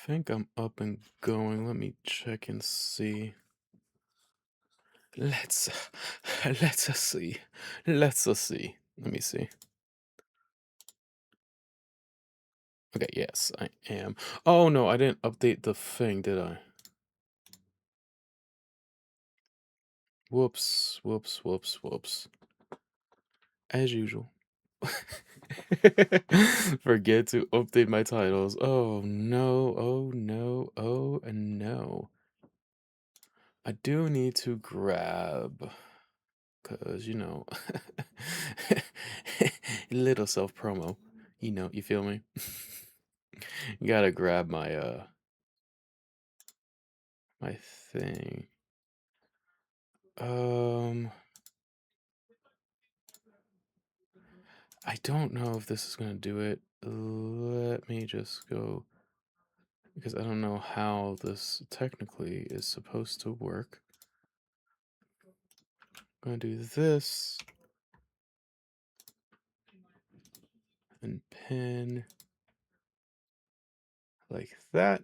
think I'm up and going. Let me check and see. Let's let's us see. Let's us see. Let me see. Okay, yes, I am. Oh no, I didn't update the thing, did I? Whoops, whoops, whoops, whoops. As usual. Forget to update my titles. Oh no, oh no, oh no. I do need to grab, cause little self promo. You feel me? Gotta grab my thing. Um I don't know if this is gonna do it. Let me just go because I don't know how this technically is supposed to work. I'm gonna do this and pin like that.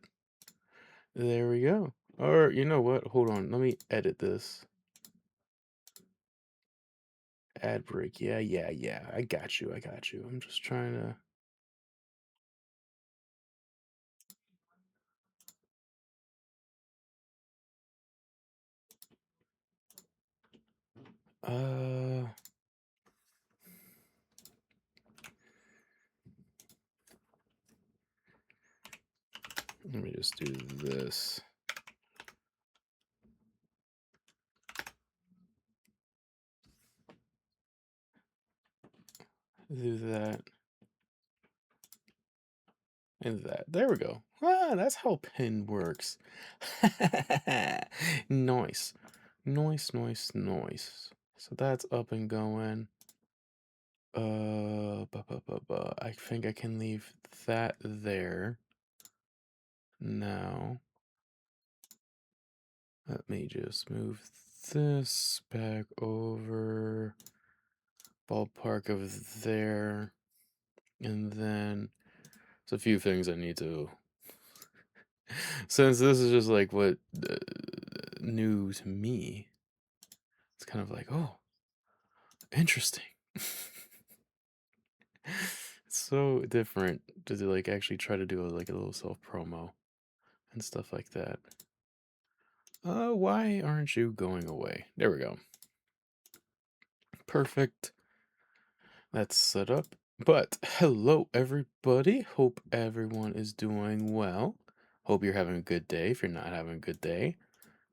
There we go. Or you know what? Hold on. Let me edit this. Ad break. Yeah, yeah, yeah. I got you. I got you. I'm just trying to. Uh, Let me just do this. Do that. And that. There we go. Ah, that's how pin works. Nice. Nice, nice, nice. So that's up and going. I think I can leave that there. Now, let me just move this back over. Ballpark of there. And then there's a few things I need to. Since this is just like what new to me, it's kind of like, oh, interesting. It's so different to like actually try to do like a little self promo and stuff like that. Why aren't you going away? There we go. Perfect. That's set up. But hello, everybody. Hope everyone is doing well. Hope you're having a good day. If you're not having a good day,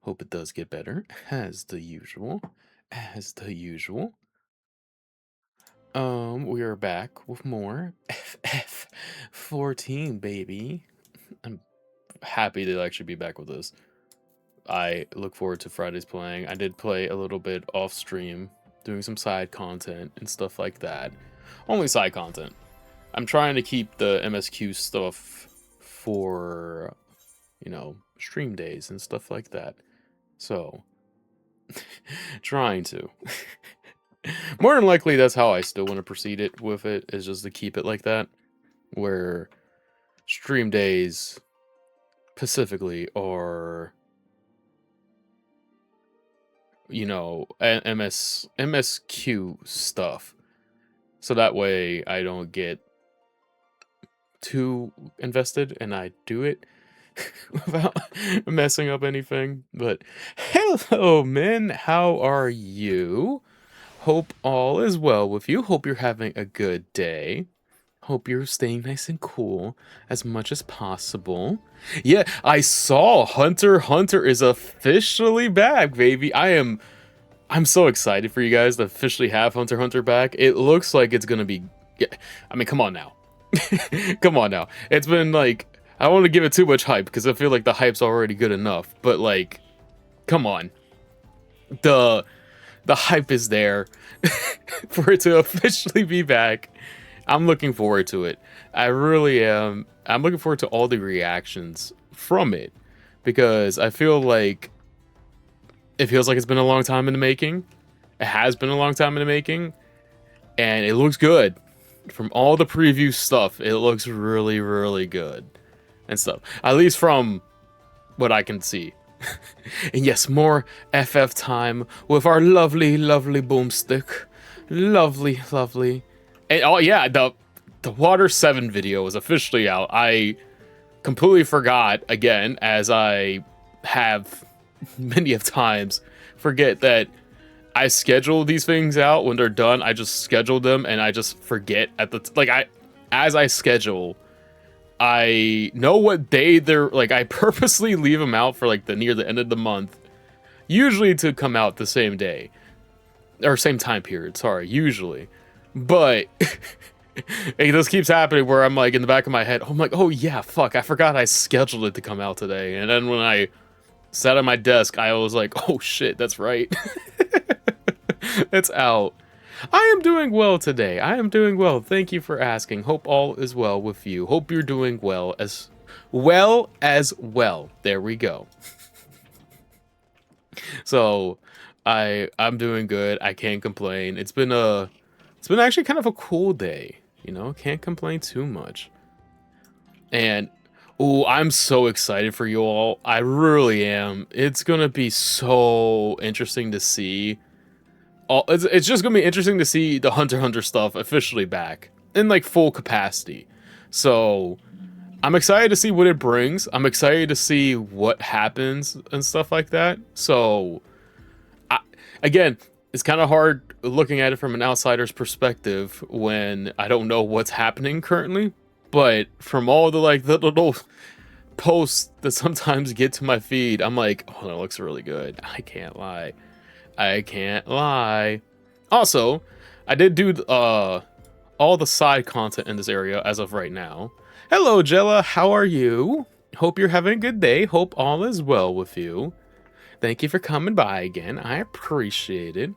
hope it does get better, as the usual. As the usual. We are back with more FF14, baby. I'm happy to actually be back with this. I look forward to Fridays playing. I did play a little bit off stream, doing some side content and stuff like that. Only side content. I'm trying to keep the MSQ stuff for, stream days and stuff like that. So, trying to. More than likely, that's how I still want to proceed it with it, is just to keep it like that, where stream days specifically are, MSQ stuff. So that way I don't get too invested and I do it without messing up anything. But hello, men. How are you? Hope all is well with you. Hope you're having a good day. Hope you're staying nice and cool as much as possible. Yeah, I saw Hunter Hunter is officially back, baby. I'm so excited for you guys to officially have Hunter Hunter back. It looks like it's gonna be. Yeah, I mean, come on now. Come on now. It's been like, I don't want to give it too much hype because I feel like the hype's already good enough. But like, come on. The hype is there for it to officially be back. I'm looking forward to it. I really am. I'm looking forward to all the reactions from it because I feel like it feels like it's been a long time in the making. It has been a long time in the making, and it looks good. From all the preview stuff, it looks really, really good. and stuff. At least from what I can see. And yes, more FF time with our lovely, lovely boomstick. Lovely, lovely. And oh yeah, the Water 7 video is officially out. I completely forgot, again, as I have many of times, forget that I schedule these things out when they're done. I just schedule them and I just forget at the as I schedule, I know what day they're like. I purposely leave them out for like near the end of the month, usually to come out the same day or same time period. Sorry, usually, but this keeps happening where I'm like in the back of my head, I'm like, oh yeah, fuck, I forgot I scheduled it to come out today, and then when I sat at my desk, I was like, oh shit, that's right. It's out. I am doing well today. I am doing well. Thank you for asking. Hope all is well with you. Hope you're doing well as well. There we go. So I'm doing good. I can't complain. It's been actually kind of a cool day, you know? Can't complain too much. And oh, I'm so excited for you all. I really am. It's gonna be so interesting to see. It's just gonna be interesting to see the Hunter x Hunter stuff officially back in like full capacity. So I'm excited to see what it brings. I'm excited to see what happens and stuff like that. So again, it's kind of hard looking at it from an outsider's perspective when I don't know what's happening currently. But from all the like the little posts that sometimes get to my feed, I'm like, oh, that looks really good. I can't lie. I can't lie. Also, I did do all the side content in this area as of right now. Hello, Jella. How are you? Hope you're having a good day. Hope all is well with you. Thank you for coming by again. I appreciate it.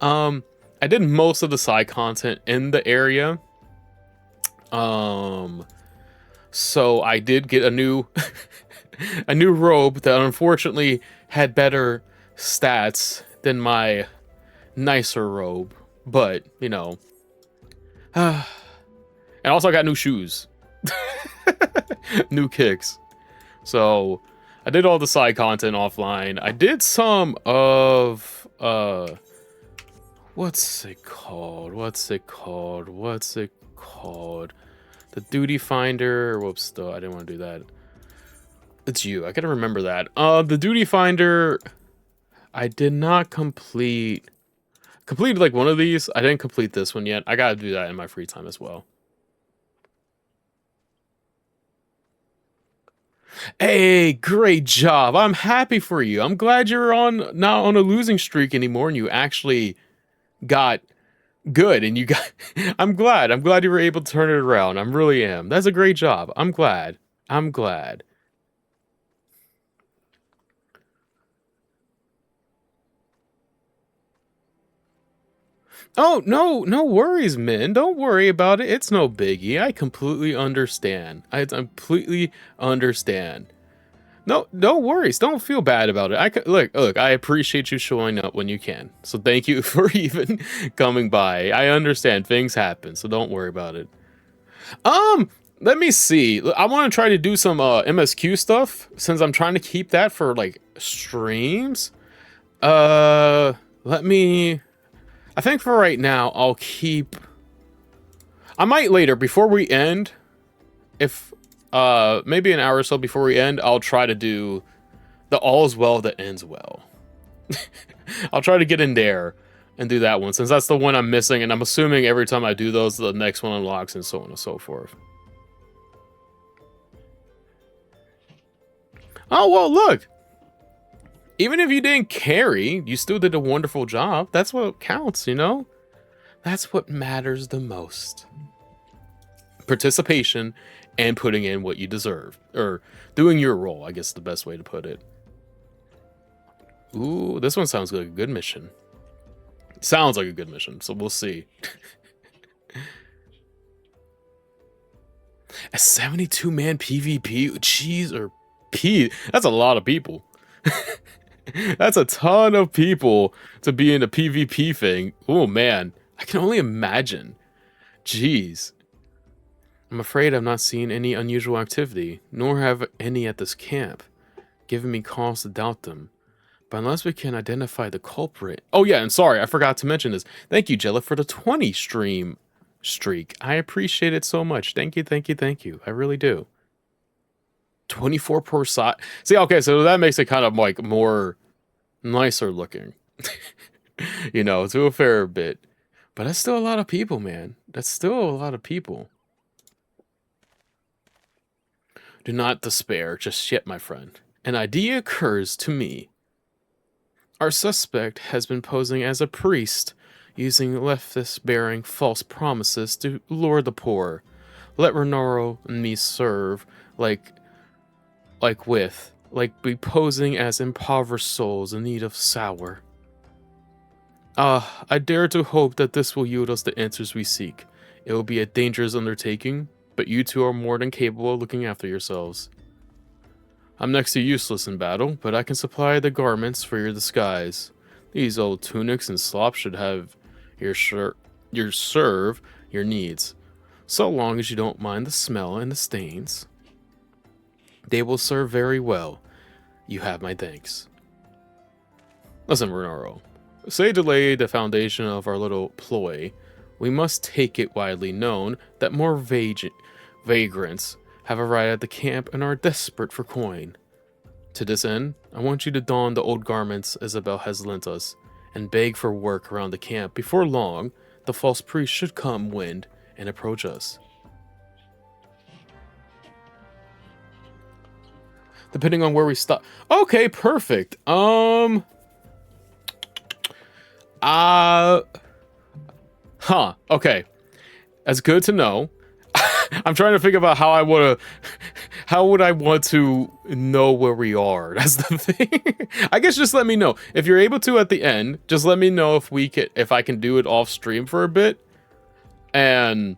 I did most of the side content in the area. So I did get a new a new robe that unfortunately had better stats than my nicer robe, but you know. And also I got new shoes. New kicks. So I did all the side content offline. I did some of what's it called? The duty finder. Whoops, though, I didn't want to do that. It's you. I gotta remember that. The duty finder, I did not complete. Completed like one of these. I didn't complete this one yet. I gotta do that in my free time as well. Hey, great job. I'm happy for you. I'm glad you're not on a losing streak anymore and you actually got good and you got I'm glad you were able to turn it around. I really am. That's a great job. I'm glad. Oh, no worries, Min. Don't worry about it. It's no biggie. I completely understand. I completely understand. No worries. Don't feel bad about it. Look, I appreciate you showing up when you can. So thank you for even coming by. I understand things happen, so don't worry about it. Let me see. I want to try to do some MSQ stuff since I'm trying to keep that for like streams. I think for right now I'll keep. I might later before we end, if maybe an hour or so before we end, I'll try to do the all's well that ends well. I'll try to get in there and do that one since that's the one I'm missing, and I'm assuming every time I do those, the next one unlocks and so on and so forth. Oh, well, look. Even if you didn't carry, you still did a wonderful job. That's what counts, you know? That's what matters the most. Participation and putting in what you deserve. Or doing your role, I guess is the best way to put it. Ooh, this one sounds like a good mission. Sounds like a good mission, so we'll see. A 72-man PvP? Jeez, or P. That's a lot of people. That's a ton of people to be in a PvP thing. Oh, man. I can only imagine. Jeez. I'm afraid I've not seen any unusual activity, nor have any at this camp, giving me cause to doubt them. But unless we can identify the culprit... Oh yeah, and sorry, I forgot to mention this. Thank you, Jella, for the 20 stream streak. I appreciate it so much. Thank you, thank you, thank you. I really do. 24 per side. See, okay, so that makes it kind of like more nicer looking. You know, to a fair bit. But that's still a lot of people, man. That's still a lot of people. Do not despair just yet, my friend. An idea occurs to me. Our suspect has been posing as a priest, using leftist-bearing false promises to lure the poor. Let Renoro and me serve, like be posing as impoverished souls in need of sour. I dare to hope that this will yield us the answers we seek. It will be a dangerous undertaking, but you two are more than capable of looking after yourselves. I'm next to useless in battle, but I can supply the garments for your disguise. These old tunics and slops should have serve your needs, so long as you don't mind the smell and the stains. They will serve very well. You have my thanks. Listen, Renaro. Say to lay the foundation of our little ploy, we must take it widely known that more vagrants have arrived at the camp and are desperate for coin. To this end, I want you to don the old garments Isabel has lent us, and beg for work around the camp. Before long, the false priest should come wind and approach us. Depending on where we stop. Okay, perfect. Okay. That's good to know. I'm trying to think about how would I want to know where we are. That's the thing. I guess just let me know. If you're able to at the end, just let me know if I can do it off stream for a bit. And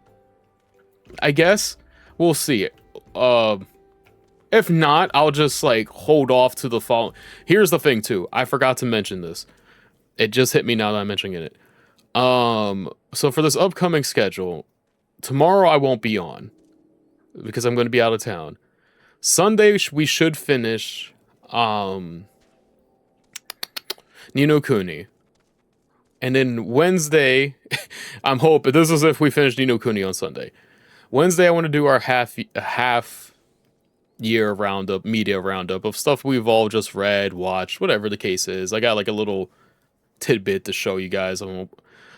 I guess we'll see. If not, I'll just like hold off to the fall. Here's the thing too. I forgot to mention this. It just hit me now that I'm mentioning it. So for this upcoming schedule, tomorrow I won't be on because I'm going to be out of town. Sunday we should finish Ni no Kuni. And then Wednesday, I'm hoping this is if we finish Ni no Kuni on Sunday. Wednesday I want to do our half year roundup, media roundup of stuff we've all just read, watched, whatever the case is. I got like a little tidbit to show you guys on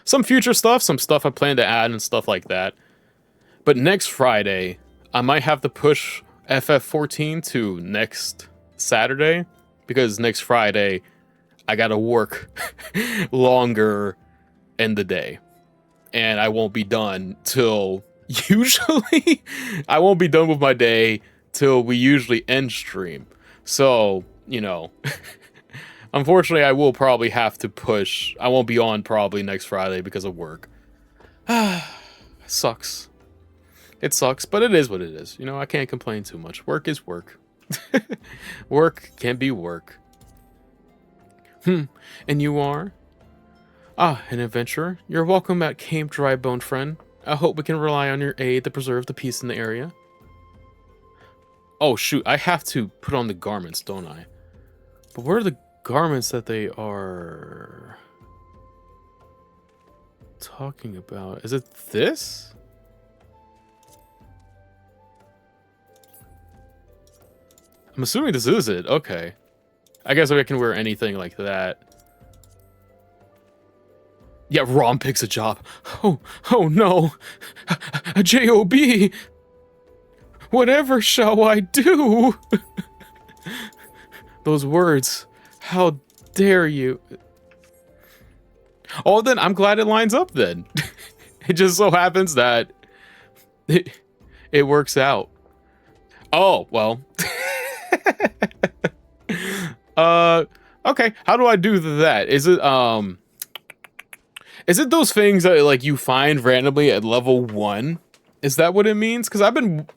some future stuff, some stuff I plan to add and stuff like that. But next Friday, I might have to push FF14 to next Saturday because next Friday I gotta work longer in the day and I won't be done till usually I won't be done with my day till we usually end stream. So, you know, unfortunately I will probably have to push. I won't be on probably next Friday because of work. Sucks. It sucks, but it is what it is. You know, I can't complain too much. Work is work. Work can be work. And you are? Ah, an adventurer. You're welcome at Camp Drybone, friend. I hope we can rely on your aid to preserve the peace in the area. Oh, shoot. I have to put on the garments, don't I? But where are the garments that they are talking about? Is it this? I'm assuming this is it. Okay. I guess I can wear anything like that. Yeah, Rom picks a job. Oh no. A J.O.B. Whatever shall I do? Those words. How dare you? Oh, then I'm glad it lines up then. It just so happens that it works out. Oh, well. Okay. How do I do that? Is it those things that like you find randomly at level 1? Is that what it means? Because I've been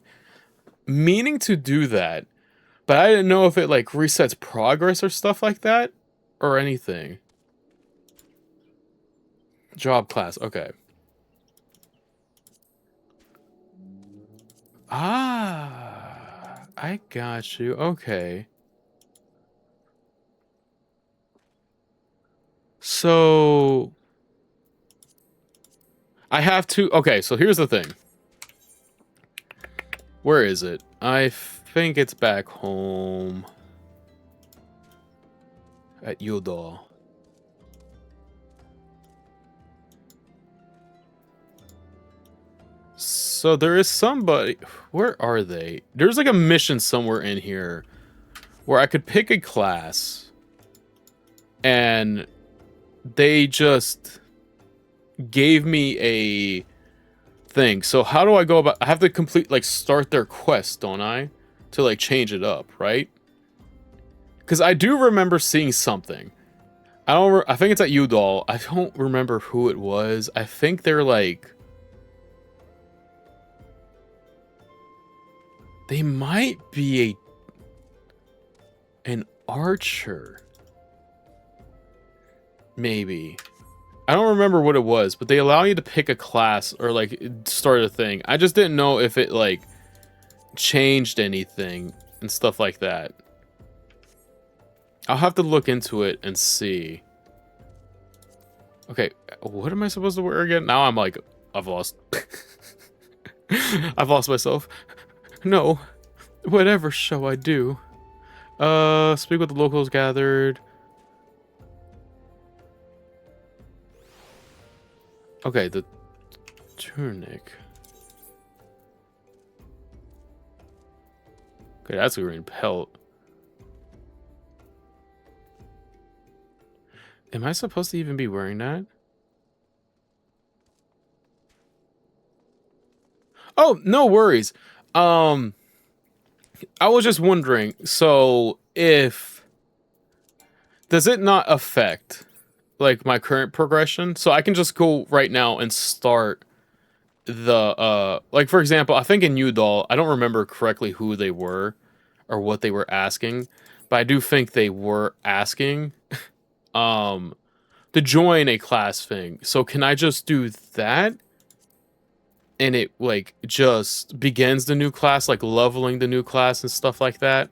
meaning to do that, but I didn't know if it like resets progress or stuff like that or anything. Job class. Okay. Ah, I got you. Okay. So I have to. Okay, so here's the thing. Where is it? I think it's back home at Yodal. So there is somebody. Where are they? There's like a mission somewhere in here where I could pick a class and they just gave me a thing. So how do I go about? I have to complete like start their quest, don't I? To like change it up, right? Because I do remember seeing something. I don't. I think it's at Udall. I don't remember who it was. I think they're like. They might be an archer. Maybe. I don't remember what it was, but they allow you to pick a class or like start a thing. I just didn't know if it like changed anything and stuff like that. I'll have to look into it and see. Okay, what am I supposed to wear again? Now I'm like, I've lost. I've lost myself. No, whatever shall I do? Speak with the locals gathered. Okay, the tunic. Okay, that's a green pelt. Am I supposed to even be wearing that? Oh, no worries. I was just wondering, so if does it not affect like my current progression? So I can just go right now and start the like for example, I think in Udall, I don't remember correctly who they were or what they were asking, but I do think they were asking um to join a class thing. So can I just do that? And it like just begins the new class, like leveling the new class and stuff like that.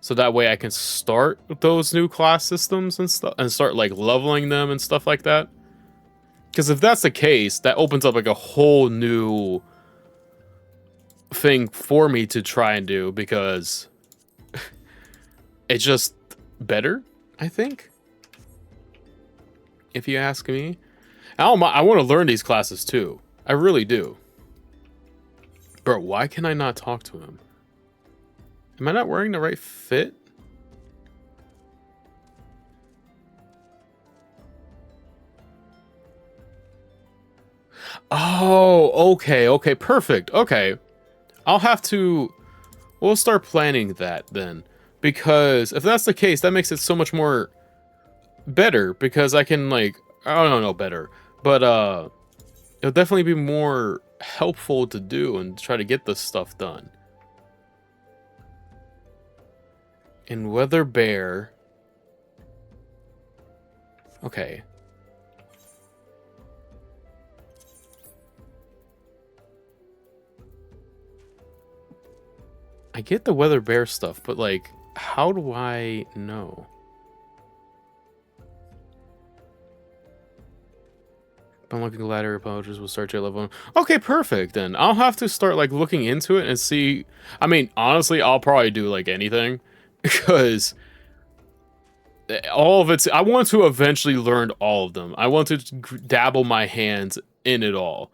So that way I can start those new class systems and stuff and start like leveling them and stuff like that. Because if that's the case, that opens up like a whole new thing for me to try and do because it's just better, I think. If you ask me. I want to learn these classes too. I really do. Bro, why can I not talk to him? Am I not wearing the right fit? Oh, okay, perfect. Okay. I'll have to... We'll start planning that then. Because if that's the case, that makes it so much more better. Because I can, like... I don't know, better. But, it'll definitely be more helpful to do and try to get this stuff done. And Weather Bear... Okay. I get the Weather Bear stuff, but, like, how do I know? Unlocking ladder apologies will start your level. Okay, perfect, then. I'll have to start, like, looking into it and see... I mean, honestly, I'll probably do, like, anything. Because... all of it's... I want to eventually learn all of them. I want to dabble my hands in it all.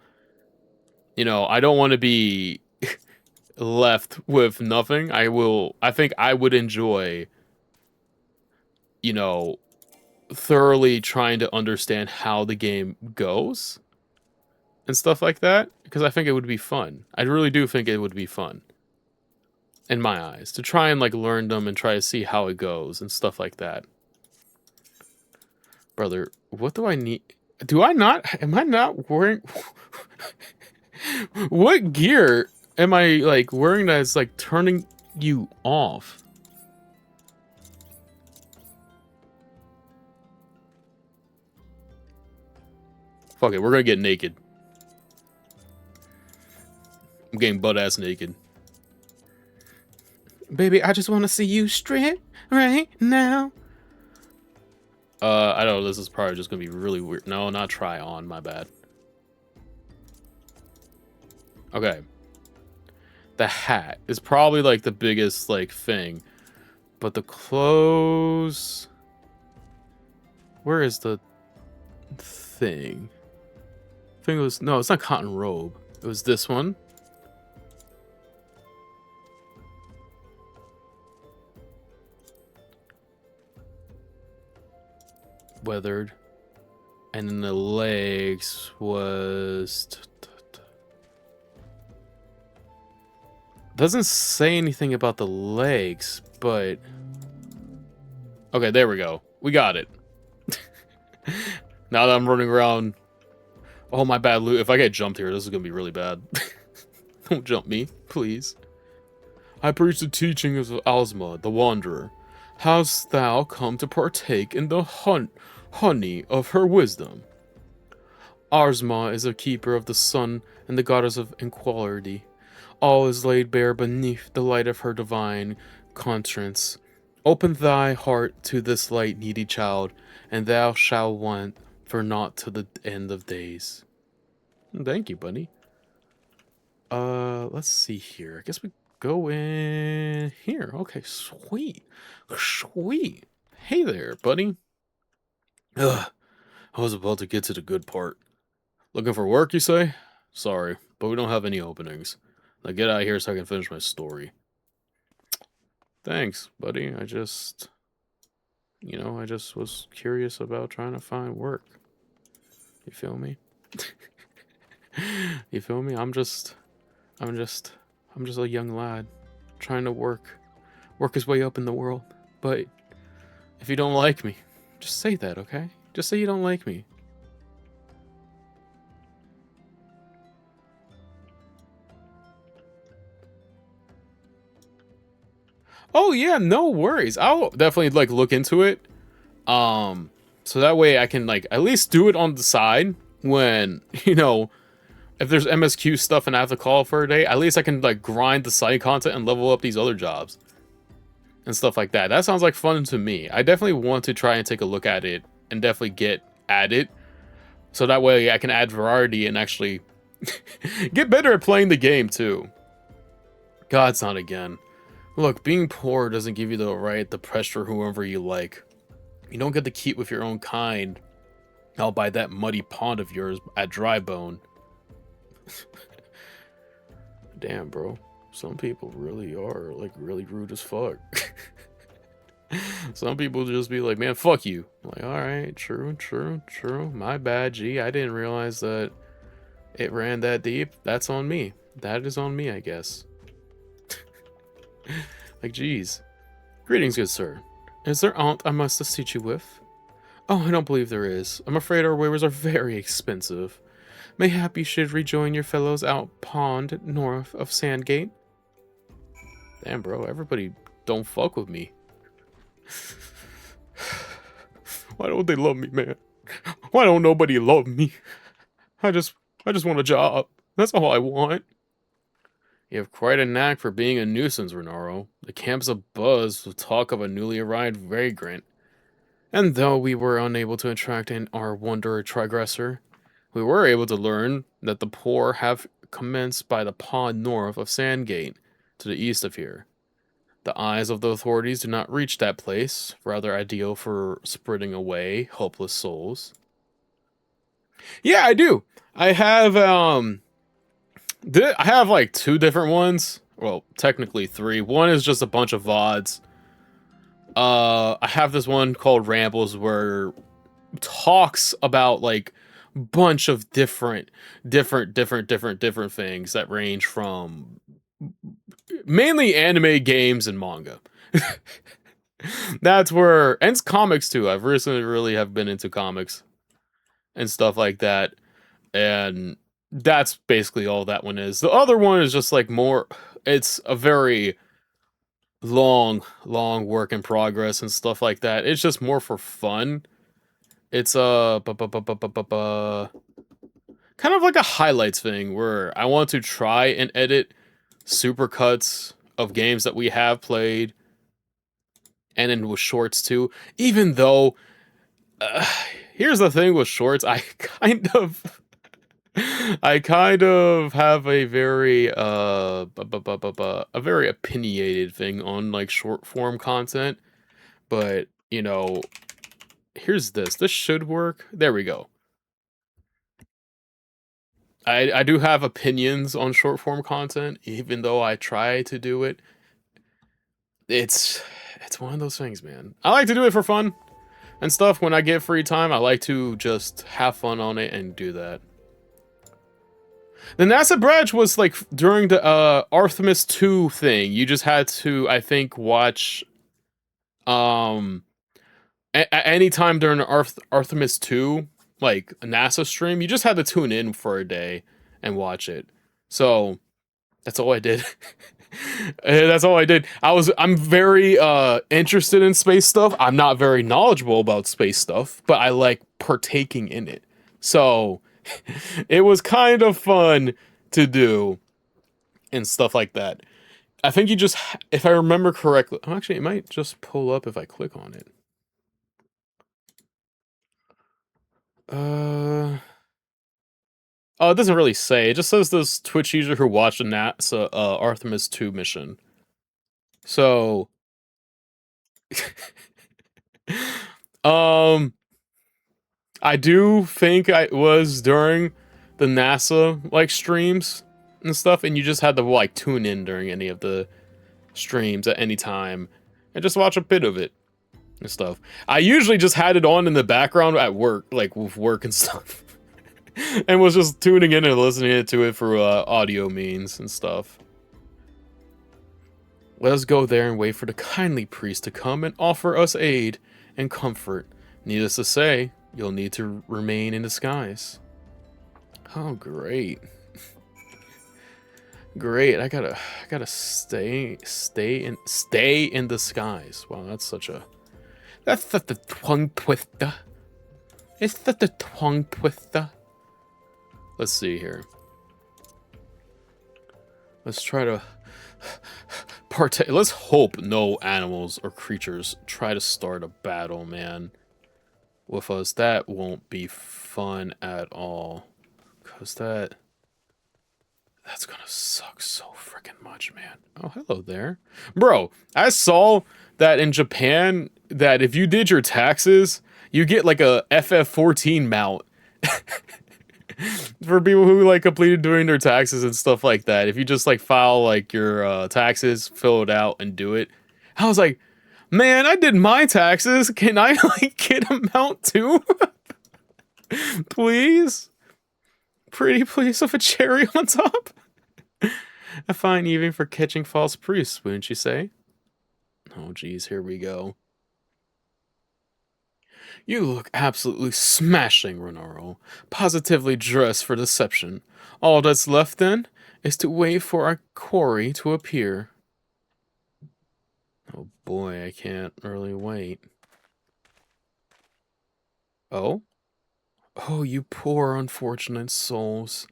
You know, I don't want to be... left with nothing. I think I would enjoy, you know, thoroughly trying to understand how the game goes and stuff like that, because I think it would be fun. I really do think it would be fun in my eyes to try and like learn them and try to see how it goes and stuff like that. Brother, what do I need? Do I not? Am I not wearing? What gear am I like wearing that is like turning you off? Fuck it, we're gonna get naked. I'm getting butt-ass naked. Baby, I just want to see you strip right now. I don't know, this is probably just gonna be really weird. No, not try on, my bad. Okay. The hat is probably, like, the biggest, like, thing. But the clothes... Where is the thing? I think it was... No, it's not cotton robe. It was this one. Weathered. And then the legs was... Doesn't say anything about the legs, but... Okay, there we go. We got it. Now that I'm running around... Oh, my bad, loot. If I get jumped here, this is gonna be really bad. Don't jump me, please. I preach the teachings of Ozma, the Wanderer. Hast thou come to partake in the honey of her wisdom? Ozma is a keeper of the sun and the goddess of equality. All is laid bare beneath the light of her divine conscience. Open thy heart to this light, needy child, and thou shalt want for naught to the end of days. Thank you, buddy. Let's see here. I guess we go in here. Okay, sweet. Sweet. Hey there, buddy. Ugh, I was about to get to the good part. Looking for work, you say? Sorry, but we don't have any openings. Now get out of here so I can finish my story. Thanks, buddy. I just was curious about trying to find work. You feel me? You feel me? I'm just a young lad trying to work his way up in the world. But if you don't like me, just say that, okay? Just say you don't like me. Oh yeah, no worries. I'll definitely like look into it. So that way I can like at least do it on the side when, you know, if there's MSQ stuff and I have to call for a day, at least I can like grind the side content and level up these other jobs and stuff like that. That sounds like fun to me. I definitely want to try and take a look at it and definitely get at it. So that way I can add variety and actually get better at playing the game too. God, it's not again. Look, being poor doesn't give you the right to pressure whoever you like. You don't get to keep with your own kind out by that muddy pond of yours at Drybone. Damn, bro. Some people really are, like, really rude as fuck. Some people just be like, man, fuck you. I'm like, alright, true. My bad, G. I didn't realize that it ran that deep. That's on me. That is on me, I guess. Like, geez. Greetings, good sir. Is there aught I must assist you with? Oh, I don't believe there is. I'm afraid our wares are very expensive. Mayhap you should rejoin your fellows out pond north of Sandgate. Damn, bro, everybody don't fuck with me. Why don't they love me, man? Why don't nobody love me? I just want a job. That's all I want. You have quite a knack for being a nuisance, Renaro. The camp's abuzz with talk of a newly arrived vagrant. And though we were unable to attract our wanderer transgressor, we were able to learn that the poor have commenced by the pond north of Sandgate, to the east of here. The eyes of the authorities do not reach that place, rather ideal for spreading away hopeless souls. Yeah, I do. I have like 2 different ones. Well, technically 3. One is just a bunch of VODs. I have this one called Rambles where it talks about like bunch of different things that range from mainly anime, games, and manga. That's where, and it's comics too. I've recently really have been into comics and stuff like that, and that's basically all that one is. The other one is just like more, it's a very long work in progress and stuff like that. It's just more for fun. It's kind of like a highlights thing where I want to try and edit supercuts of games that we have played, and then with shorts too. Even though, uh, here's the thing with shorts, I kind of have a very a very opinionated thing on like short form content, but you know, here's this. This should work. There we go. I do have opinions on short form content, even though I try to do it. It's it's one of those things, man. I like to do it for fun and stuff. When I get free time, I like to just have fun on it and do that. The NASA bridge was like during the Artemis 2 thing. You just had to, I think, watch um at any time during the Artemis 2 like a NASA stream, you just had to tune in for a day and watch it. So that's all I did. That's all I did. I'm very interested in space stuff. I'm not very knowledgeable about space stuff, but I like partaking in it. So it was kind of fun to do and stuff like that. I think you just, if I remember correctly, actually, it might just pull up if I click on it. Oh, it doesn't really say. It just says this Twitch user who watched the NASA Artemis 2 mission. So, um, I do think I was during the NASA like streams and stuff, and you just had to like tune in during any of the streams at any time and just watch a bit of it and stuff. I usually just had it on in the background at work, like with work and stuff, and was just tuning in and listening to it for audio means and stuff. Let us go there and wait for the kindly priest to come and offer us aid and comfort. Needless to say, you'll need to remain in disguise. Oh, great. Great. I gotta stay in disguise. Wow, that's such a, that's such a tongue twister. It's such a tongue twister. Let's see here. Let's try to partake. Let's hope no animals or creatures try to start a battle, man, with us. That won't be fun at all. Cause that's gonna suck so freaking much, man. Oh, hello there. Bro, I saw that in Japan, that if you did your taxes, you get like a FF14 mount. For people who like completed doing their taxes and stuff like that. If you just like file like your taxes, fill it out and do it. I was like, man, I did my taxes. Can I like get a mount too? Please? Pretty please with a cherry on top? A fine evening for catching false priests, wouldn't you say? Oh geez, here we go. You look absolutely smashing, Renaro. Positively dressed for deception. All that's left, then, is to wait for our quarry to appear. Oh boy, I can't really wait. Oh? Oh, you poor unfortunate souls.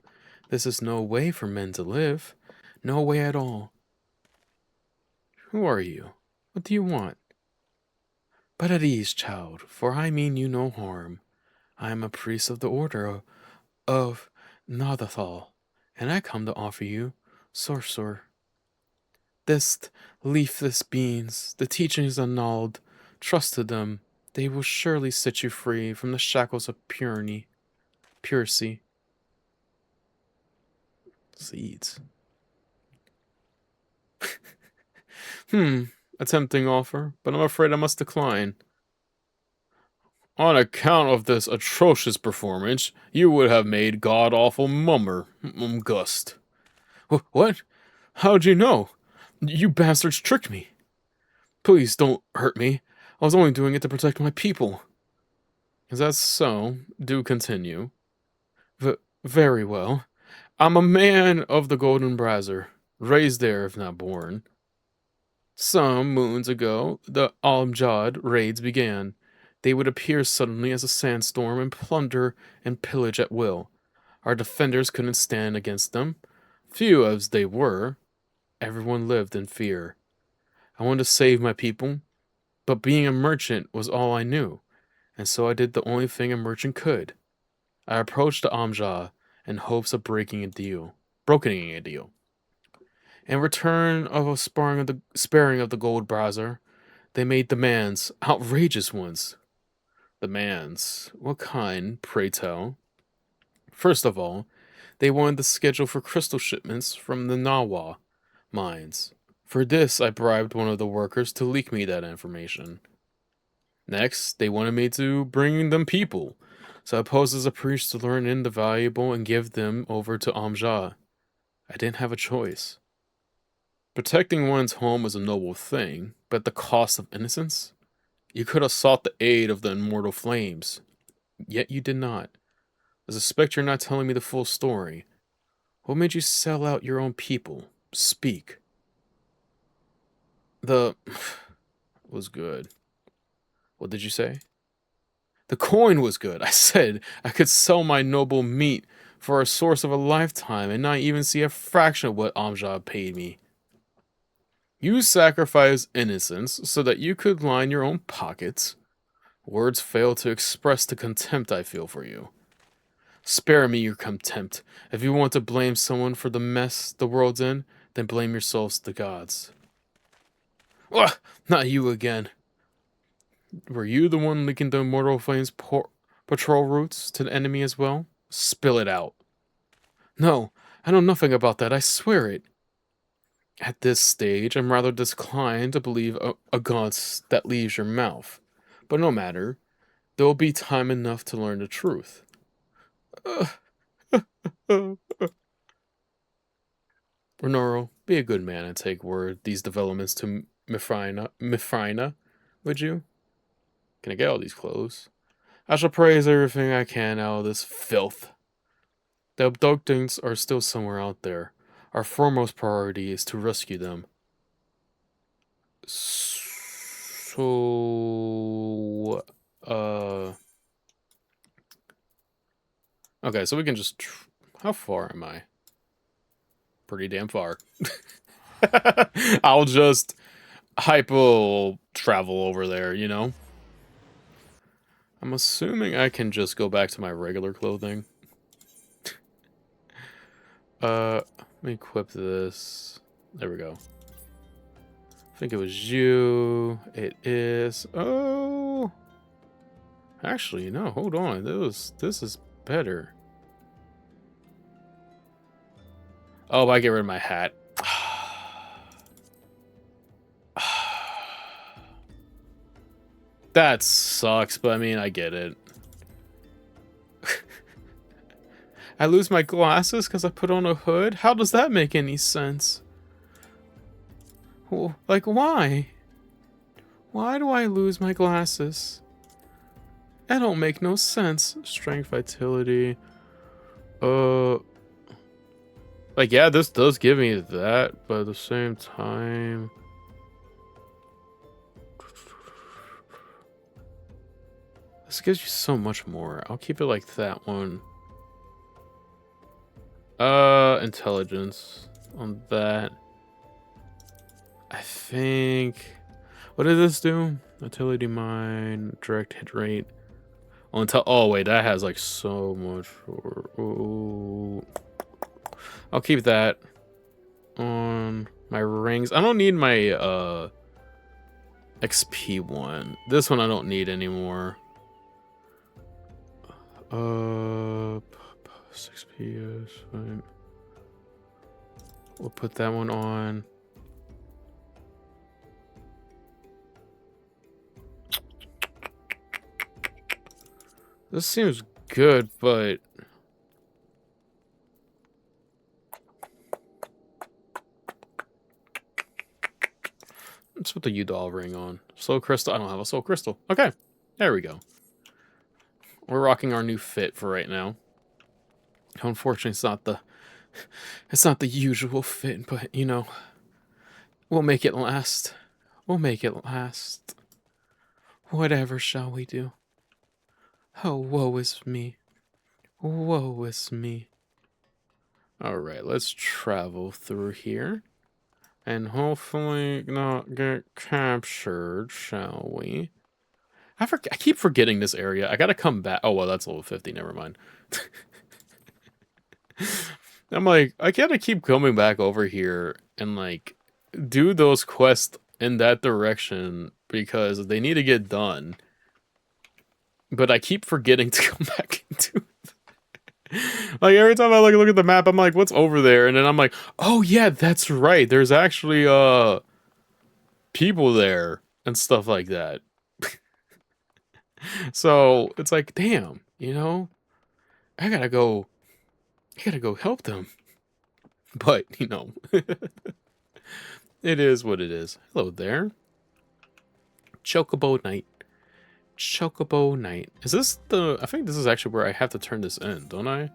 This is no way for men to live. No way at all. Who are you? What do you want? But at ease, child, for I mean you no harm. I am a priest of the order of Nadathal, and I come to offer you sorcerer. This leafless beings, the teachings annulled, trust to them, they will surely set you free from the shackles of puracy. Seeds. A tempting offer, but I'm afraid I must decline. On account of this atrocious performance, you would have made god-awful gust. What? How'd you know? You bastards tricked me. Please don't hurt me. I was only doing it to protect my people. Is that so? Do continue. Very well. I'm a man of the Golden Brazier, raised there if not born. Some moons ago, the Almjad raids began. They would appear suddenly as a sandstorm and plunder and pillage at will. Our defenders couldn't stand against them. Few as they were, everyone lived in fear. I wanted to save my people, but being a merchant was all I knew, and so I did the only thing a merchant could. I approached the Amja in hopes of brokering a deal. In return of a sparing of the gold brazier, they made demands, outrageous ones. Demands? What kind, pray tell? First of all, they wanted the schedule for crystal shipments from the Nawa mines. For this, I bribed one of the workers to leak me that information. Next, they wanted me to bring them people, so I posed as a priest to learn in the valuable and give them over to Amja. I didn't have a choice. Protecting one's home is a noble thing, but at the cost of innocence? You could have sought the aid of the immortal flames, yet you did not. I suspect you're not telling me the full story. What made you sell out your own people? Speak. The was good. What did you say? The coin was good. I said I could sell my noble meat for a source of a lifetime and not even see a fraction of what Amjad paid me. You sacrificed innocence so that you could line your own pockets. Words fail to express the contempt I feel for you. Spare me your contempt. If you want to blame someone for the mess the world's in, then blame yourselves to the gods. Ugh, not you again. Were you the one leaking the Immortal Flames patrol routes to the enemy as well? Spill it out. No, I know nothing about that, I swear it. At this stage, I'm rather disinclined to believe a gods that leaves your mouth. But no matter, there will be time enough to learn the truth. Renoro, be a good man and take word these developments to Mifrina, would you? Can I get all these clothes? I shall praise everything I can out of this filth. The abductings are still somewhere out there. Our foremost priority is to rescue them. So, okay, so we can just. How far am I? Pretty damn far. I'll just hypo travel over there, you know? I'm assuming I can just go back to my regular clothing. Let me equip this. There we go. I think it was you. It is. Oh. Actually, no, hold on. This is better. Oh, I get rid of my hat. That sucks, but I mean, I get it. I lose my glasses because I put on a hood? How does that make any sense? Well, like, why? Why do I lose my glasses? That don't make no sense. Strength, vitality. Like, yeah, this does give me that, but at the same time... This gives you so much more. I'll keep it like that one. Intelligence on that. I think... What did this do? Utility mine, direct hit rate. Oh, wait, that has like so much. Ooh. I'll keep that on my rings. I don't need my XP one. This one I don't need anymore. 6 PS. Fine. We'll put that one on. This seems good, but let's put the U-Doll ring on. Soul crystal. I don't have a soul crystal. Okay, there we go. We're rocking our new fit for right now. Unfortunately, it's not the usual fit, but you know, we'll make it last. We'll make it last. Whatever shall we do? Oh, woe is me. Woe is me. Alright, let's travel through here. And hopefully not get captured, shall we? I keep forgetting this area. I gotta come back. Oh, well, that's level 50. Never mind. I'm like, I gotta keep coming back over here and, like, do those quests in that direction because they need to get done. But I keep forgetting to come back into it. Like, every time I look at the map, I'm like, what's over there? And then I'm like, oh, yeah, that's right. There's actually, people there and stuff like that. So it's like, damn, you know, I gotta go help them. But, you know, it is what it is. Hello there. Chocobo Knight. Chocobo Knight. Is this the... I think this is actually where I have to turn this in, don't I?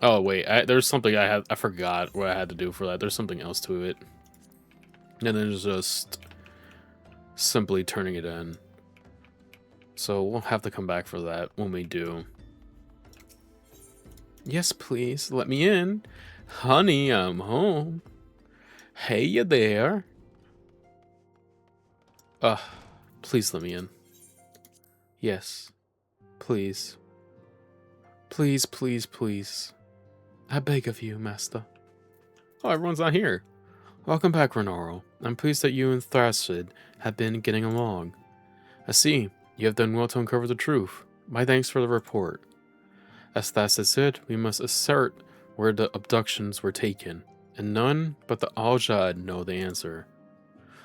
Oh, wait. There's something I forgot what I had to do for that. There's something else to it. And then there's just simply turning it in. So we'll have to come back for that when we do. Yes, please. Let me in. Honey, I'm home. Hey, you there. Please let me in. Yes. Please. Please, please, please. I beg of you, master. Oh, everyone's not here. Welcome back, Renaro. I'm pleased that you and Thrassid have been getting along. I see. You have done well to uncover the truth. My thanks for the report. As Thrassid said, we must assert where the abductions were taken, and none but the Al-Jad know the answer.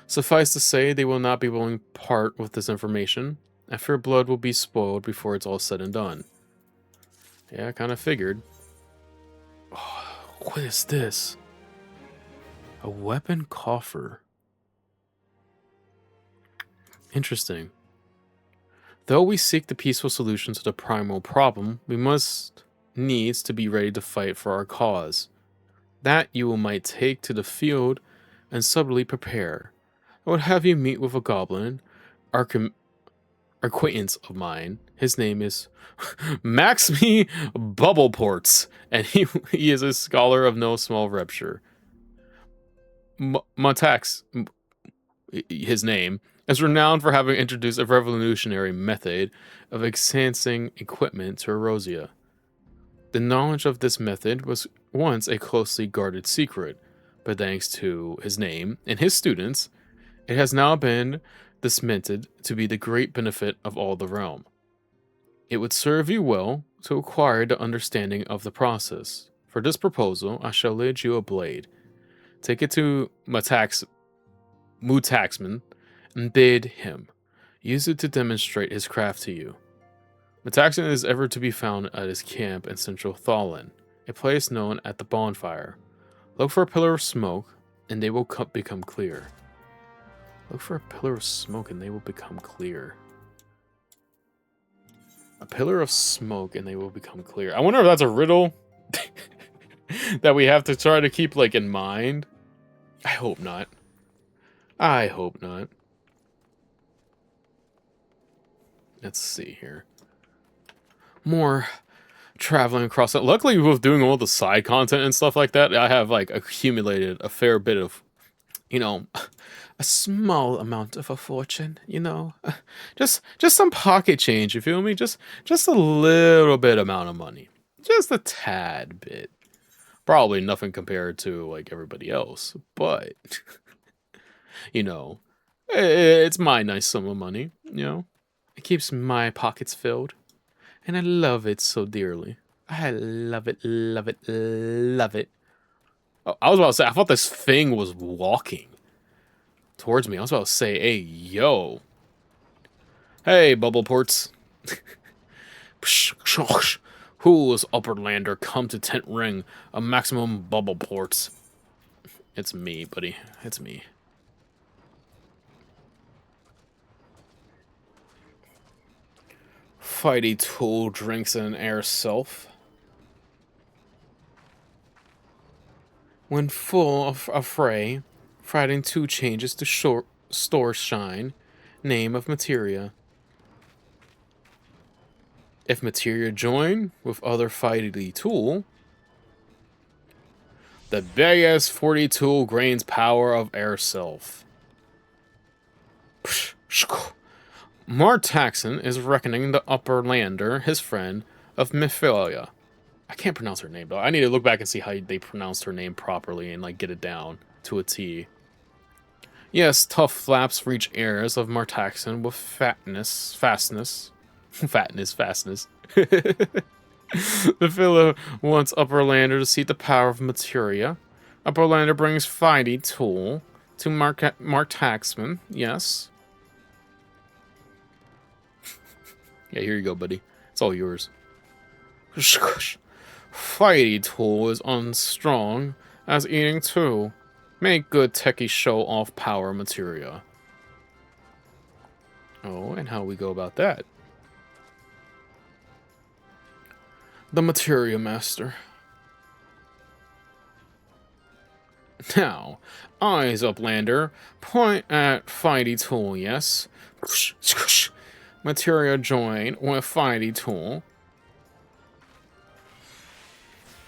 Suffice to say, they will not be willing to part with this information. I fear blood will be spoiled before it's all said and done. Yeah, I kind of figured. Oh, what is this? A weapon coffer. Interesting. Though we seek the peaceful solution to the primal problem, we needs to be ready to fight for our cause. That you might take to the field and subtly prepare. I would have you meet with a goblin, acquaintance of mine. His name is Maxme Bubbleports, and he is a scholar of no small repute. Montax, his name, is renowned for having introduced a revolutionary method of enhancing equipment to Erosia. The knowledge of this method was once a closely guarded secret, but thanks to his name and his students, it has now been disseminated to be the great benefit of all the realm. It would serve you well to acquire the understanding of the process. For this proposal, I shall lend you a blade. Take it to Mutaxman and bid him use it to demonstrate his craft to you. Metaxan is ever to be found at his camp in central Thalin, a place known as the Bonfire. Look for a pillar of smoke, and they will become clear. Look for a pillar of smoke, and they will become clear. A pillar of smoke, and they will become clear. I wonder if that's a riddle that we have to try to keep, like, in mind. I hope not. I hope not. Let's see here. More traveling across it. Luckily, with doing all the side content and stuff like that, I have, like, accumulated a fair bit of, you know, a small amount of a fortune, you know. Just some pocket change, you feel me? Just a little bit amount of money. Just a tad bit. Probably nothing compared to, like, everybody else, but, you know, it's my nice sum of money, you know. It keeps my pockets filled. And I love it so dearly. I love it, love it, love it. Oh, I was about to say, I thought this thing was walking towards me. I was about to say, hey, yo. Hey, bubble ports. Who is Upperlander come to Tent Ring, a maximum bubble ports? It's me, buddy. It's me. Fighty tool drinks in an air self. When full of affray, fighting 2 changes to store shine. Name of materia. If materia join with other fighty tool, the big-ass 40 tool gains power of air self. Martaxon is reckoning the upper lander, his friend, of Mephilia. I can't pronounce her name, though. I need to look back and see how they pronounced her name properly and, like, get it down to a T. Yes, tough flaps reach heirs of Martaxon with fastness. Fastness. Mephilia wants Upperlander to see the power of materia. Upperlander brings fighty tool to Martaxman. Yes. Yeah, here you go, buddy. It's all yours. Fighty tool is unstrong as eating too. Make good techie show off power materia. Oh, and how we go about that? The materia master. Now, eyes Uplander, point at fighty tool, yes? Materia join with fighty tool.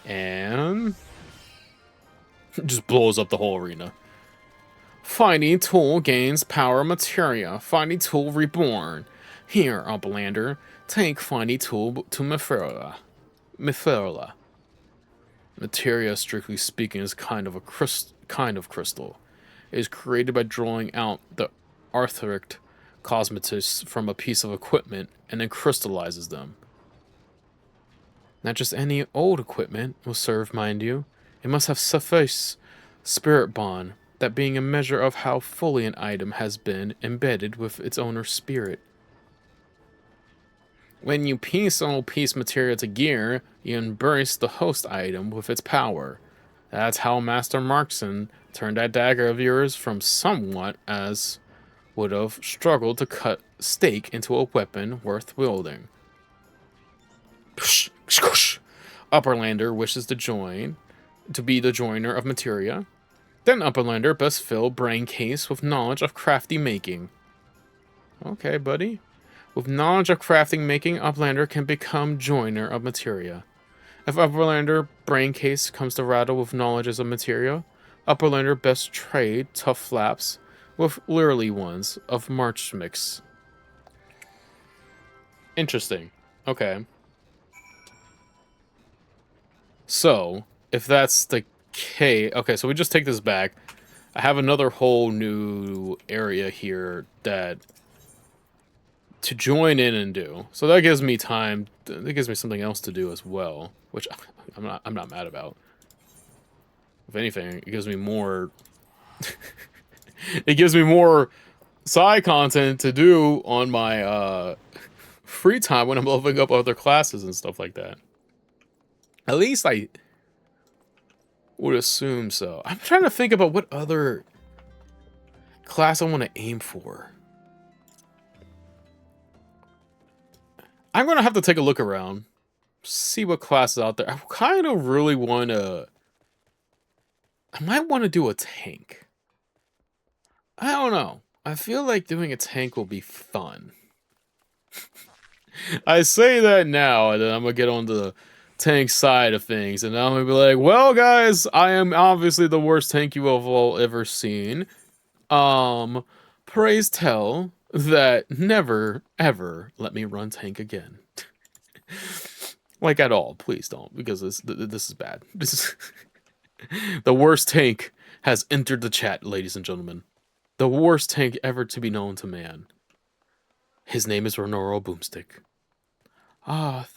And just blows up the whole arena. Fighty tool gains power materia. Fighty tool reborn. Here, Uplander, take fighty tool to Mephilia. Materia, strictly speaking, is kind of crystal. It is created by drawing out the arthuric cosmetics from a piece of equipment and then crystallizes them. Not just any old equipment will serve, mind you. It must have suffice spirit bond, that being a measure of how fully an item has been embedded with its owner's spirit. When you piece materia to gear, you embrace the host item with its power. That's how Master Markson turned that dagger of yours from somewhat as would have struggled to cut stake into a weapon worth wielding. Upperlander wishes to be the joiner of materia. Then Upperlander best fill brain case with knowledge of crafty making. Okay, buddy. With knowledge of crafting making, Uplander can become joiner of materia. If Upperlander brain case comes to rattle with knowledges of materia, Upperlander best trade tough flaps with lurely ones of March mix. Interesting. Okay. So, if that's the case... Okay, so we just take this back. I have another whole new area here that... to join in and do. So that gives me time. That gives me something else to do as well, which I'm not mad about. If anything, it gives me more... it gives me more side content to do on my free time when I'm leveling up other classes and stuff like that. At least I would assume so. I'm trying to think about what other class I want to aim for. I'm going to have to take a look around, see what classes out there. I kind of really want to... I might want to do a tank. I don't know. I feel like doing a tank will be fun. I say that now, and then I'm going to get on the tank side of things, and I'm going to be like, well, guys, I am obviously the worst tank you have all ever seen. Praise tell that never, ever let me run tank again. Like, at all. Please don't, because this is bad. This is... The worst tank has entered the chat, ladies and gentlemen. The worst tank ever to be known to man. His name is Renoro Boomstick. Ah,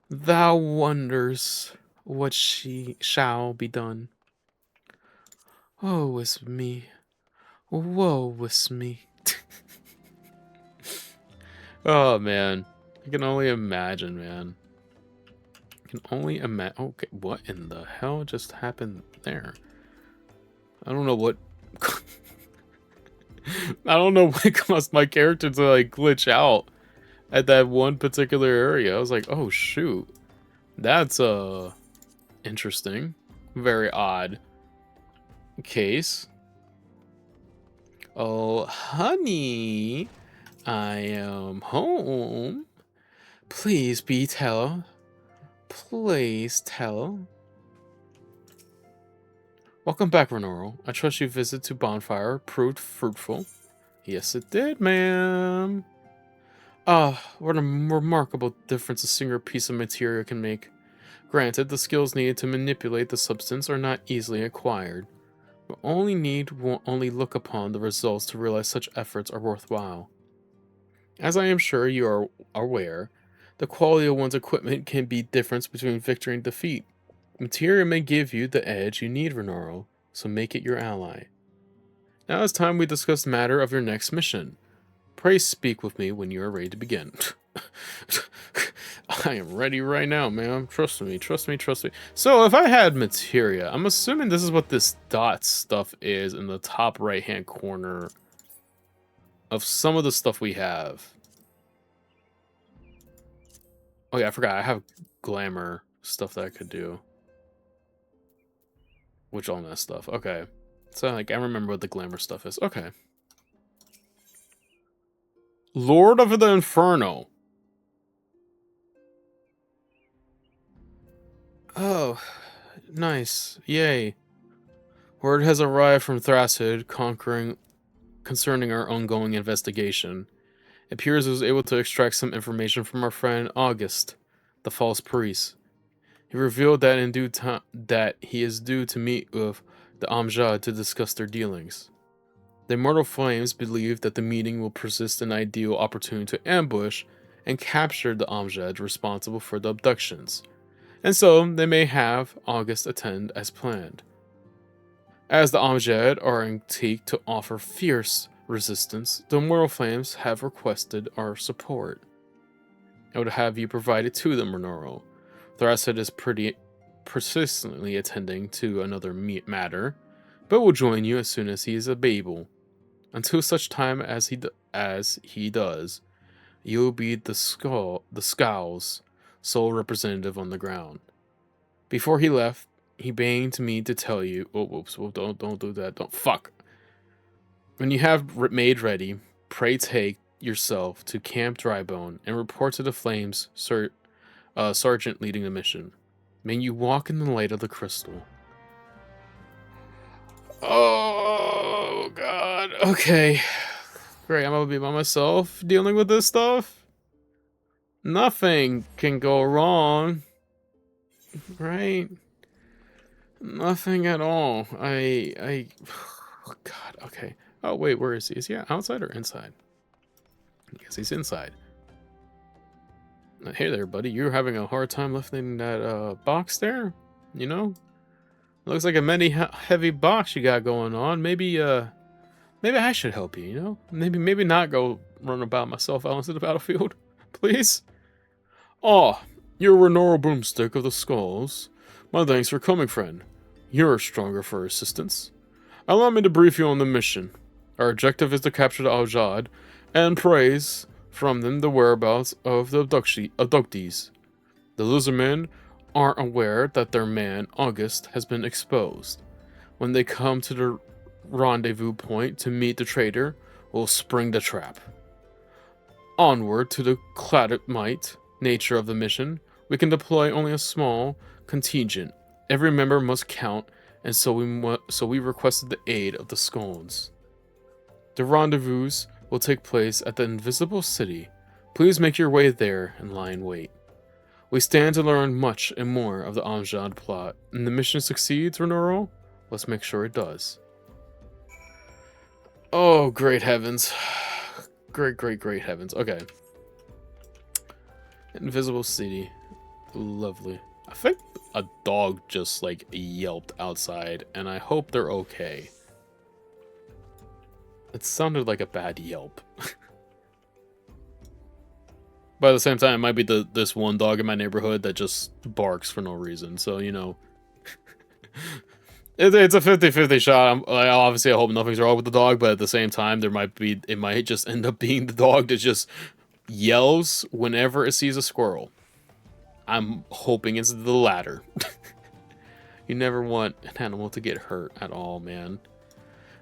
thou wonders what shall be done. Oh, is me. Woe is me. Oh, man. I can only imagine, man. I can only imagine. Okay, what in the hell just happened there? I don't know what... I don't know what caused my character to, like, glitch out at that one particular area. I was like, oh, shoot. That's, interesting. Very odd case. Oh, honey, I am home. Please be tell. Please tell. Welcome back, Renoro. I trust your visit to Bonfire proved fruitful. Yes, it did, ma'am. Ah, what a remarkable difference a single piece of material can make. Granted, the skills needed to manipulate the substance are not easily acquired, but only look upon the results to realize such efforts are worthwhile. As I am sure you are aware, the quality of one's equipment can be difference between victory and defeat. Materia may give you the edge you need, Renoro, so make it your ally. Now it's time we discuss the matter of your next mission. Pray speak with me when you are ready to begin. I am ready right now, ma'am. Trust me, trust me, trust me. So if I had materia, I'm assuming this is what this dot stuff is in the top right-hand corner of some of the stuff we have. Oh yeah, I forgot. I have glamour stuff that I could do. Which all that stuff. Okay. So like I remember what the glamour stuff is. Okay. Lord of the Inferno. Oh, nice. Yay. Word has arrived from Thrasid concerning our ongoing investigation. It appears it was able to extract some information from our friend August, the false priest. He revealed that in due time that he is due to meet with the Amjad to discuss their dealings. The Immortal Flames believe that the meeting will present an ideal opportunity to ambush and capture the Amjad responsible for the abductions, and so they may have August attend as planned. As the Amjad are antique to offer fierce resistance, the Immortal Flames have requested our support. I would have you provided to them, Renoro. Thrasid is pretty persistently attending to another matter, but will join you as soon as he is able. Until such time as he does, you will be the Scowl's sole representative on the ground. Before he left, he begged me to tell you. Oh, whoops! Well, don't do that. Don't fuck. When you have made ready, pray take yourself to Camp Drybone and report to the Flames sergeant leading the mission. May you walk in the light of the crystal. Oh God. Okay. Great. I'm gonna be by myself dealing with this stuff. Nothing can go wrong, right? Nothing at all. Oh God. Okay. Oh wait, where is he? Is he outside or inside? I guess he's inside. Hey there, buddy. You're having a hard time lifting that box there? You know? Looks like a many heavy box you got going on. Maybe I should help you, you know? Maybe not go run about myself out into the battlefield. Please? Oh, you're Renoro Broomstick of the Skulls. My thanks for coming, friend. You're stronger for assistance. Allow me to brief you on the mission. Our objective is to capture the Aljad and praise from them the whereabouts of the abductees. The Lizardmen aren't aware that their man, August, has been exposed. When they come to the rendezvous point to meet the traitor, we'll spring the trap. Onward to the Cladamite nature of the mission, we can deploy only a small contingent. Every member must count, and so we requested the aid of the Scones. The rendezvous will take place at the Invisible City. Please make your way there and lie in wait. We stand to learn much and more of the Amjad plot, and the mission succeeds, Renoro? Let's make sure it does. Oh, great heavens. Great heavens. Okay. Invisible City. Lovely. I think a dog just, like, yelped outside, and I hope they're okay. It sounded like a bad yelp. But at the same time, it might be this one dog in my neighborhood that just barks for no reason. So, you know. It's a 50-50 shot. Obviously, I hope nothing's wrong with the dog, but at the same time, it might just end up being the dog that just yells whenever it sees a squirrel. I'm hoping it's the latter. You never want an animal to get hurt at all, man.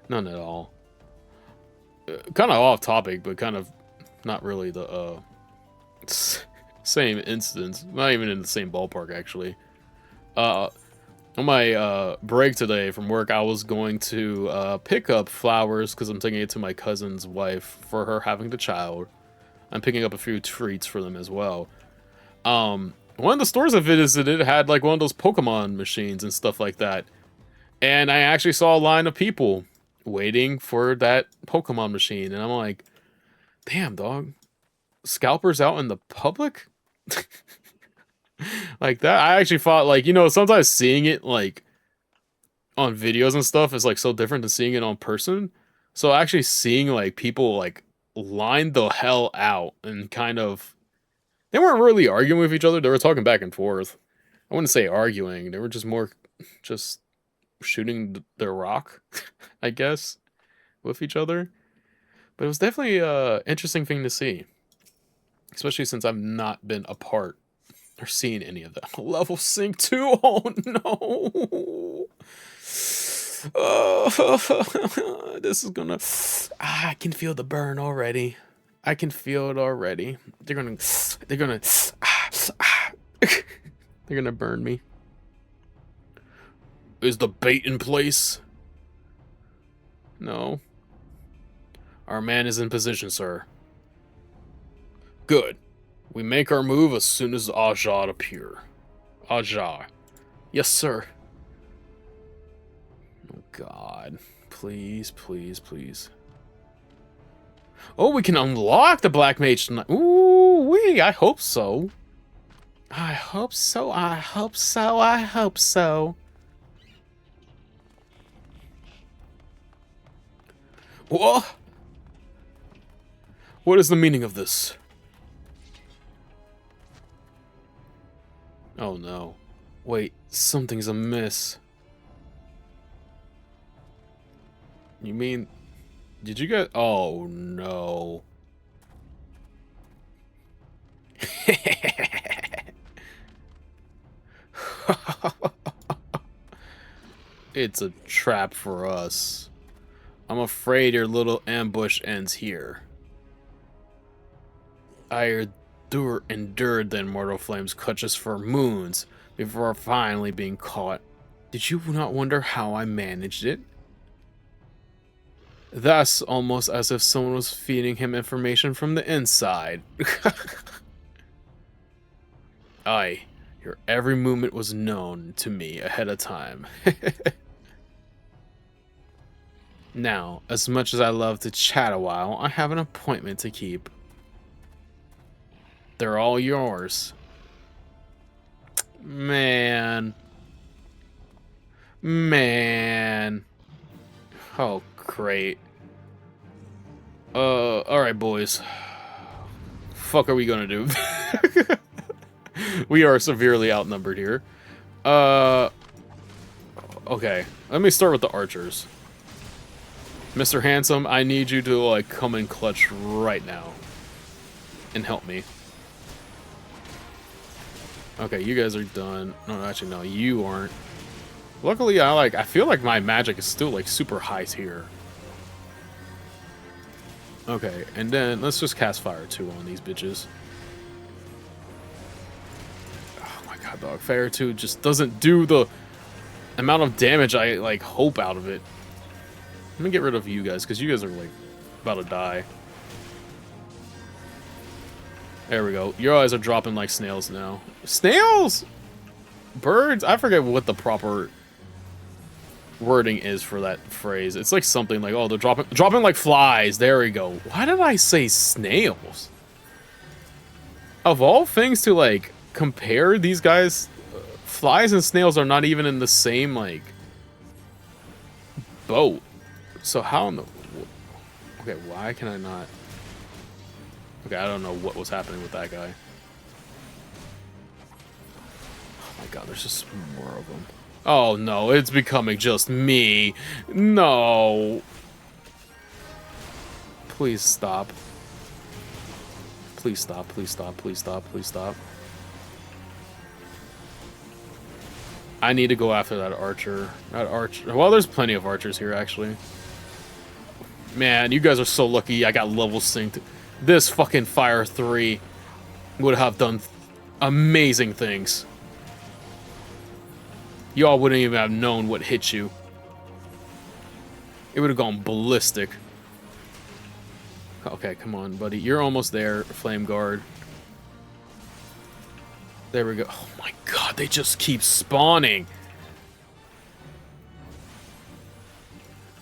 None at all. Kind of off topic, but kind of not really the Same instance. Not even in the same ballpark, actually. On my break today from work, I was going to pick up flowers because I'm taking it to my cousin's wife for her having the child. I'm picking up a few treats for them as well. One of the stores I visited had like one of those Pokemon machines and stuff like that. And I actually saw a line of people waiting for that Pokemon machine. And I'm like, damn, dog. Scalpers out in the public? Like that? I actually thought, like, you know, sometimes seeing it, like, on videos and stuff is, like, so different than seeing it on person. So actually seeing, like, people, like, line the hell out and kind of... They weren't really arguing with each other. They were talking back and forth. I wouldn't say arguing. They were just more just shooting their rock, I guess, with each other. But it was definitely an interesting thing to see. Especially since I've not been a part or seen any of that. Level sync 2? Oh no! Oh, this is gonna... I can feel the burn already. I can feel it already. They're gonna burn me. Is the bait in place? No. Our man is in position, sir. Good. We make our move as soon as Ajah appear. Ajah. Yes, sir. Oh, God. Please, please, please. Oh, we can unlock the Black Mage tonight. Ooh, wee. I hope so. I hope so. I hope so. I hope so. What? What is the meaning of this? Oh no. Wait, something's amiss. You mean... Did you get... Oh no. It's a trap for us. I'm afraid your little ambush ends here. I endured the immortal flames clutches for moons before finally being caught. Did you not wonder how I managed it? That's almost as if someone was feeding him information from the inside. Aye, your every movement was known to me ahead of time. Now, as much as I love to chat a while, I have an appointment to keep. They're all yours. Man. Man. Oh, great. Alright, boys. Fuck are we gonna do? We are severely outnumbered here. Okay. Let me start with the archers. Mr. Handsome, I need you to, like, come in clutch right now. And help me. Okay, you guys are done. No, actually, no, you aren't. Luckily, I feel like my magic is still, like, super high tier. Okay, and then let's just cast Fire 2 on these bitches. Oh my god, dog. Fire 2 just doesn't do the amount of damage I, like, hope out of it. Let me get rid of you guys, because you guys are, like, about to die. There we go. Your eyes are dropping like snails now. Snails? Birds? I forget what the proper wording is for that phrase. It's like something like, oh, they're dropping like flies. There we go. Why did I say snails? Of all things to, like, compare these guys, flies and snails are not even in the same, like, boat. So how in the... Okay, why can I not... Okay, I don't know what was happening with that guy. Oh my god, there's just more of them. Oh no, it's becoming just me. No. Please stop. Please stop, please stop, please stop, please stop. I need to go after that archer. That archer. Well, there's plenty of archers here, actually. Man, you guys are so lucky I got level synced. This fucking Fire 3 would have done amazing things. Y'all wouldn't even have known what hit you. It would have gone ballistic. Okay, come on, buddy. You're almost there, Flame Guard. There we go. Oh my god, they just keep spawning.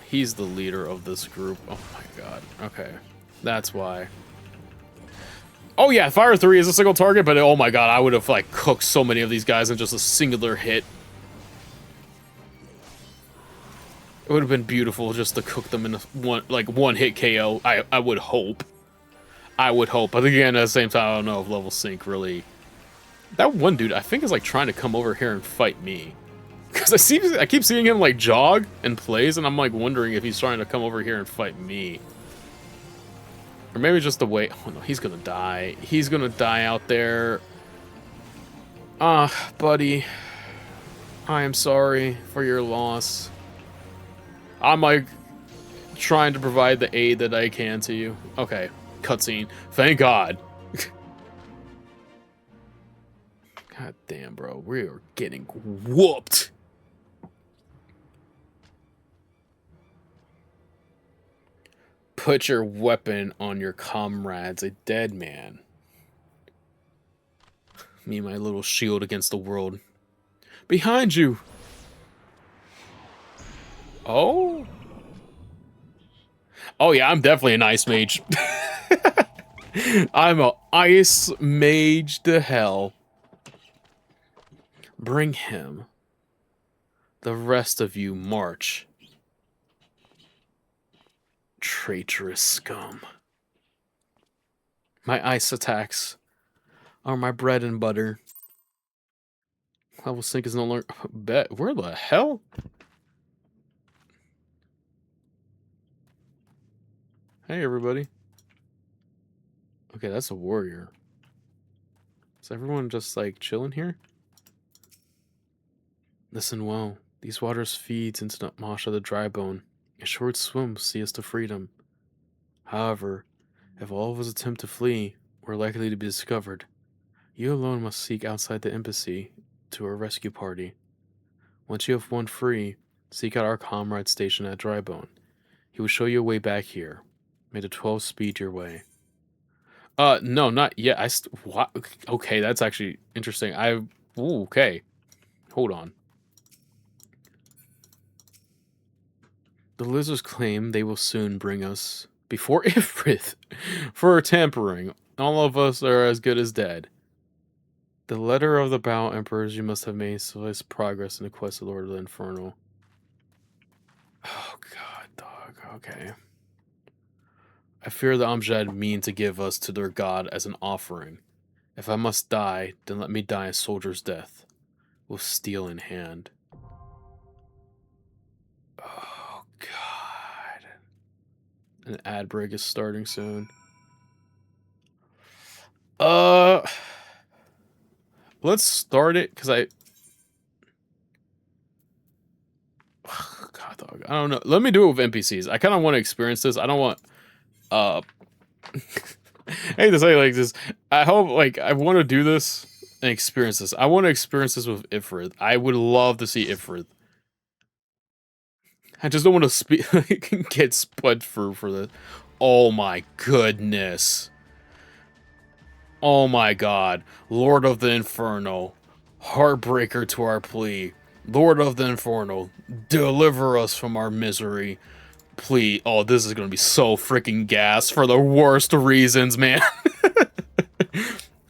He's the leader of this group. Oh my god. Okay. That's why. Oh yeah, Fire 3 is a single target, but oh my god, I would have like cooked so many of these guys in just a singular hit. It would have been beautiful just to cook them in a one hit KO. I would hope. I would hope. But again, at the same time, I don't know if level sync really. That one dude, I think, is like trying to come over here and fight me. Because I keep seeing him like jog and plays, and I'm like wondering if he's trying to come over here and fight me. Or maybe just the way. Oh no, he's gonna die. He's gonna die out there. Ah, buddy. I am sorry for your loss. I'm like trying to provide the aid that I can to you. Okay, cutscene. Thank God. God damn, bro. We are getting whooped. Put your weapon on your comrades, a dead man. Me, my little shield against the world. Behind you. Oh? Oh yeah, I'm definitely an ice mage. I'm a ice mage to hell. Bring him. The rest of you march. Traitorous scum. My ice attacks are my bread and butter. Level sync is no longer... Bet. Where the hell? Hey, everybody. Okay, that's a warrior. Is everyone just, like, chilling here? Listen well. These waters feeds into the marsh of the dry bone. A short swim will see us to freedom. However, if all of us attempt to flee, we're likely to be discovered. You alone must seek outside the embassy to a rescue party. Once you have won free, seek out our comrade stationed at Drybone. He will show you a way back here. May the 12 speed your way. No, not yet. What? Okay, that's actually interesting. Ooh, okay. Hold on. The lizards claim they will soon bring us before Ifrith for tampering. All of us are as good as dead. The letter of the Bow Emperors you must have made swift progress in the quest of the Lord of the Infernal. Oh god, dog. Okay. I fear the Amjad mean to give us to their god as an offering. If I must die, then let me die a soldier's death, with steel in hand. Oh god. An ad break is starting soon. Let's start it, because God, dog. I don't know. Let me do it with NPCs. I kind of want to experience this. I don't want... I hate to say it like this. I hope, like, I want to do this and experience this. I want to experience this with Ifrith. I would love to see Ifrith. I just don't want to get spud for this. Oh my goodness. Oh my god. Lord of the Inferno. Heartbreaker to our plea. Lord of the Inferno. Deliver us from our misery. Please. Oh, this is gonna be so freaking gas for the worst reasons, man.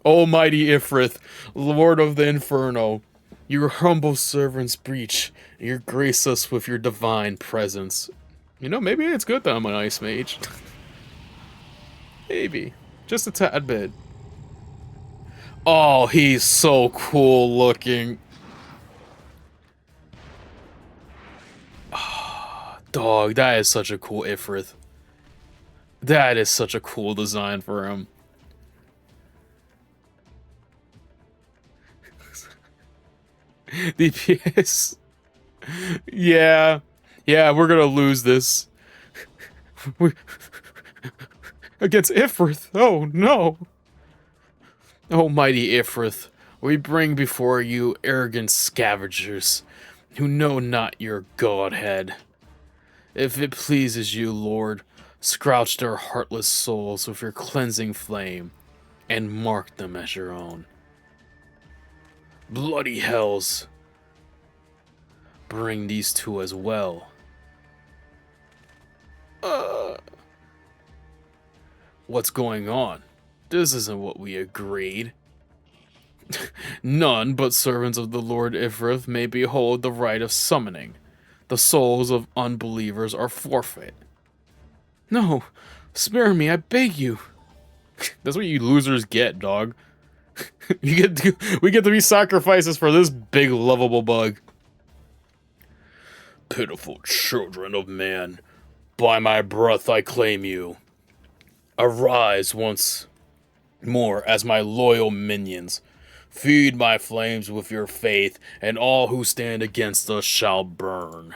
Almighty Ifrith, Lord of the Inferno, your humble servants breach, and you grace us with your divine presence. You know, maybe it's good that I'm an ice mage. Maybe. Just a tad bit. Oh, he's so cool looking. Dog, that is such a cool Ifrith. That is such a cool design for him. DPS. Yeah. Yeah, we're gonna lose this. Against Ifrith. Oh, no. Almighty Ifrith. We bring before you arrogant scavengers who know not your godhead. If it pleases you, Lord, scorch their heartless souls with your cleansing flame and mark them as your own. Bloody hells, bring these two as well. What's going on? This isn't what we agreed. None but servants of the Lord Ifrith may behold the right of summoning. The souls of unbelievers are forfeit. No, spare me, I beg you. That's what you losers get, dog. We get to be sacrifices for this big lovable bug. Pitiful children of man, by my breath I claim you. Arise once more as my loyal minions. Feed my flames with your faith, and all who stand against us shall burn.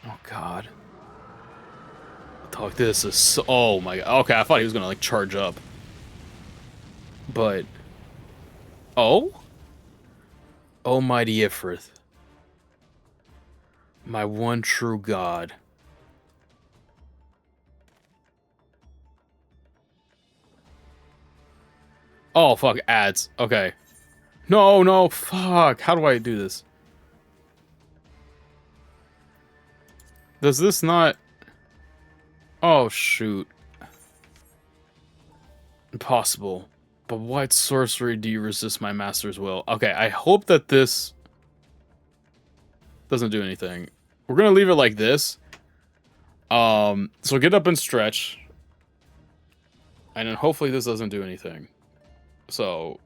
Oh god. Talk, this is so, oh my god. Okay, I thought he was gonna like charge up. But oh? Almighty Ifrith. My one true god. Oh fuck, ads. Okay. No, fuck. How do I do this? Does this not... Oh, shoot. Impossible. But what sorcery do you resist my master's will? Okay, I hope that this doesn't do anything. We're gonna leave it like this. So get up and stretch. And then hopefully this doesn't do anything. So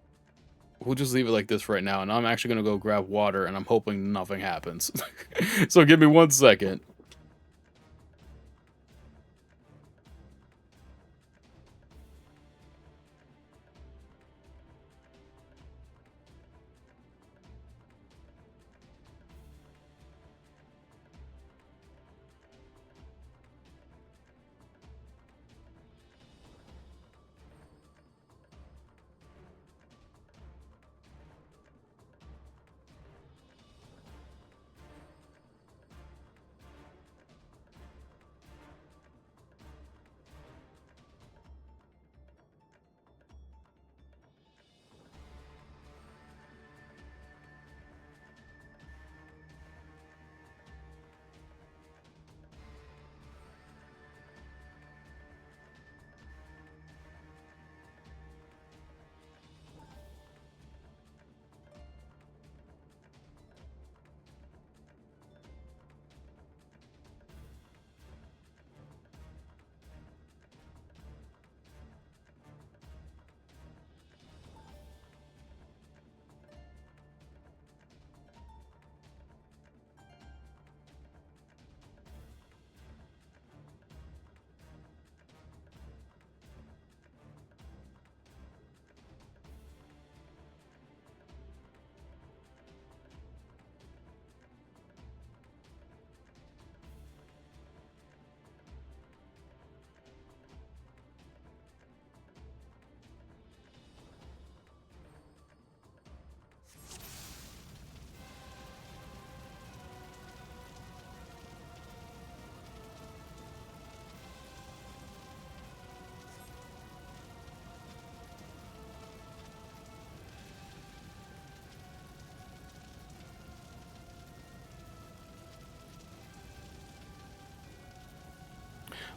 we'll just leave it like this right now, and I'm actually gonna go grab water, and I'm hoping nothing happens. So give me 1 second.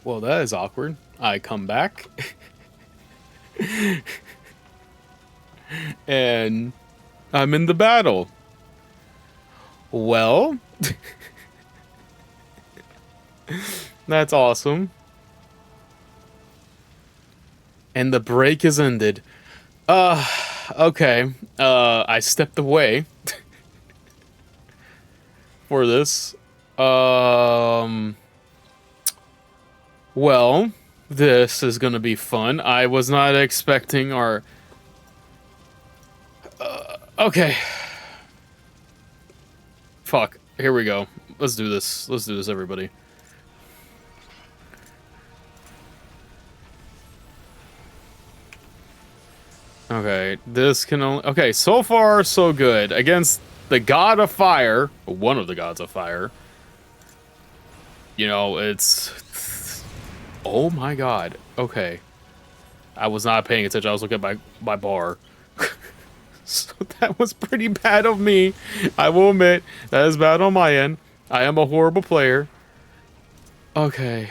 Well, that is awkward. I come back. And I'm in the battle. Well, that's awesome. And the break is ended. Okay. I stepped away for this. Well, this is gonna be fun. I was not expecting our... okay. Fuck. Here we go. Let's do this. Let's do this, everybody. Okay, this can only... Okay, so far, so good. Against the god of fire, one of the gods of fire. You know, it's... Oh my god. Okay. I was not paying attention. I was looking at my bar. So that was pretty bad of me. I will admit, that is bad on my end. I am a horrible player. Okay.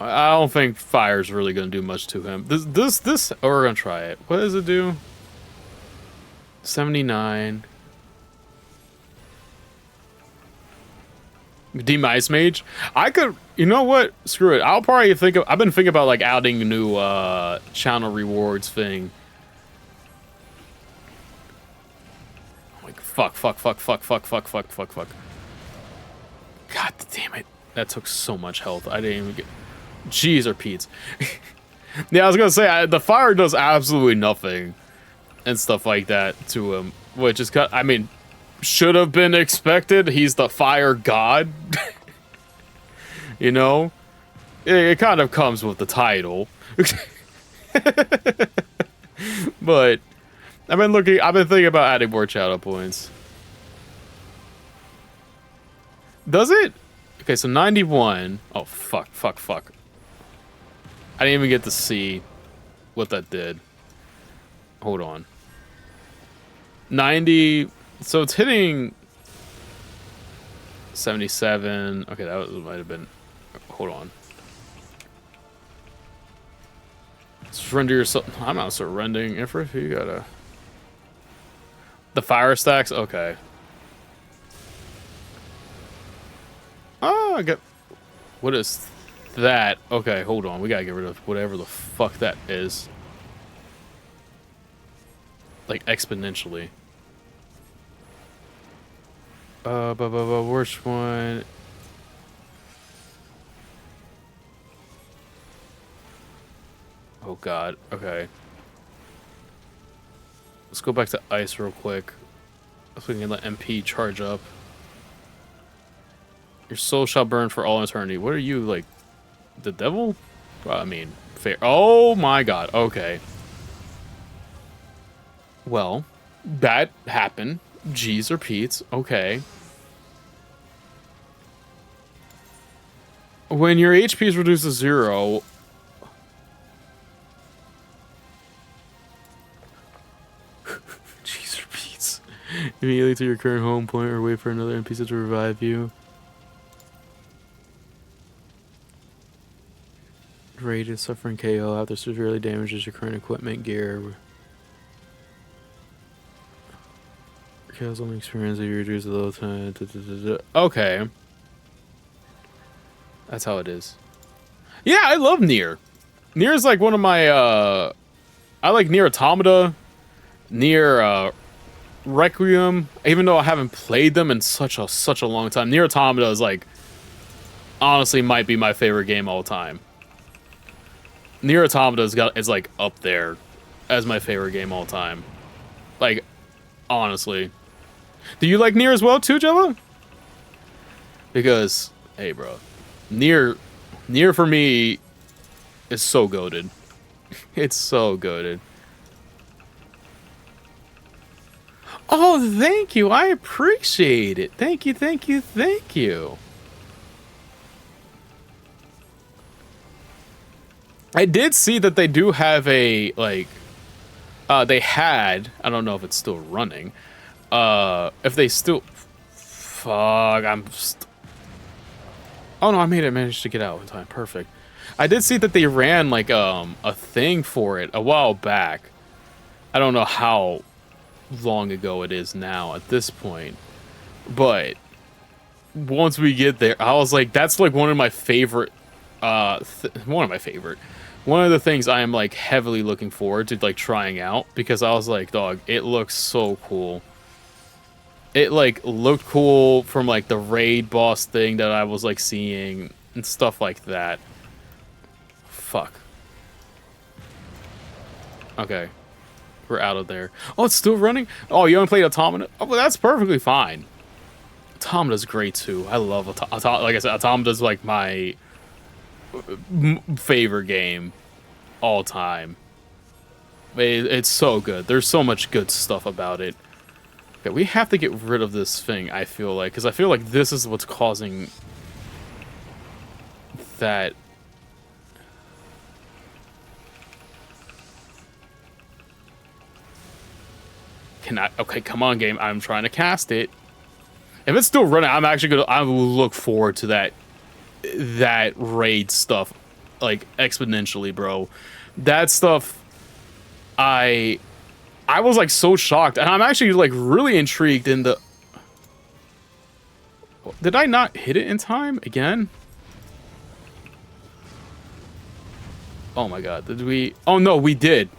I don't think fire's really gonna do much to him. This. Oh, we're gonna try it. What does it do? 79. Ice Mage. I could. You know what? Screw it. I'll probably think of. I've been thinking about like adding a new channel rewards thing. Like fuck. God damn it. That took so much health. I didn't even get. Jeez or Pete's. Yeah, I was gonna say the fire does absolutely nothing and stuff like that to him, which is I mean, should have been expected. He's the fire god. You know, it kind of comes with the title. But I've been thinking about adding more channel points. Does it? Okay, so 91. Oh fuck. I didn't even get to see what that did. Hold on. 90. So it's hitting 77. Okay, might have been. Hold on. Surrender yourself. I'm not surrendering. If you gotta. The fire stacks. Okay. Oh, I got. What is that? Okay, hold on. We gotta get rid of whatever the fuck that is. Like exponentially. Worst one. Oh god. Okay. Let's go back to ice real quick. So we can let MP charge up. Your soul shall burn for all eternity. What are you, like, the devil? Well, I mean, fair. Oh my god. Okay. Well, that happened. G's or Pete's. Okay. When your HP is reduced to 0... G's or Pete's. Immediately to your current home point or wait for another NPC to revive you. Rated suffering KO after severely damages your current equipment gear. Kills only experience if you reduce the low time. Okay. That's how it is. Yeah, I love Nier. Nier is like one of my I like Nier Automata, Nier Requiem, even though I haven't played them in such a long time. Nier Automata is like honestly might be my favorite game all time. Nier Automata is like up there as my favorite game all time. Like, honestly. Do you like Nier as well too, Jella? Because, hey bro, Nier for me is so goated. It's so goated. Oh, thank you. I appreciate it. Thank you. I did see that they do have a, like, they had, I don't know if it's still running, if they still, fuck, oh no, I managed to get out in time, perfect. I did see that they ran, like, a thing for it a while back. I don't know how long ago it is now at this point, but once we get there, I was like, that's, like, one of my favorite, one of the things I am like heavily looking forward to like trying out, because I was like, dog, it looks so cool. It like looked cool from like the raid boss thing that I was like seeing and stuff like that. Fuck. Okay. We're out of there. Oh, it's still running? Oh, you haven't played Automata? Oh, well, that's perfectly fine. Automata's great too. I love Automata. Like I said, Automata's like my favorite game all time. It's so good. There's so much good stuff about it. Okay, we have to get rid of this thing, I feel like, because I feel like this is what's causing that. Okay, come on, game. I'm trying to cast it. If it's still running, I'm actually gonna. I will look forward to that raid stuff, like exponentially, bro. That stuff, I was like so shocked, and I'm actually like really intrigued in the. Did I not hit it in time again? Oh my god, did we? Oh no, we did.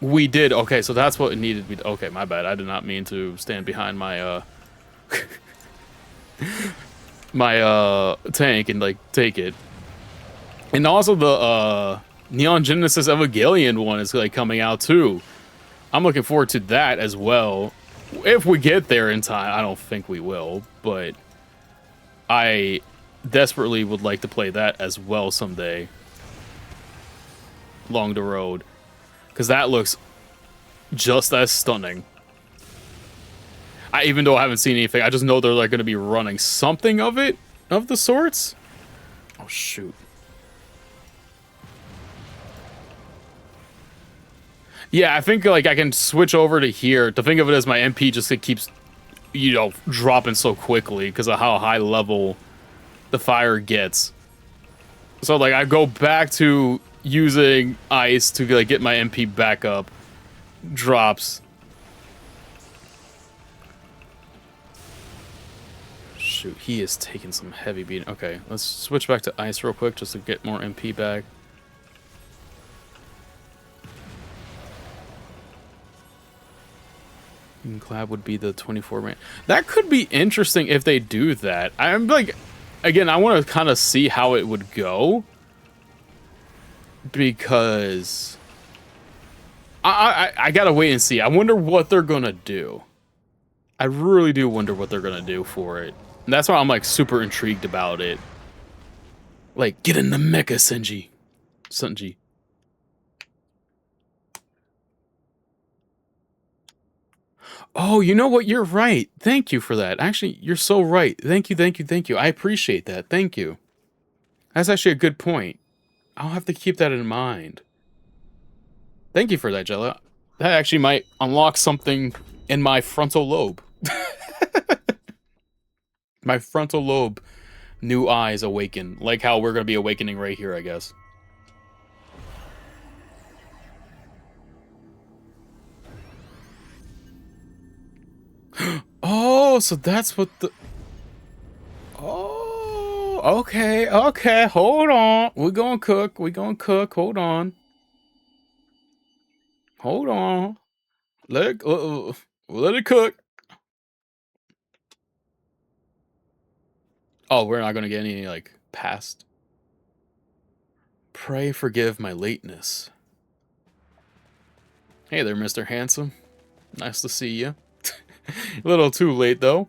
We did. Okay, so that's what it needed to be. Okay, my bad. I did not mean to stand behind my my tank and like take it. And also the Neon Genesis Evangelion one is like coming out too. I'm looking forward to that as well. If we get there in time, I don't think we will, but I desperately would like to play that as well someday. Along the road. Because that looks just as stunning. Even though I haven't seen anything, I just know they're like going to be running something of it, of the sorts. Oh, shoot. Yeah, I think like I can switch over to here. To think of it as my MP just it keeps, you know, dropping so quickly because of how high level the fire gets. So like I go back to using ice to like get my MP back up. Drops. Shoot, he is taking some heavy beating. Okay, let's switch back to ice real quick just to get more MP back. Clab would be the 24 man. That could be interesting if they do that. I'm like, again, I want to kind of see how it would go. Because I gotta wait and see. I wonder what they're gonna do. I really do wonder what they're gonna do for it. And that's why I'm like super intrigued about it. Like, get in the mecha, Sunji. Oh, you know what? You're right. Thank you for that. Actually, you're so right. Thank you. I appreciate that. Thank you. That's actually a good point. I'll have to keep that in mind. Thank you for that, Jella. That actually might unlock something in my frontal lobe. My frontal lobe, new eyes awaken. Like how we're going to be awakening right here, I guess. Oh, so that's what the... Oh, okay, hold on. We're gonna cook, hold on. Hold on. Let it cook. Oh, we're not gonna get any, like, past. Pray forgive my lateness. Hey there, Mr. Handsome. Nice to see you. A little too late, though.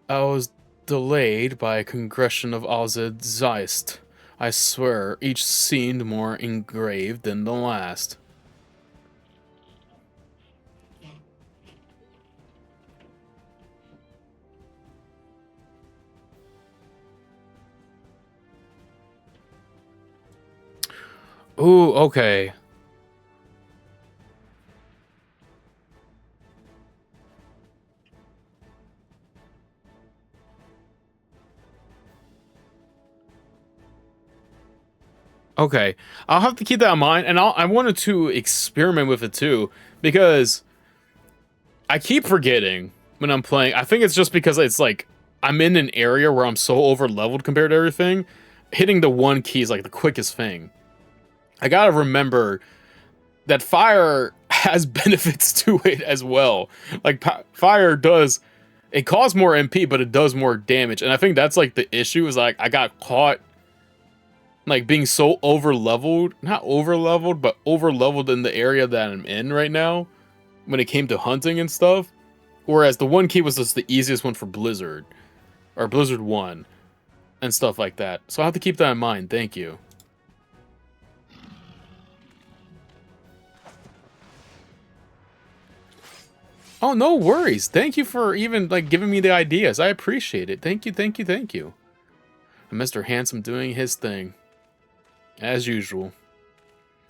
I was delayed by a congression of Ozid Zeist. I swear, each seemed more engraved than the last. Ooh, okay. Okay, I'll have to keep that in mind, and I wanted to experiment with it too, because I keep forgetting when I'm playing. I think it's just because it's like, I'm in an area where I'm so over-leveled compared to everything, hitting the one key is like the quickest thing. I gotta remember that fire has benefits to it as well. Like, fire does, it costs more MP, but it does more damage, and I think that's like the issue, is like, I got caught like being so over-leveled, not over-leveled, but over-leveled in the area that I'm in right now when it came to hunting and stuff. Whereas the one key was just the easiest one for Blizzard, or Blizzard 1, and stuff like that. So I'll have to keep that in mind. Thank you. Oh, no worries. Thank you for even, like, giving me the ideas. I appreciate it. Thank you, thank you, thank you. And Mr. Handsome doing his thing. As usual.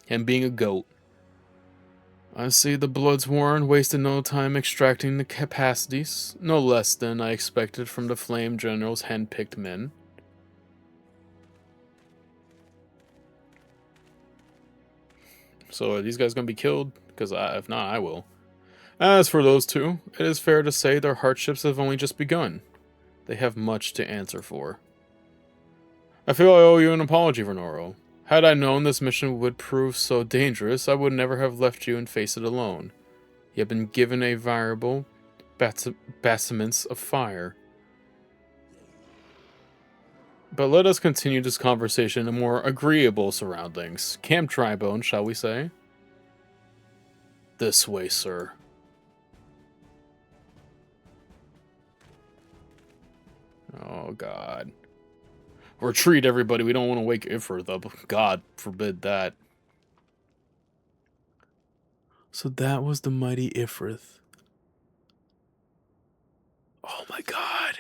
Him being a goat. I see the blood's worn, wasted no time extracting the capacities, no less than I expected from the Flame General's hand-picked men. So are these guys going to be killed? Because if not, I will. As for those two, it is fair to say their hardships have only just begun. They have much to answer for. I feel I owe you an apology, Renoro. Had I known this mission would prove so dangerous, I would never have left you and face it alone. You have been given a variable battlements of fire. But let us continue this conversation in more agreeable surroundings. Camp Drybone, shall we say? This way, sir. Oh, God. Retreat, everybody. We don't want to wake Ifrit up. God forbid that. So that was the mighty Ifrit. Oh, my God.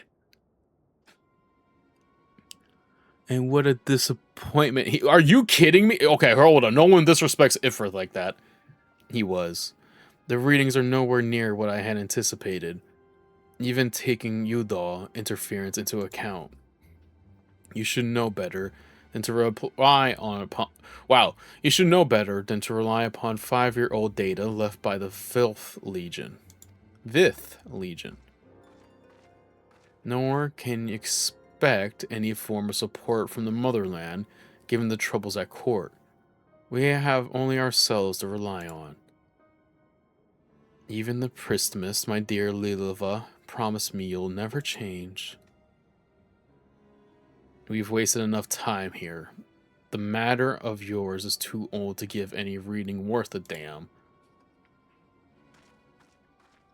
And what a disappointment. Are you kidding me? Okay, hold on. No one disrespects Ifrit like that. He was. The readings are nowhere near what I had anticipated, even taking Udall interference into account. You should know better than to rely upon... Wow. You should know better than to rely upon 5-year-old data left by the Fifth Legion. Nor can you expect any form of support from the motherland, given the troubles at court. We have only ourselves to rely on. Even the Priestess, my dear Lilova, promise me you'll never change. We've wasted enough time here. The matter of yours is too old to give any reading worth a damn.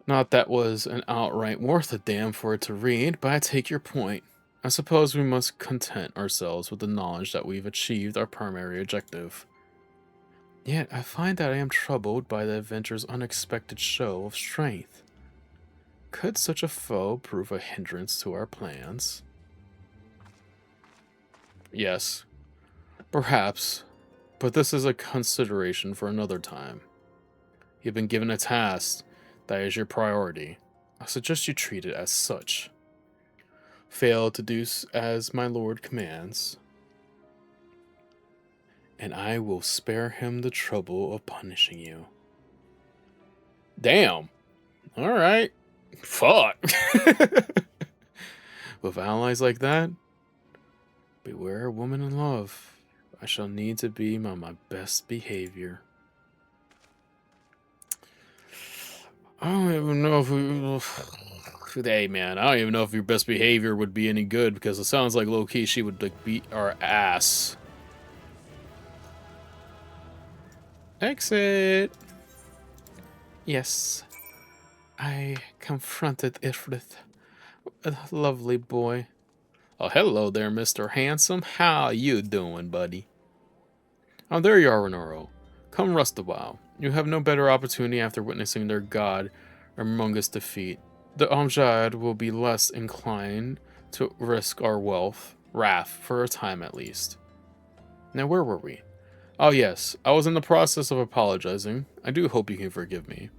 Not that was an outright worth a damn for it to read, but I take your point. I suppose we must content ourselves with the knowledge that we've achieved our primary objective. Yet I find that I am troubled by the adventure's unexpected show of strength. Could such a foe prove a hindrance to our plans? Yes, perhaps, but this is a consideration for another time. You've been given a task that is your priority. I suggest you treat it as such. Fail to do as my lord commands, and I will spare him the trouble of punishing you. Damn. Alright. Fuck. With allies like that, beware a woman in love. I shall need to be on my best behavior. I don't even know if we... Hey, man, I don't even know if your best behavior would be any good, because it sounds like low-key she would, like, beat our ass. Exit! Yes. I confronted Ifrit. A lovely boy. Oh, hello there, Mr. Handsome. How you doing, buddy? Oh, there you are, Renoro. Come rest a while. You have no better opportunity after witnessing their god Ermunga's defeat. The Amjad will be less inclined to risk our wrath, for a time at least. Now, where were we? Oh yes, I was in the process of apologizing. I do hope you can forgive me.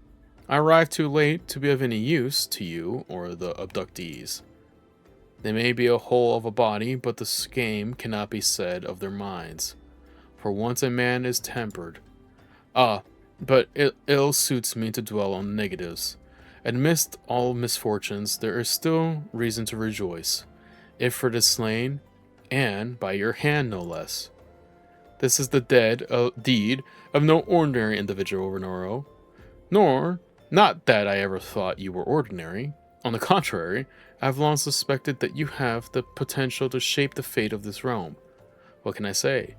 I arrived too late to be of any use to you or the abductees. They may be a whole of a body, but the same cannot be said of their minds. For once a man is tempered. But it ill suits me to dwell on negatives. Amidst all misfortunes, there is still reason to rejoice. Ifrit is slain, and by your hand no less. This is the deed of no ordinary individual, Renoro. Not that I ever thought you were ordinary. On the contrary, I have long suspected that you have the potential to shape the fate of this realm. What can I say?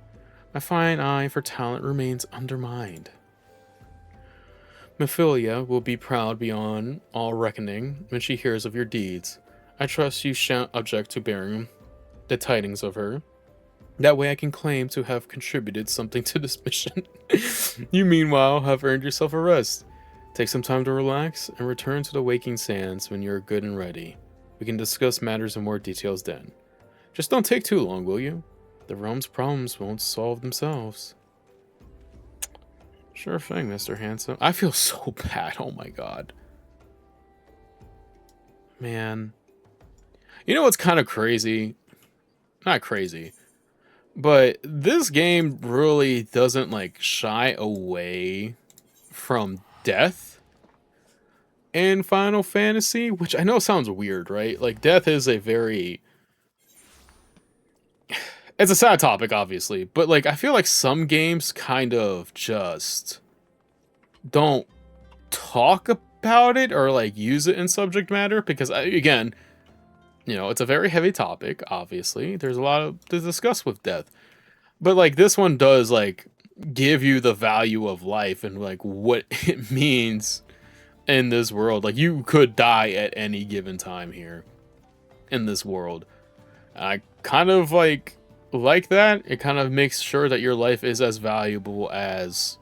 My fine eye for talent remains undermined. Mephilia will be proud beyond all reckoning when she hears of your deeds. I trust you shan't object to bearing the tidings of her. That way I can claim to have contributed something to this mission. You meanwhile have earned yourself a rest. Take some time to relax and return to the waking sands when you're good and ready. We can discuss matters in more details then. Just don't take too long, will you? The realm's problems won't solve themselves. Sure thing, Mr. Handsome. I feel so bad. Oh my god. Man. You know what's kind of crazy? Not crazy. But this game really doesn't like shy away from death in Final Fantasy, which I know sounds weird, right? Like death is a very it's a sad topic obviously, but like I feel like some games kind of just don't talk about it or like use it in subject matter because again, you know, it's a very heavy topic, obviously. There's a lot to discuss with death. But like this one does like give you the value of life and like what it means in this world. Like you could die at any given time here in this world. I kind of like that. It kind of makes sure that your life is as valuable as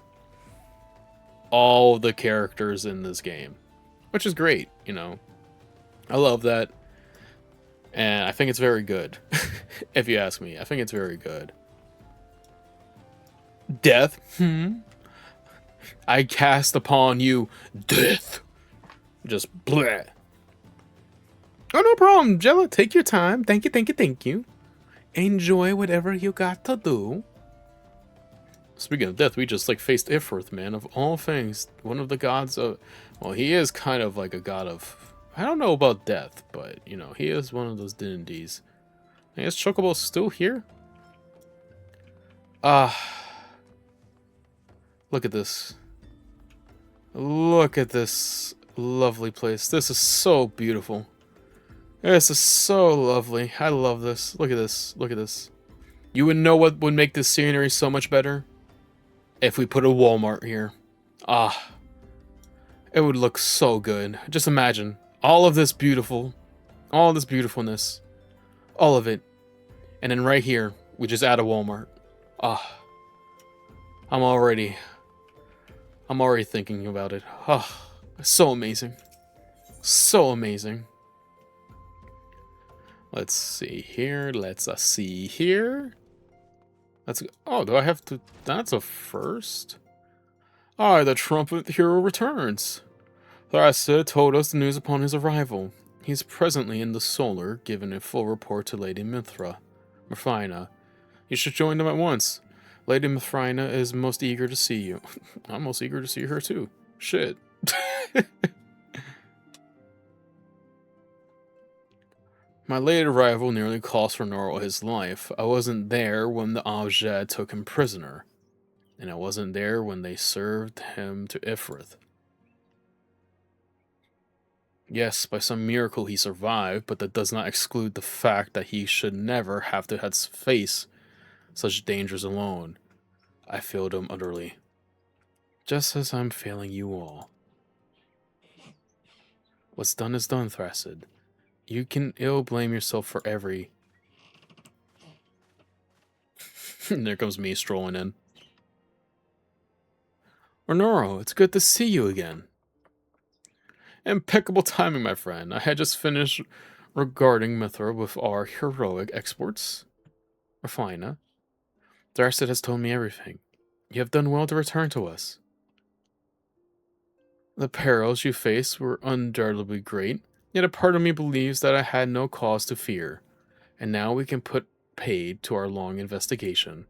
all the characters in this game, which is great, you know. I love that. And I think it's very good. If you ask me, I think it's very good. Death. I cast upon you death. Just bleh. Oh, no problem, Jella. Take your time. Thank you, thank you, thank you. Enjoy whatever you got to do. Speaking of death, we just like faced Ifrith, man. Of all things, one of the gods of... Well, he is kind of like a god of... I don't know about death, but, you know, he is one of those deities. I guess Chocobo's still here? Look at this. Look at this lovely place. This is so beautiful. This is so lovely. I love this. Look at this. Look at this. You would know what would make this scenery so much better? If we put a Walmart here. It would look so good. Just imagine. All of this beautiful. All this beautifulness. All of it. And then right here, we just add a Walmart. I'm already thinking about it. So amazing. So amazing. Let's see here. Let's see here. Let's. Oh, do I have to? That's a first. The trumpet hero returns. Thrasa told us the news upon his arrival. He's presently in the Solar, giving a full report to Lady Mithraina. You should join them at once. Lady Mithraina is most eager to see you. I'm most eager to see her too. Shit. My late arrival nearly cost Renoro his life. I wasn't there when the Abjad took him prisoner. And I wasn't there when they served him to Ifrith. Yes, by some miracle he survived, but that does not exclude the fact that he should never have to face such dangers alone. I failed him utterly. Just as I'm failing you all. What's done is done, Thracid. You can ill blame yourself for every... There comes me strolling in. Renoro, it's good to see you again. Impeccable timing, my friend. I had just finished regarding Mithra with our heroic exports. Refina. Thracid has told me everything. You have done well to return to us. The perils you faced were undoubtedly great, yet a part of me believes that I had no cause to fear, and now we can put paid to our long investigation.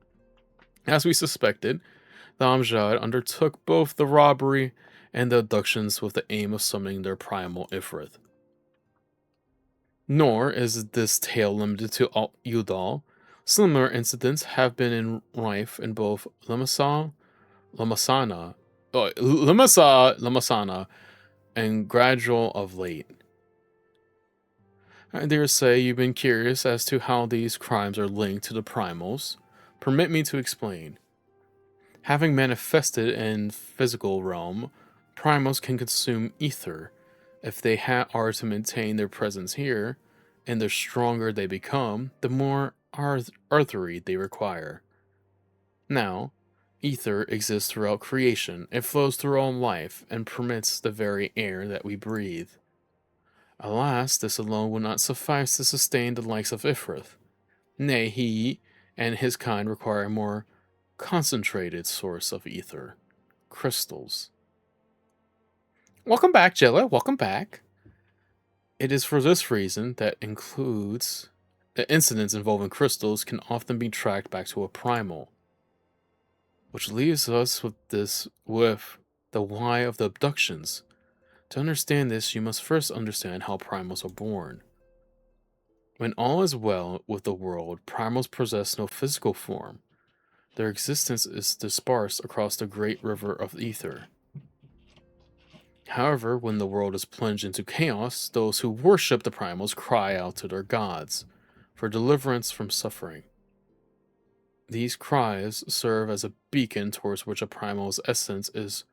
As we suspected, the Amjad undertook both the robbery and the abductions with the aim of summoning their primal Ifrith. Nor is this tale limited to Udal. Similar incidents have been rife in both Limassana, and Gradual of late. I dare say you've been curious as to how these crimes are linked to the primals. Permit me to explain. Having manifested in physical realm, primals can consume ether. If they are to maintain their presence here, and the stronger they become, the more earthery they require. Now, Ether exists throughout creation. It flows through all life and permits the very air that we breathe. Alas, this alone will not suffice to sustain the likes of Ifrith. Nay, he and his kind require a more concentrated source of ether. Crystals. Welcome back, Jella. Welcome back. It is for this reason that includes that incidents involving crystals can often be tracked back to a primal. Which leaves us with the why of the abductions. To understand this, you must first understand how primals are born. When all is well with the world, primals possess no physical form. Their existence is dispersed across the great river of ether. However, when the world is plunged into chaos, those who worship the primals cry out to their gods for deliverance from suffering. These cries serve as a beacon towards which a primal's essence is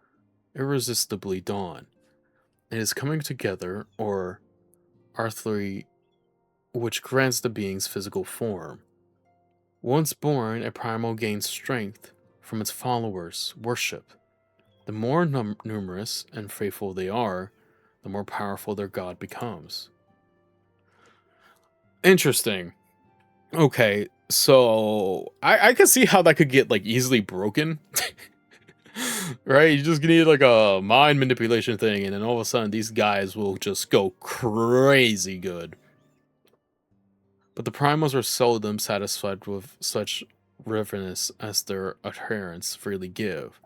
irresistibly drawn. It is coming together, or arthly, which grants the being's physical form. Once born, a primal gains strength from its followers' worship. The more numerous and faithful they are, the more powerful their god becomes. Interesting. Okay, so I can see how that could get like easily broken. Right? You just need like a mind manipulation thing, and then all of a sudden these guys will just go crazy good. But the primals are seldom satisfied with such reverence as their adherents freely give.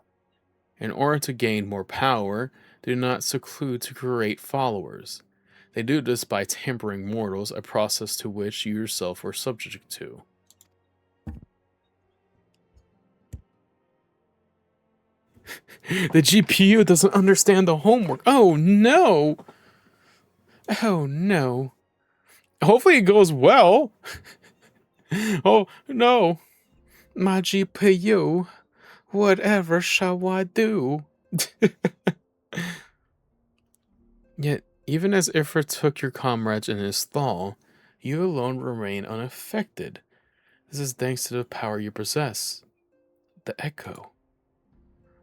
In order to gain more power, they do not seclude to create followers. They do this by tampering mortals, a process to which you yourself were subject to. The GPU doesn't understand the homework. Oh no! Oh no. Hopefully it goes well. Oh no. My GPU. Whatever shall I do? Yet, even as Ifrit took your comrades in his thaw, you alone remain unaffected. This is thanks to the power you possess. The Echo.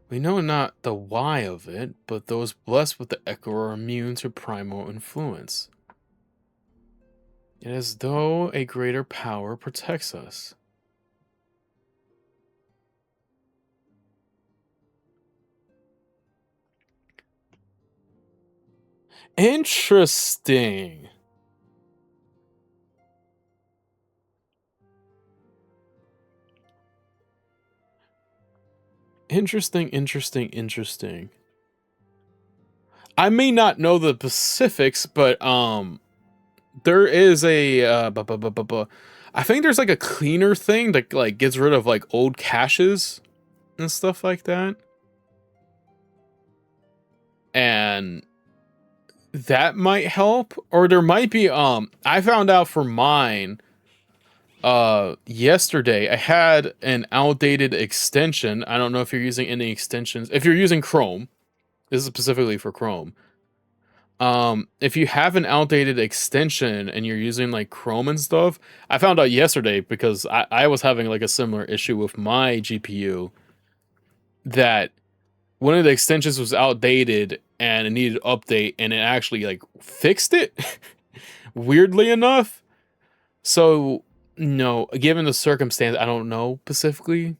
We know not the why of it, but those blessed with the Echo are immune to primal influence. It is as though a greater power protects us. Interesting. Interesting. I may not know the specifics, but there is a I think there's like a cleaner thing that like gets rid of like old caches and stuff like that. And that might help, or there might be I found out for mine yesterday. I had an outdated extension. I don't know if you're using any extensions. If you're using Chrome, this is specifically for Chrome. If you have an outdated extension and you're using like Chrome and stuff, I found out yesterday because I was having like a similar issue with my GPU that one of the extensions was outdated and it needed to update, and it actually like fixed it weirdly enough. So no, given the circumstance, I don't know specifically,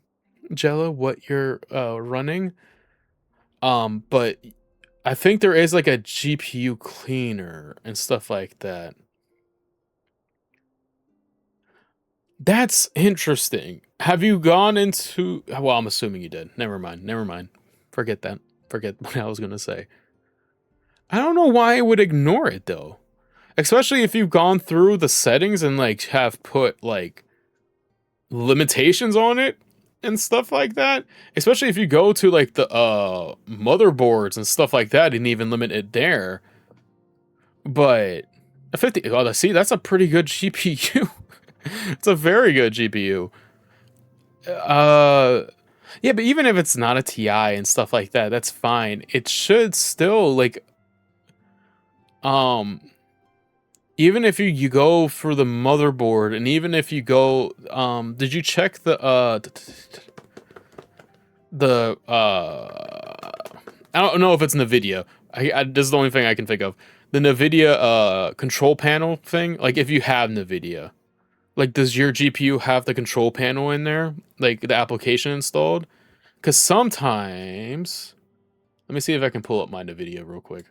Jella, what you're running. But I think there is like a GPU cleaner and stuff like that. That's interesting. Have you gone into... Well, I'm assuming you did. Never mind. Forget that. Forget what I was going to say. I don't know why I would ignore it, though. Especially if you've gone through the settings and, like, have put, like, limitations on it and stuff like that. Especially if you go to, like, the, motherboards and stuff like that and even limit it there. But... a 50... Oh, see, that's a pretty good GPU. It's a very good GPU. Yeah, but even if it's not a TI and stuff like that, that's fine. It should still like even if you go for the motherboard, and even if you go did you check the the I don't know if it's NVIDIA. This is the only thing I can think of. The NVIDIA control panel thing. Like if you have NVIDIA, like does your GPU have the control panel in there, like the application installed? Because sometimes, let me see if I can pull up my NVIDIA real quick.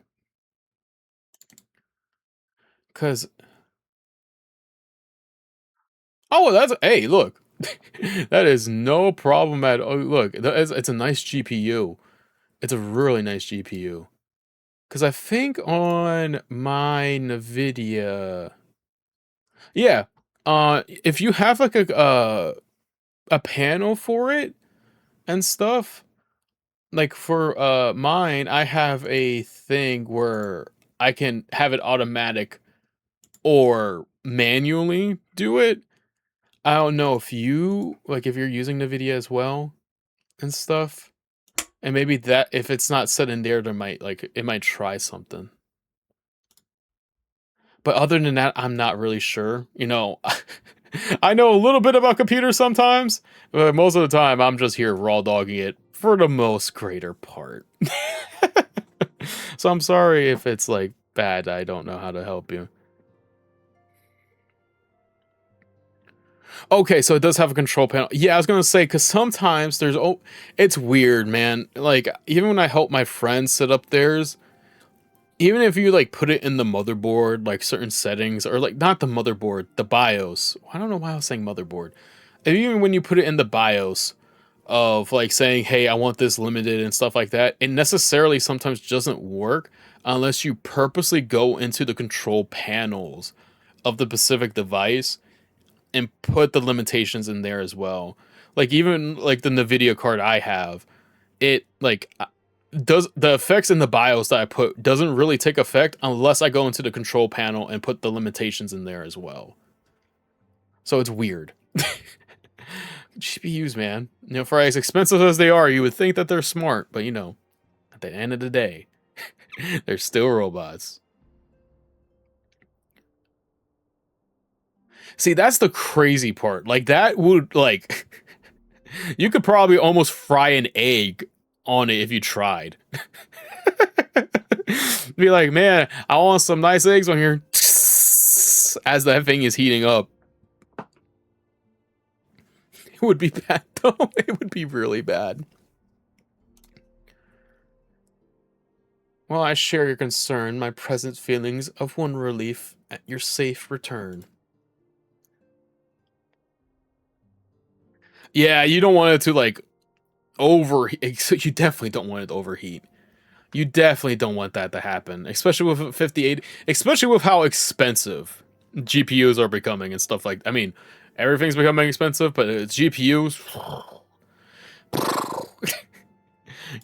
Because oh, that's hey, look, that is no problem at all. Look, it's a nice GPU. It's a really nice GPU. Because I think on my NVIDIA, yeah, if you have like a panel for it and stuff, like for mine, I have a thing where I can have it automatic or manually do it. I don't know if you like if you're using NVIDIA as well and stuff, and maybe that if it's not set in there, there might like it might try something. But other than that, I'm not really sure. You know, I know a little bit about computers sometimes, but most of the time I'm just here raw dogging it for the most greater part. So I'm sorry if it's like bad. I don't know how to help you. Okay, so it does have a control panel. Yeah, I was gonna say because sometimes there's it's weird, man. Like even when I help my friends set up theirs, even if you like put it in the motherboard, like certain settings, or like not the motherboard, the BIOS. I don't know why I was saying motherboard. And even when you put it in the BIOS of like saying, "Hey, I want this limited" and stuff like that, it necessarily sometimes doesn't work unless you purposely go into the control panels of the specific device and put the limitations in there as well. Like even like the Nvidia card I have, it like does the effects in the BIOS that I put doesn't really take effect unless I go into the control panel and put the limitations in there as well. So it's weird. GPUs, man. You know, for as expensive as they are, you would think that they're smart, but you know, at the end of the day, they're still robots. See, that's the crazy part. Like that would like you could probably almost fry an egg on it if you tried. Be like, man, I want some nice eggs on here. As that thing is heating up, it would be bad though. It would be really bad. While I share your concern, my present feelings of one relief at your safe return. Yeah, you don't want it to like overheat. You definitely don't want it to overheat. You definitely don't want that to happen, especially with 58, especially with how expensive GPUs are becoming and stuff like. I mean, everything's becoming expensive, but GPUs,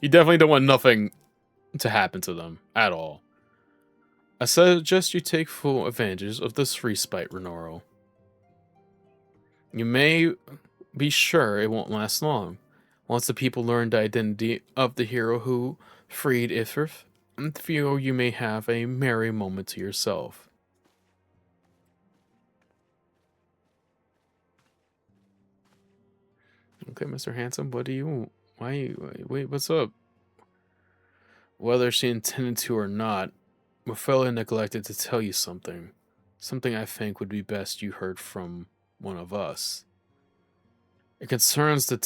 you definitely don't want nothing to happen to them at all. I suggest you take full advantage of this respite, Renoro. You may be sure it won't last long. Once the people learn the identity of the hero who freed Ithrith, feel you may have a merry moment to yourself. Okay, Mr. Handsome, what do you... Wait, what's up? Whether she intended to or not, Ophelia neglected to tell you something. Something I think would be best you heard from one of us. It concerns the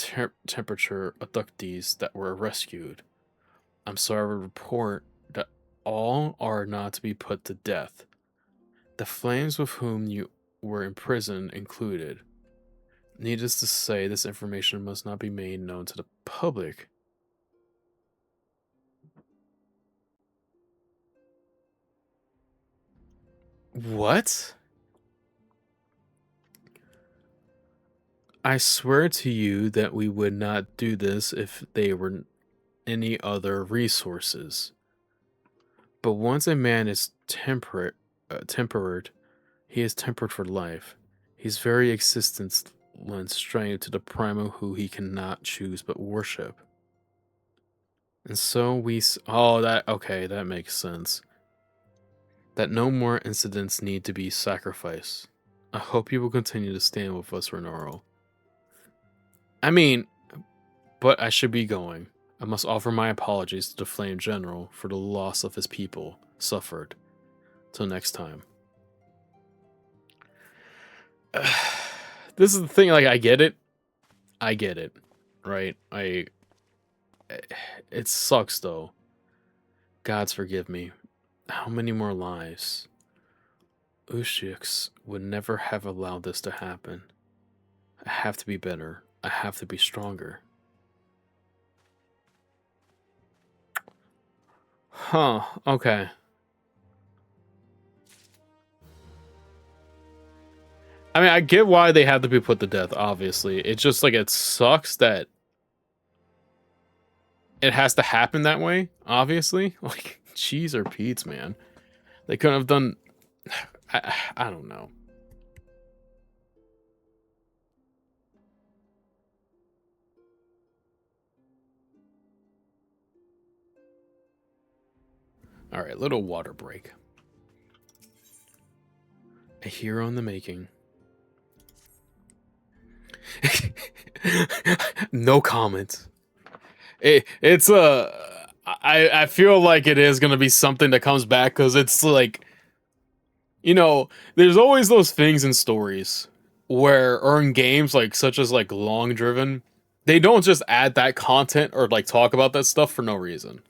temperature abductees that were rescued. I'm sorry to report that all are not to be put to death. The flames with whom you were imprisoned included. Needless to say, this information must not be made known to the public. What? I swear to you that we would not do this if they were any other resources. But once a man is tempered, he is tempered for life. His very existence lends strength to the primal who he cannot choose but worship. And so oh, that, okay, that makes sense. That no more incidents need to be sacrificed. I hope you will continue to stand with us, Renoro. I mean, But I should be going. I must offer my apologies to the Flame General for the loss of his people suffered. Till next time. This is the thing, like, I get it. I get it. Right? It sucks, though. Gods forgive me. How many more lives? Ushix would never have allowed this to happen. I have to be better. I have to be stronger. Huh, okay. I mean, I get why they have to be put to death, obviously. It's just, like, it sucks that it has to happen that way, obviously. Like, cheese or Pete's, man. They couldn't have done... I don't know. Alright, little water break. A hero in the making. No comments. It's I feel like it is gonna be something that comes back, because it's like, you know, there's always those things in stories where, or in games like such as like Long Driven, they don't just add that content or like talk about that stuff for no reason.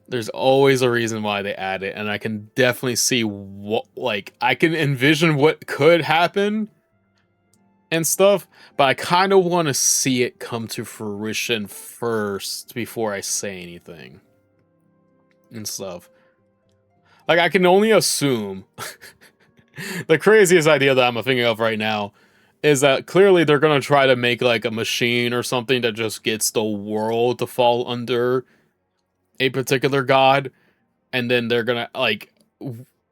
There's always a reason why they add it, and I can definitely see what, like, I can envision what could happen and stuff, but I kind of want to see it come to fruition first before I say anything and stuff. Like, I can only assume. The craziest idea that I'm thinking of right now is that clearly they're going to try to make like a machine or something that just gets the world to fall under a particular god, and then they're going to, like,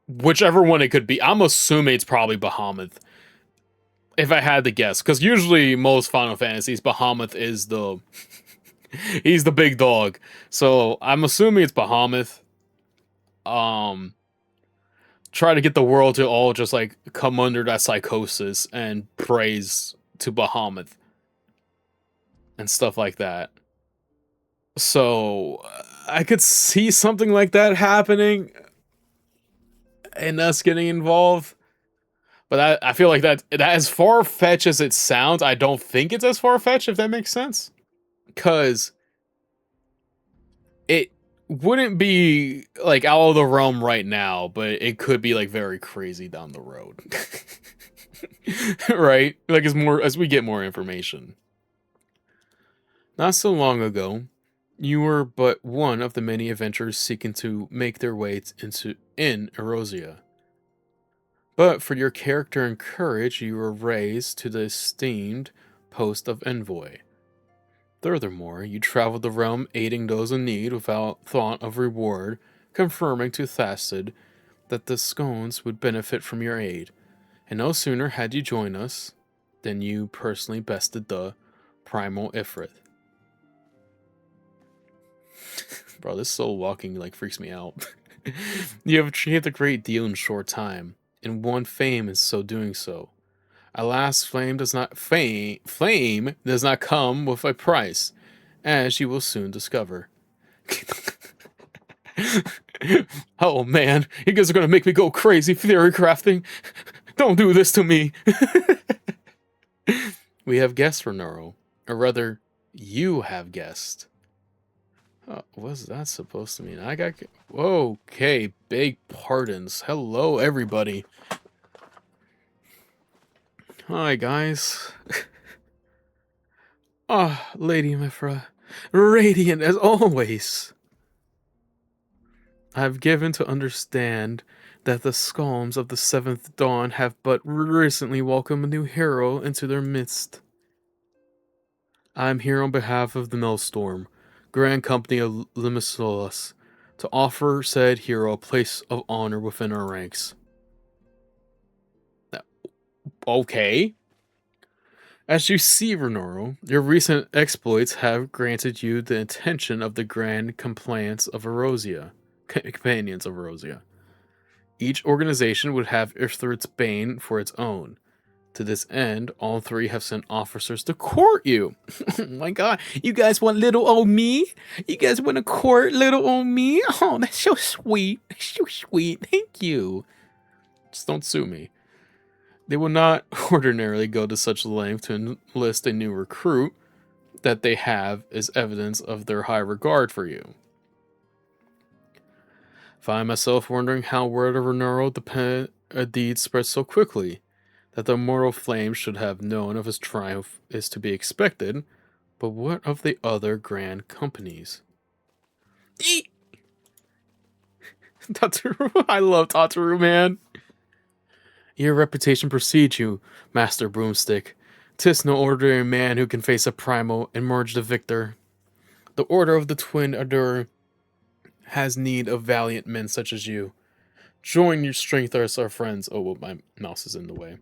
whichever one it could be. I'm assuming it's probably Bahamut, if I had to guess, because usually most Final Fantasies, Bahamut is the he's the big dog. So I'm assuming it's Bahamut. Try to get the world to all just like come under that psychosis and praise to Bahamut and stuff like that. So I could see something like that happening and us getting involved. But I feel like that as far-fetched as it sounds, I don't think it's as far-fetched, if that makes sense. Because it wouldn't be like out of the realm right now, but it could be like very crazy down the road. Right? Like, as we get more information. Not so long ago, you were but one of the many adventurers seeking to make their way in Erosia. But for your character and courage, you were raised to the esteemed post of envoy. Furthermore, you traveled the realm aiding those in need without thought of reward, confirming to Thassid that the scones would benefit from your aid. And no sooner had you joined us than you personally bested the primal Ifrit. Bro, this soul walking like freaks me out. You have achieved a great deal in a short time, and won fame in so doing so. Alas, flame does not come with a price, as you will soon discover. Oh man, you guys are gonna make me go crazy theory crafting. Don't do this to me. We have guests for Neuro, or rather, you have guests. What's that supposed to mean? Okay, big pardons. Hello, everybody. Hi, guys. Lady Mifra. Radiant as always. I've given to understand that the Skalms of the Seventh Dawn have but recently welcomed a new hero into their midst. I'm here on behalf of the Maelstrom, Grand Company of Limisolas, to offer said hero a place of honor within our ranks. Okay. As you see, Renoro, your recent exploits have granted you the attention of the Grand Companions of Erosia. Each organization would have Ifrit's Bane for its own. To this end, all three have sent officers to court you. Oh my god, you guys want little old me? You guys want to court little old me? Oh, that's so sweet. That's so sweet. Thank you. Just don't sue me. They will not ordinarily go to such length to enlist a new recruit that they have as evidence of their high regard for you. Find myself wondering how word of Renoro deed spread so quickly, that the immortal flame should have known of his triumph is to be expected, but what of the other grand companies? Eek! Tataru, I love Tataru, man. Your reputation precedes you, Master Broomstick. 'Tis no ordinary man who can face a primal and emerge the victor. The Order of the Twin Adur has need of valiant men such as you. Join your strength as our friends. Oh, well, my mouse is in the way.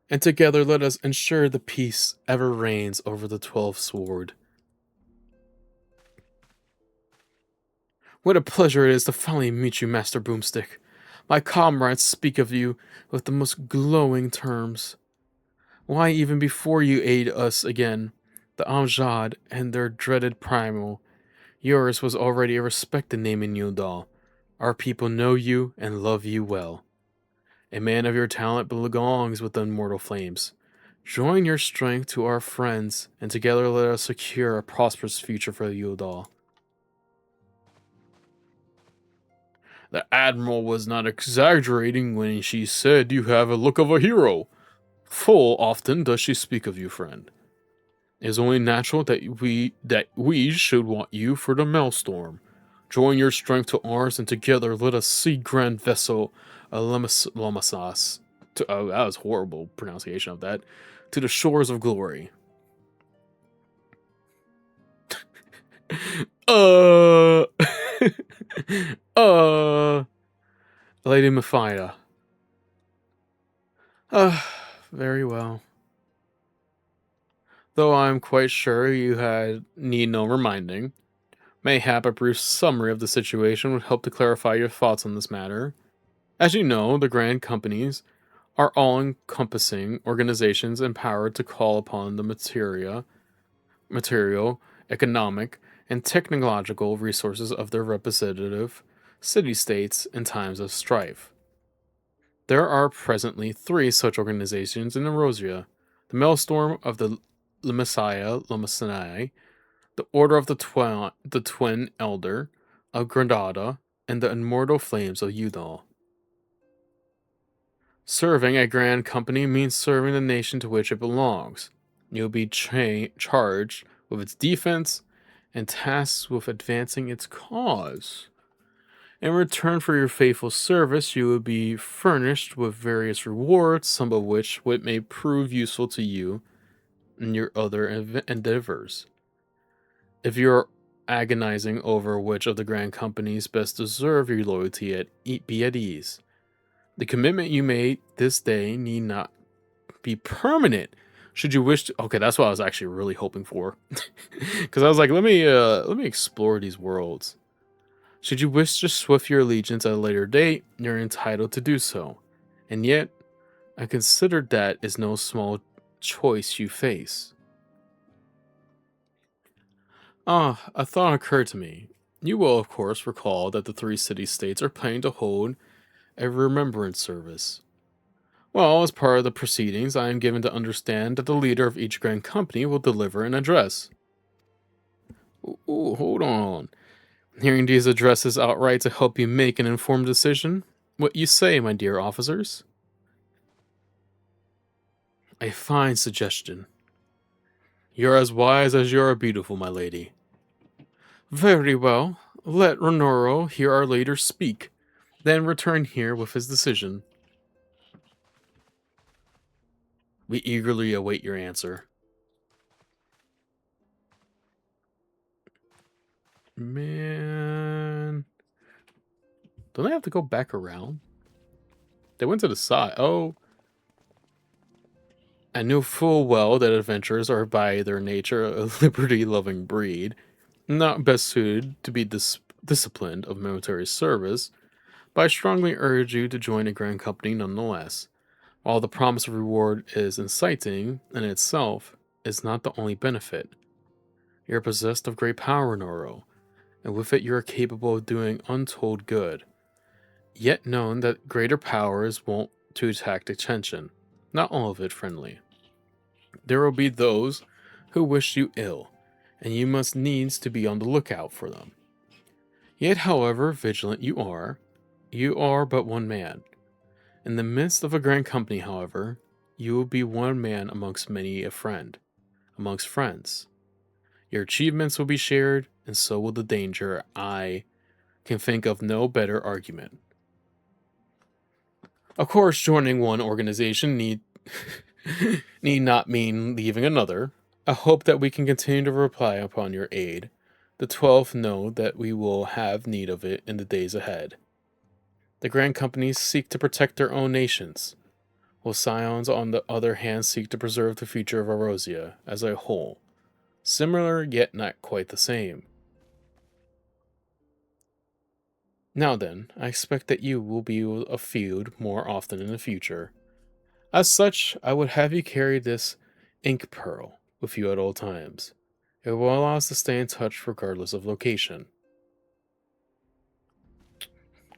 And together let us ensure the peace ever reigns over the 12th Sword. What a pleasure it is to finally meet you, Master Broomstick. My comrades speak of you with the most glowing terms. Why, even before you aid us again, the Amjad and their dreaded primal, yours was already a respected name in Yudal. Our people know you and love you well. A man of your talent belongs with the immortal flames. Join your strength to our friends, and together let us secure a prosperous future for Yudal. The Admiral was not exaggerating when she said you have a look of a hero. Full often does she speak of you, friend. It is only natural that we should want you for the Maelstrom. Join your strength to ours, and together let us see Grand Vessel Lamasas. Oh, that was horrible pronunciation of that. To the shores of glory. uh, Lady Mephiah. Very well. Though I'm quite sure you had need no reminding. Mayhap a brief summary of the situation would help to clarify your thoughts on this matter. As you know, the grand companies are all-encompassing organizations empowered to call upon the material, economic, and technological resources of their representative city-states in times of strife. There are presently 3 such organizations in Erosia: the Maelstrom of the Lamasanai, the Order of the Twin Elder of Granada, and the Immortal Flames of Udal. Serving a grand company means serving the nation to which it belongs. You'll be charged with its defense and tasked with advancing its cause. In return for your faithful service, you will be furnished with various rewards, some of which may prove useful to you in your other endeavors. If you're agonizing over which of the grand companies best deserve your loyalty, be at ease. The commitment you made this day need not be permanent. Should you wish to, okay, that's what I was actually really hoping for, because I was like, let me explore these worlds. Should you wish to swift your allegiance at a later date, you're entitled to do so. And yet, I consider that is no small choice you face. A thought occurred to me. You will, of course, recall that the 3 city-states are planning to hold a remembrance service. Well, as part of the proceedings, I am given to understand that the leader of each grand company will deliver an address. Ooh, hold on. Hearing these addresses outright to help you make an informed decision? What you say, my dear officers? A fine suggestion. You're as wise as you are beautiful, my lady. Very well. Let Renoro hear our leader speak, then return here with his decision. We eagerly await your answer. Man. Don't they have to go back around? They went to the side. Oh. I knew full well that adventurers are by their nature a liberty-loving breed, not best suited to be disciplined of military service, but I strongly urge you to join a grand company nonetheless. While the promise of reward is inciting in itself, is not the only benefit. You are possessed of great power, Noro, and with it you are capable of doing untold good. Yet known that greater powers won't to attract attention, not all of it friendly. There will be those who wish you ill, and you must needs to be on the lookout for them. Yet, however vigilant you are but one man. In the midst of a grand company, however, you will be one man amongst many a friend, amongst friends. Your achievements will be shared, and so will the danger. I can think of no better argument. Of course, joining one organization need not mean leaving another. I hope that we can continue to rely upon your aid. The 12th know that we will have need of it in the days ahead. The grand companies seek to protect their own nations, while Scions, on the other hand, seek to preserve the future of Erosia as a whole. Similar, yet not quite the same. Now then, I expect that you will be a feud more often in the future. As such, I would have you carry this ink pearl with you at all times. It will allow us to stay in touch regardless of location.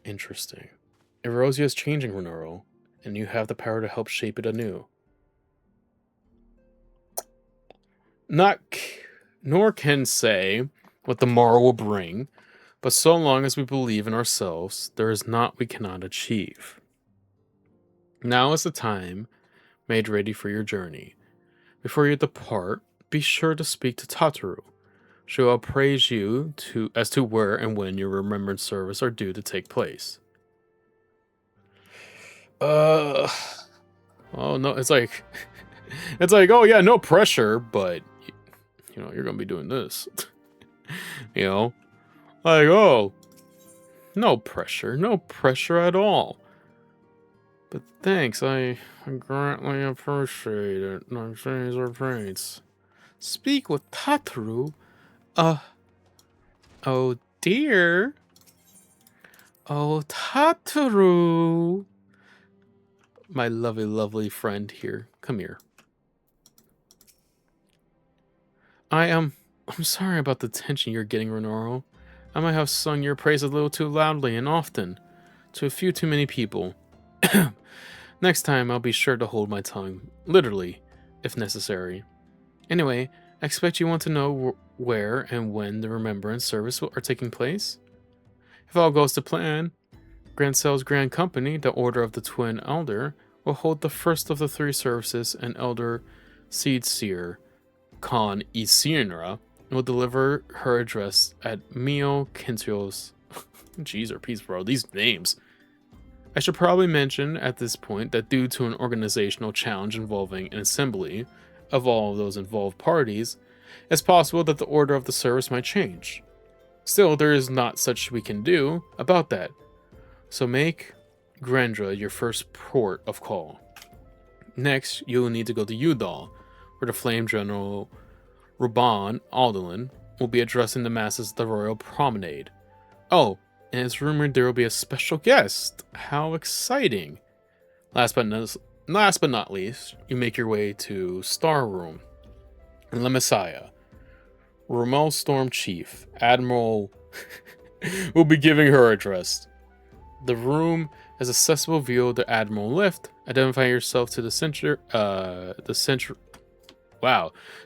Interesting. Erosia is changing, Renoro, and you have the power to help shape it anew. Nor can say what the morrow will bring, but so long as we believe in ourselves, there is naught we cannot achieve. Now is the time made ready for your journey. Before you depart, be sure to speak to Tataru. She will praise you as to where and when your remembrance service are due to take place. Oh no, it's like, oh yeah, no pressure, but you're gonna be doing this. Like, oh, no pressure at all. But thanks, I greatly appreciate it. No praise or praise. Speak with Tataru. Oh dear. Oh, Tataru. My lovely, lovely friend here. Come here. I'm sorry about the tension you're getting, Renoro. I might have sung your praise a little too loudly and often, to a few too many people. Next time, I'll be sure to hold my tongue, literally, if necessary. Anyway, I expect you want to know where and when the remembrance service are taking place? If all goes to plan, Grand Cell's Grand Company, the Order of the Twin Elder, will hold the first of the three services, and Elder Seedseer Khan Isinra will deliver her address at Mio Kintios. Jeez, or peace, bro. These names. I should probably mention at this point that due to an organizational challenge involving an assembly of all of those involved parties, it's possible that the order of the service might change. Still, there is not such we can do about that. So make Grandra your first port of call. Next, you will need to go to Udal, where the Flame General Ruban Aldelin will be addressing the masses at the Royal Promenade. Oh, and it's rumored there will be a special guest. How exciting! Last but not least, you make your way to Star Room. And the Messiah, Rommel Storm Chief, Admiral, will be giving her address. The room has accessible via the Admiral lift. Identify yourself to the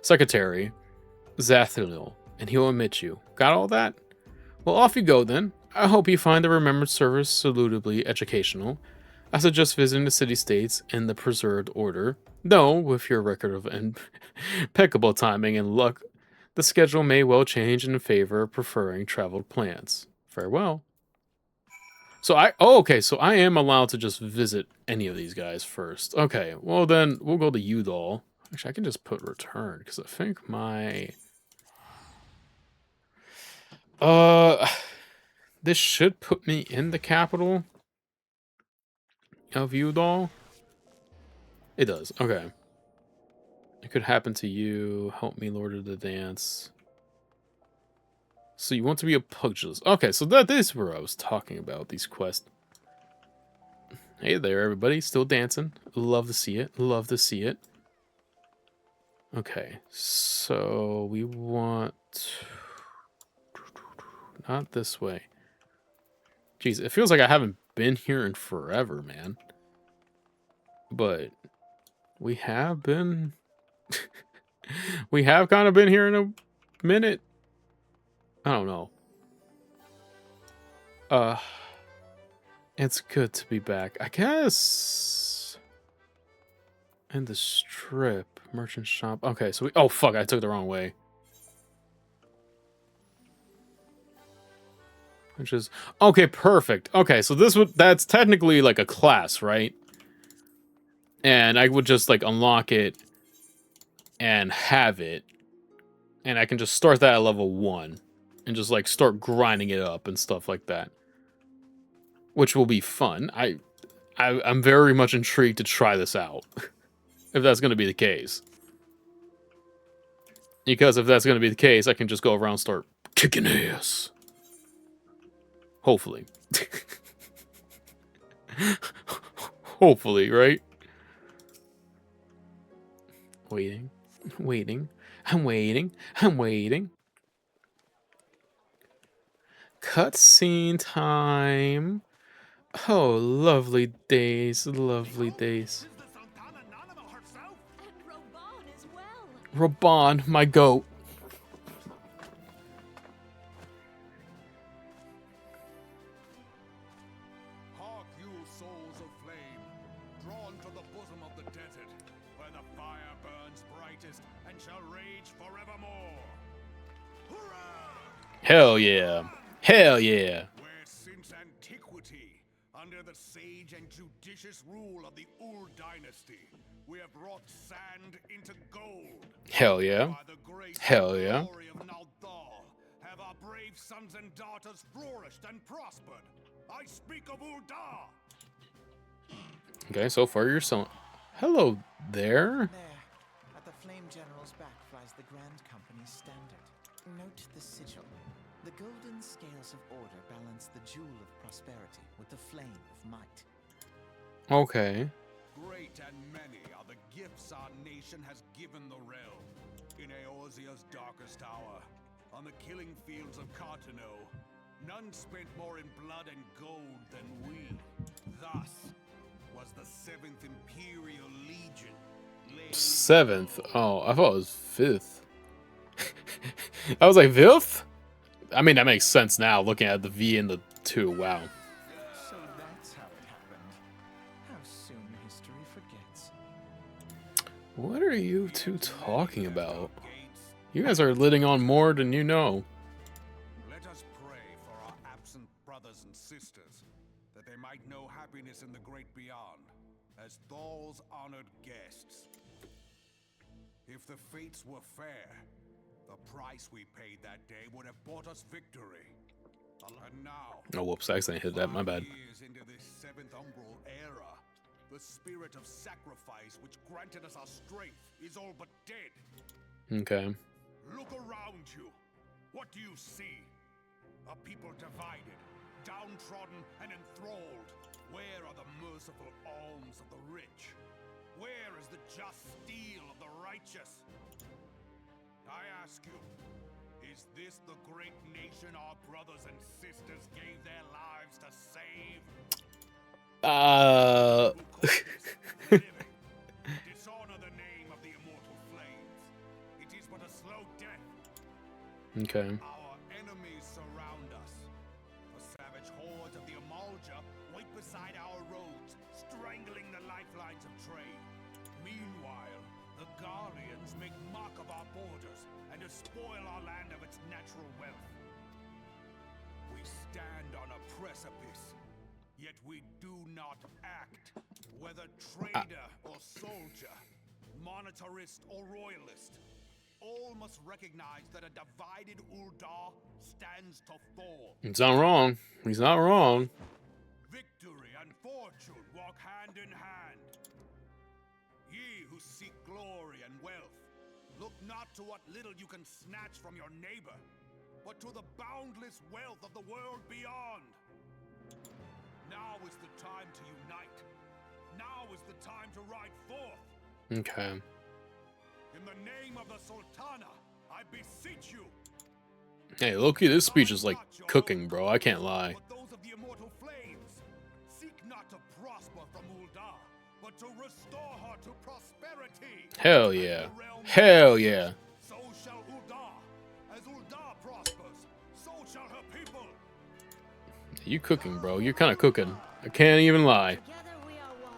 Secretary, Zathilil, and he will admit you. Got all that? Well, off you go then. I hope you find the Remembrance Service salutably educational. I suggest visiting the city-states in the preserved order, though with your record of impeccable timing and luck, the schedule may well change in favor of preferring traveled plans. Farewell. So so I am allowed to just visit any of these guys first. Okay, well then we'll go to Udall. Actually, I can just put return because I think my this should put me in the capital of Udall. It does. Okay. It could happen to you. Help me, Lord of the Dance. So you want to be a pugilist. Okay, so that is where I was talking about, these quests. Hey there, everybody. Still dancing. Love to see it. Love to see it. Okay, so we want... Not this way. Jeez, it feels like I haven't been here in forever, man. But we have been... we have kind of been here in a minute. I don't know. It's good to be back. I guess... And the strip. Merchant shop. Okay, so we... Oh, fuck, I took the wrong way. Which is... Okay, perfect. Okay, so this would... That's technically like a class, right? And I would just, like, unlock it and have it. And I can just start that at level 1. And just, like, start grinding it up and stuff like that. Which will be fun. I'm very much intrigued to try this out. If that's going to be the case. Because if that's going to be the case, I can just go around and start kicking ass. Hopefully. Hopefully, right? Waiting. Waiting. I'm waiting. I'm waiting. Cutscene time. Oh, lovely days. Lovely days. Raban, my goat. Hark you, souls of flame, drawn to the bosom of the desert, where the fire burns brightest and shall rage forevermore. Hurrah! Hell yeah. Hell yeah. Where since antiquity, under the sage and judicious rule of the Ur dynasty, we have wrought sand into gold. Hell yeah. By the grace Hell and yeah. glory of Naldal, have our brave sons and daughters flourished and prospered. I speak of Ul'dah. Okay, so far you're selling. Hello there. There, at the Flame General's back flies the Grand Company's standard. Note the sigil. The golden scales of order balance the jewel of prosperity with the flame of might. Okay. Great and many are the gifts our nation has given the realm. In Eorzea's darkest hour, on the killing fields of Cartano, none spent more in blood and gold than we. Thus was the 7th Imperial Legion. 7th? Oh, I thought it was 5th. I was like, 5th? I mean, that makes sense now, looking at the V and the 2. Wow. So that's how it happened. How soon history forgets. What are you two talking about? You guys are living on more than you know. Let us pray for our absent brothers and sisters, that they might know happiness in the great beyond, as Thal's honored guests. If the fates were fair, the price we paid that day would have bought us victory. And now, Oh, whoops, I accidentally hit that, my bad. 5 years into this 7th Umbral era, the spirit of sacrifice which granted us our strength is all but dead. Okay. Look around you. What do you see? A people divided, downtrodden and enthralled. Where are the merciful alms of the rich? Where is the just steel of the righteous? I ask you, is this the great nation our brothers and sisters gave their lives to save? Dishonor the name of the immortal flames. It is but a slow death. Okay. Our enemies surround us. The savage hordes of the Amalja wait beside our roads, strangling the lifelines of trade. Meanwhile, the Guardians make mock of our borders and despoil our land of its natural wealth. We stand on a precipice, yet we do not act. Whether trader or soldier, monetarist or royalist, all must recognize that a divided Ul'dah stands to fall. He's not wrong. He's not wrong. Victory and fortune walk hand in hand. Ye who seek glory and wealth, look not to what little you can snatch from your neighbor, but to the boundless wealth of the world beyond. Now is the time to unite. is the time to ride forth. Okay. In the name of the Sultana, I beseech you. Hey, Loki, this speech is like cooking, bro. I can't lie. But those of the immortal flames, seek not to prosper from Ul'dah, but to restore her to prosperity. Hell yeah. Hell yeah. So shall Ul'dah. As Ul'dah prospers, so shall her people. You cooking, bro. You're kind of cooking. I can't even lie. Together we are one.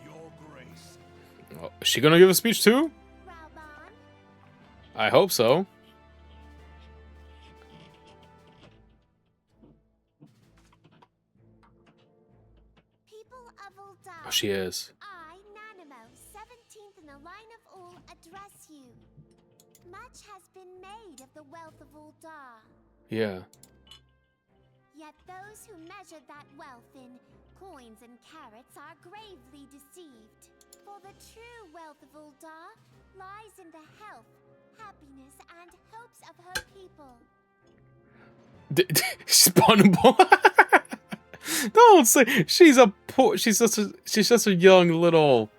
Your grace. Oh, is she gonna give a speech too? Raban, I hope so. people of Ul'dah. Oh, she is. I, Nanimo, 17th in the line of Ul, address you. Much has been made of the wealth of Ul'dah. Yeah. Yet those who measure that wealth in coins and carats are gravely deceived. For the true wealth of Ul'dah lies in the health, happiness, and hopes of her people. Spawnable. Don't say she's a poor. She's just a young little.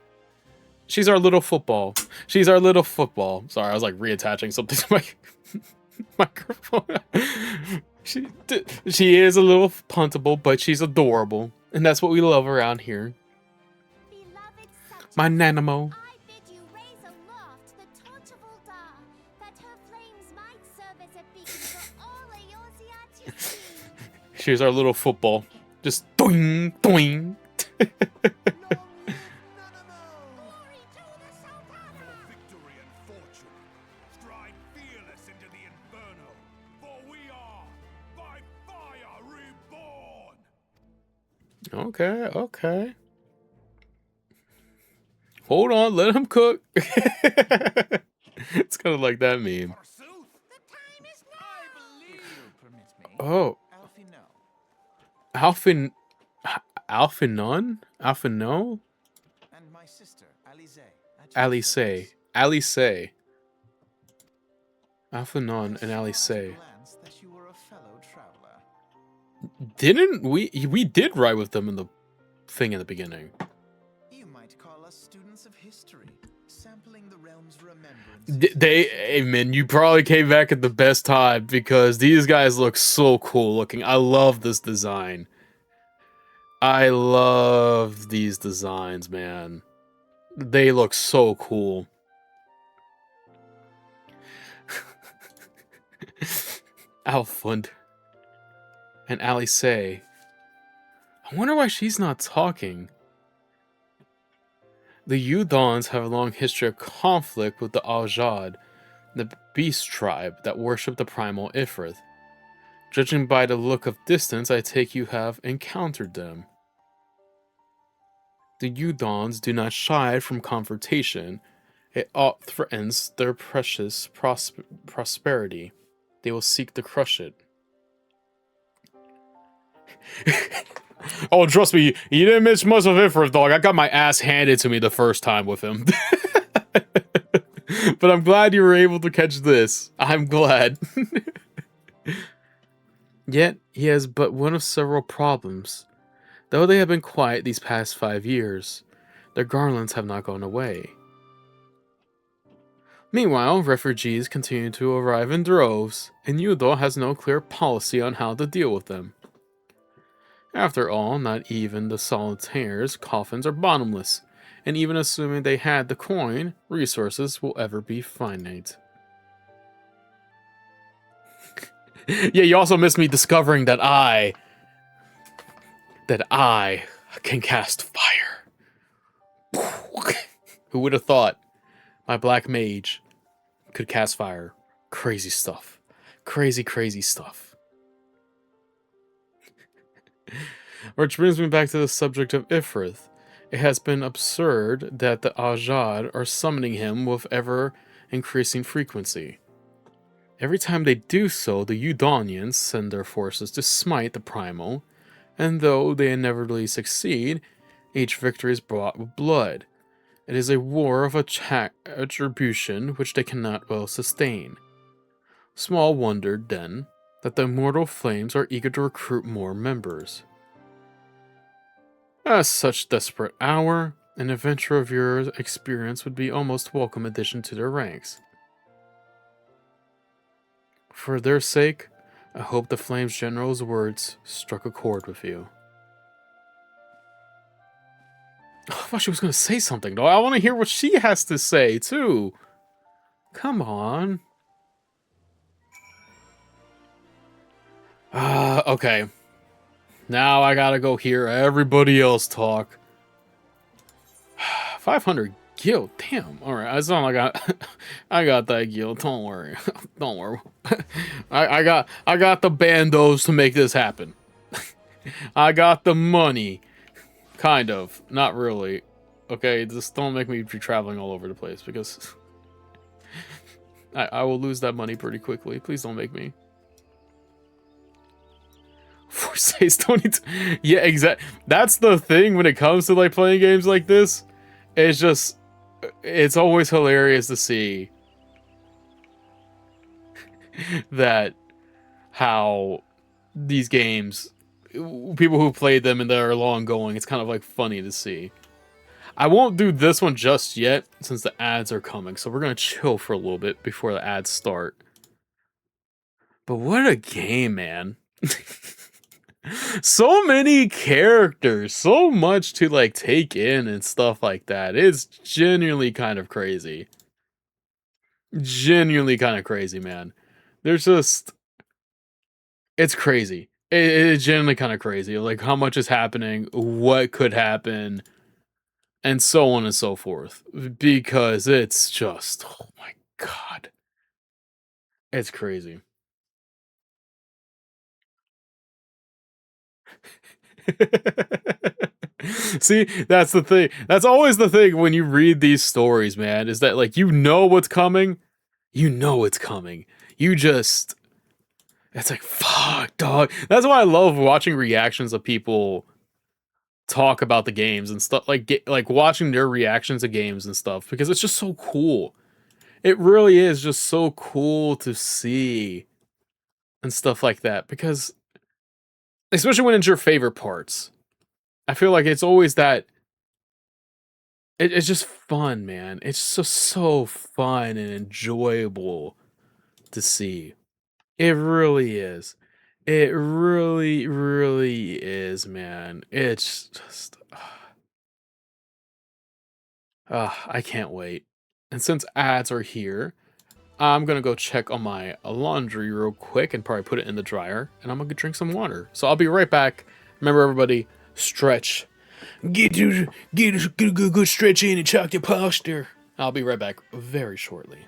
She's our little football. She's our little football. Sorry, I was like reattaching something to my microphone. She is a little puntable, but she's adorable, and that's what we love around here. Beloved subjects, My Nanimo. I bid you raise aloft the torch of Ul'dah, that her flames might serve as a beacon for all Eorzea to see. She's our little football. Just doing, doing. Glory to the Sultana! For victory and fortune, stride fearless into the inferno, for we are by fire reborn. Okay, okay. Hold on, let him cook. It's kind of like that meme. Forsooth, The time is now! If you'll permit me. Oh, Alfie, no. Alphinon? Alphino? And my sister, Alize. Alice. Alice. Alphinon and Alice. Glance that you were a fellow traveler. Didn't we did ride with them in the thing in the beginning. You might call us students of history, sampling the realm's remembrance. Hey man, you probably came back at the best time because these guys look so cool looking. I love this design. I love these designs, man. They look so cool. Alfund and Alice. I wonder why she's not talking. The Udons have a long history of conflict with the Aljad, the beast tribe that worship the primal Ifrit. Judging by the look of distance, I take you have encountered them. The Udons do not shy from confrontation. It ought threatens their precious prosperity. They will seek to crush it. Oh, trust me, you didn't miss much of Ifrit, dog. I got my ass handed to me the first time with him. But I'm glad you were able to catch this. I'm glad. Yet, he has but one of several problems. Though they have been quiet these past 5 years, their garlands have not gone away. Meanwhile, refugees continue to arrive in droves, and Yudo has no clear policy on how to deal with them. After all, not even the solitaire's coffins are bottomless, and even assuming they had the coin, resources will ever be finite. Yeah, you also missed me discovering that I can cast fire. Who would have thought my black mage could cast fire? Crazy stuff. Crazy, crazy stuff. Which brings me back to the subject of Ifrith. It has been absurd that the Ajad are summoning him with ever-increasing frequency. Every time they do so, the Udonians send their forces to smite the Primal, and though they inevitably succeed, each victory is bought with blood. It is a war of attribution which they cannot well sustain. Small wonder, then, that the immortal flames are eager to recruit more members. At such desperate hour, an adventure of your experience would be almost welcome addition to their ranks. For their sake, I hope the Flames General's words struck a chord with you. I thought she was going to say something, though. I want to hear what she has to say, too. Come on. Okay. Now I gotta go hear everybody else talk. 500 guild, damn. All right, it's not like I got that guild. Don't worry, don't worry. I got the bandos to make this happen. I got the money, kind of, not really. Okay, just don't make me be traveling all over the place because I will lose that money pretty quickly. Please don't make me. For says 22. Yeah, exactly. That's the thing when it comes to like playing games like this. It's just, it's always hilarious to see that how these games, people who played them and that are long going, it's kind of like funny to see. I won't do this one just yet since the ads are coming, so we're gonna chill for a little bit before the ads start. But what a game, man. So many characters, so much to like take in and stuff like that. It's genuinely kind of crazy. Genuinely kind of crazy, man. There's just, it's crazy. It's genuinely kind of crazy. Like how much is happening, what could happen, and so on and so forth. Because it's just, oh my god. It's crazy. See, that's the thing. That's always the thing when you read these stories, man, is that like you know what's coming. You know it's coming. You just, it's like fuck, dog. That's why I love watching reactions of people talk about the games and stuff, like watching their reactions of games and stuff, because it's just so cool. It really is just so cool to see and stuff like that, because especially when it's your favorite parts. I feel like it's always that it's just fun, man. It's just so fun and enjoyable to see. It really is. It really, really is, man. It's just, I can't wait. And since ads are here, I'm gonna go check on my laundry real quick and probably put it in the dryer, and I'm gonna drink some water. So I'll be right back. Remember, everybody, stretch. Get a good stretch in and chalk your posture. I'll be right back very shortly.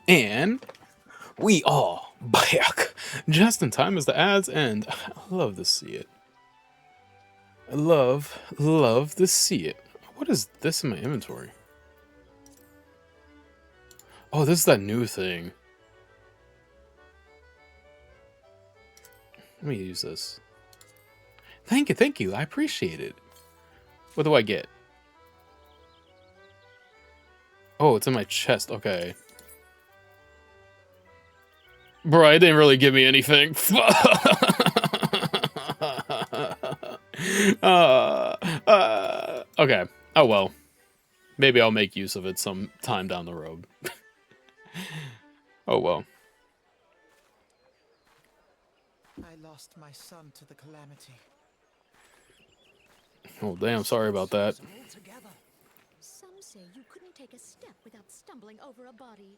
And We are back just in time as the ads end. I love to see it. I love to see it. What is this in my inventory? Oh, this is that new thing. Let me use this. Thank you. I appreciate it. What do I get? Oh, it's in my chest. Okay. Bro, it didn't really give me anything. Okay. Oh well. Maybe I'll make use of it some time down the road. Oh well. I lost my son to the calamity. Oh damn, sorry about that. Some say you couldn't take a step without stumbling over a body.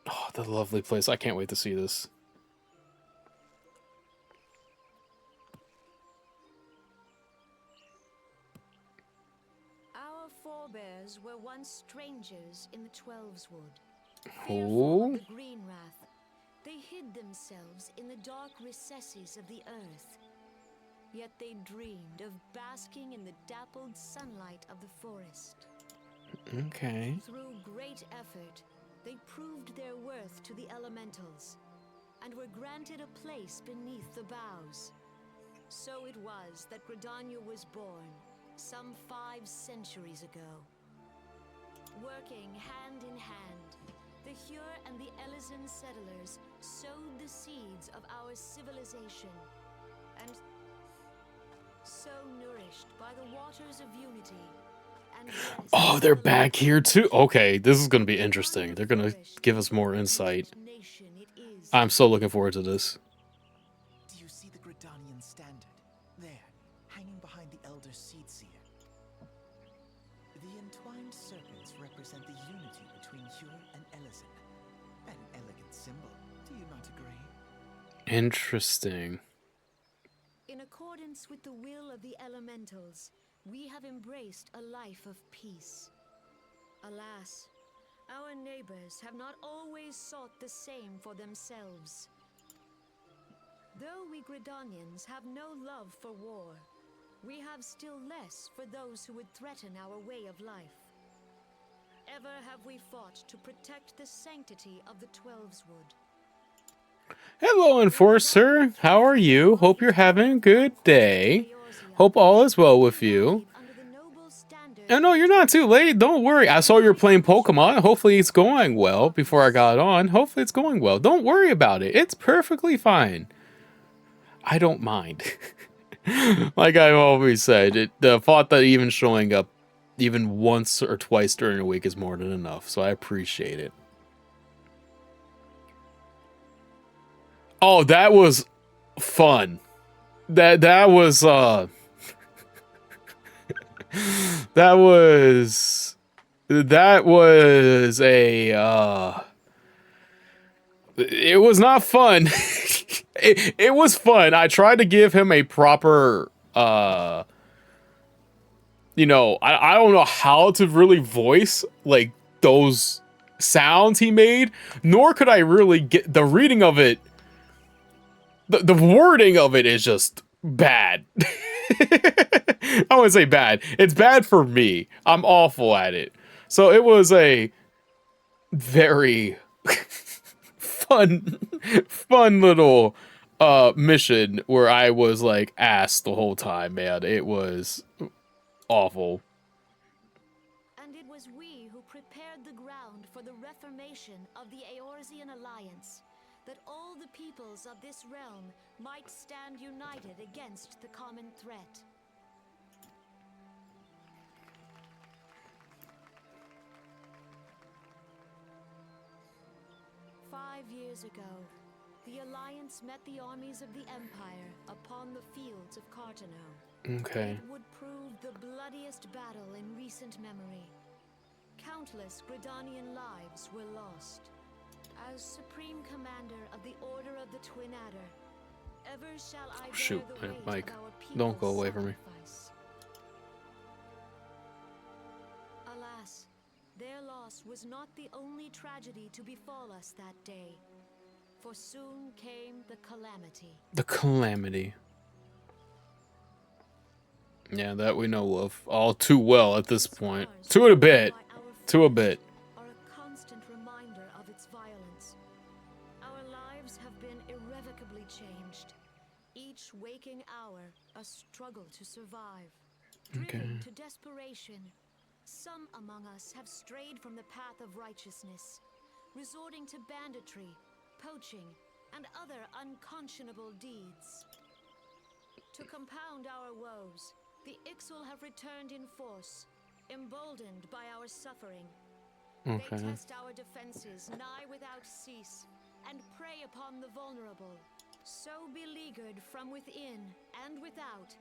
Oh, the lovely place. I can't wait to see this. Our forebears were once strangers in the Twelves Wood. Oh. Fearful of the Green Wrath, they hid themselves in the dark recesses of the earth. Yet they dreamed of basking in the dappled sunlight of the forest. Okay. Through great effort, they proved their worth to the elementals, and were granted a place beneath the boughs. So it was that Gridania was born, some 5 centuries ago. Working hand in hand, the Hure and the Elysian settlers sowed the seeds of our civilization, and so nourished by the waters of unity. Oh, they're back here too. Okay, this is gonna be interesting. They're gonna give us more insight. I'm so looking forward to this. Do you see the Gridanian standard? There, hanging behind the Elder Seedseer. The entwined serpents represent the unity between Hure and Elysian. An elegant symbol, do you not agree? Interesting. In accordance with the will of the elementals, we have embraced a life of peace. Alas, our neighbors have not always sought the same for themselves. Though we Gridanians have no love for war, we have still less for those who would threaten our way of life. Ever have we fought to protect the sanctity of the Twelves Wood. Hello, Enforcer. How are you? Hope you're having a good day. Hope all is well with you. Oh, no, you're not too late. Don't worry. I saw you're playing Pokemon. Hopefully it's going well before I got on. Hopefully it's going well. Don't worry about it. It's perfectly fine. I don't mind. Like I've always said, the thought that even showing up even once or twice during a week is more than enough. So I appreciate it. Oh, that was fun. That was that was a it was not fun. It was fun. I tried to give him a proper you know, I don't know how to really voice like those sounds he made, nor could I really get the reading of it. The wording of it is just bad. I wouldn't say bad. It's bad for me. I'm awful at it. So it was a very fun little mission where I was like ass the whole time, man. It was awful. And it was we who prepared the ground for the reformation of the Eorzean Alliance, that all the peoples of this realm might stand united against the common threat. "5 years ago, the Alliance met the armies of the Empire upon the fields of Cartano. Okay. It would prove the bloodiest battle in recent memory. Countless Gridanian lives were lost. As Supreme Commander of the Order of the Twin Adder, ever shall I bear Shoot, the weight Mike, of our don't go people's away from me. sacrifice. Alas, their loss loss was not the only tragedy to befall us that day, for soon came the calamity. The calamity. Yeah, that we know of all too well at this point. To a bit. To a bit. Are a constant reminder of its violence. Our lives have been irrevocably changed. Each waking hour, a struggle to survive. Driven to desperation, some among us have strayed from the path of righteousness, resorting to banditry, poaching, and other unconscionable deeds. To compound our woes, the Ixal have returned in force, emboldened by our suffering. They test our defenses nigh without cease, and prey upon the vulnerable. So beleaguered from within and without,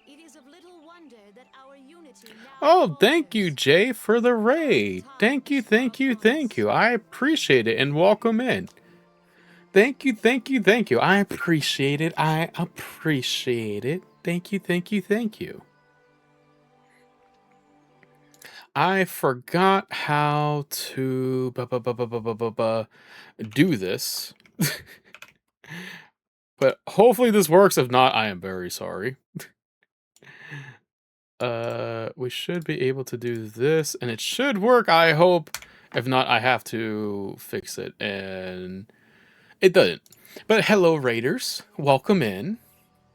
it is of little wonder that our unity now Oh, thank you, falters. Jay, for the raid. Thank you, thank you, thank you. I appreciate it, and welcome in. Thank you, thank you, thank you. I appreciate it. I appreciate it. Thank you, thank you, thank you. I forgot how to do this. But hopefully this works. If not, I am very sorry. We should be able to do this, and it should work, I hope. If not, I have to fix it, and it doesn't. But hello, Raiders. Welcome in.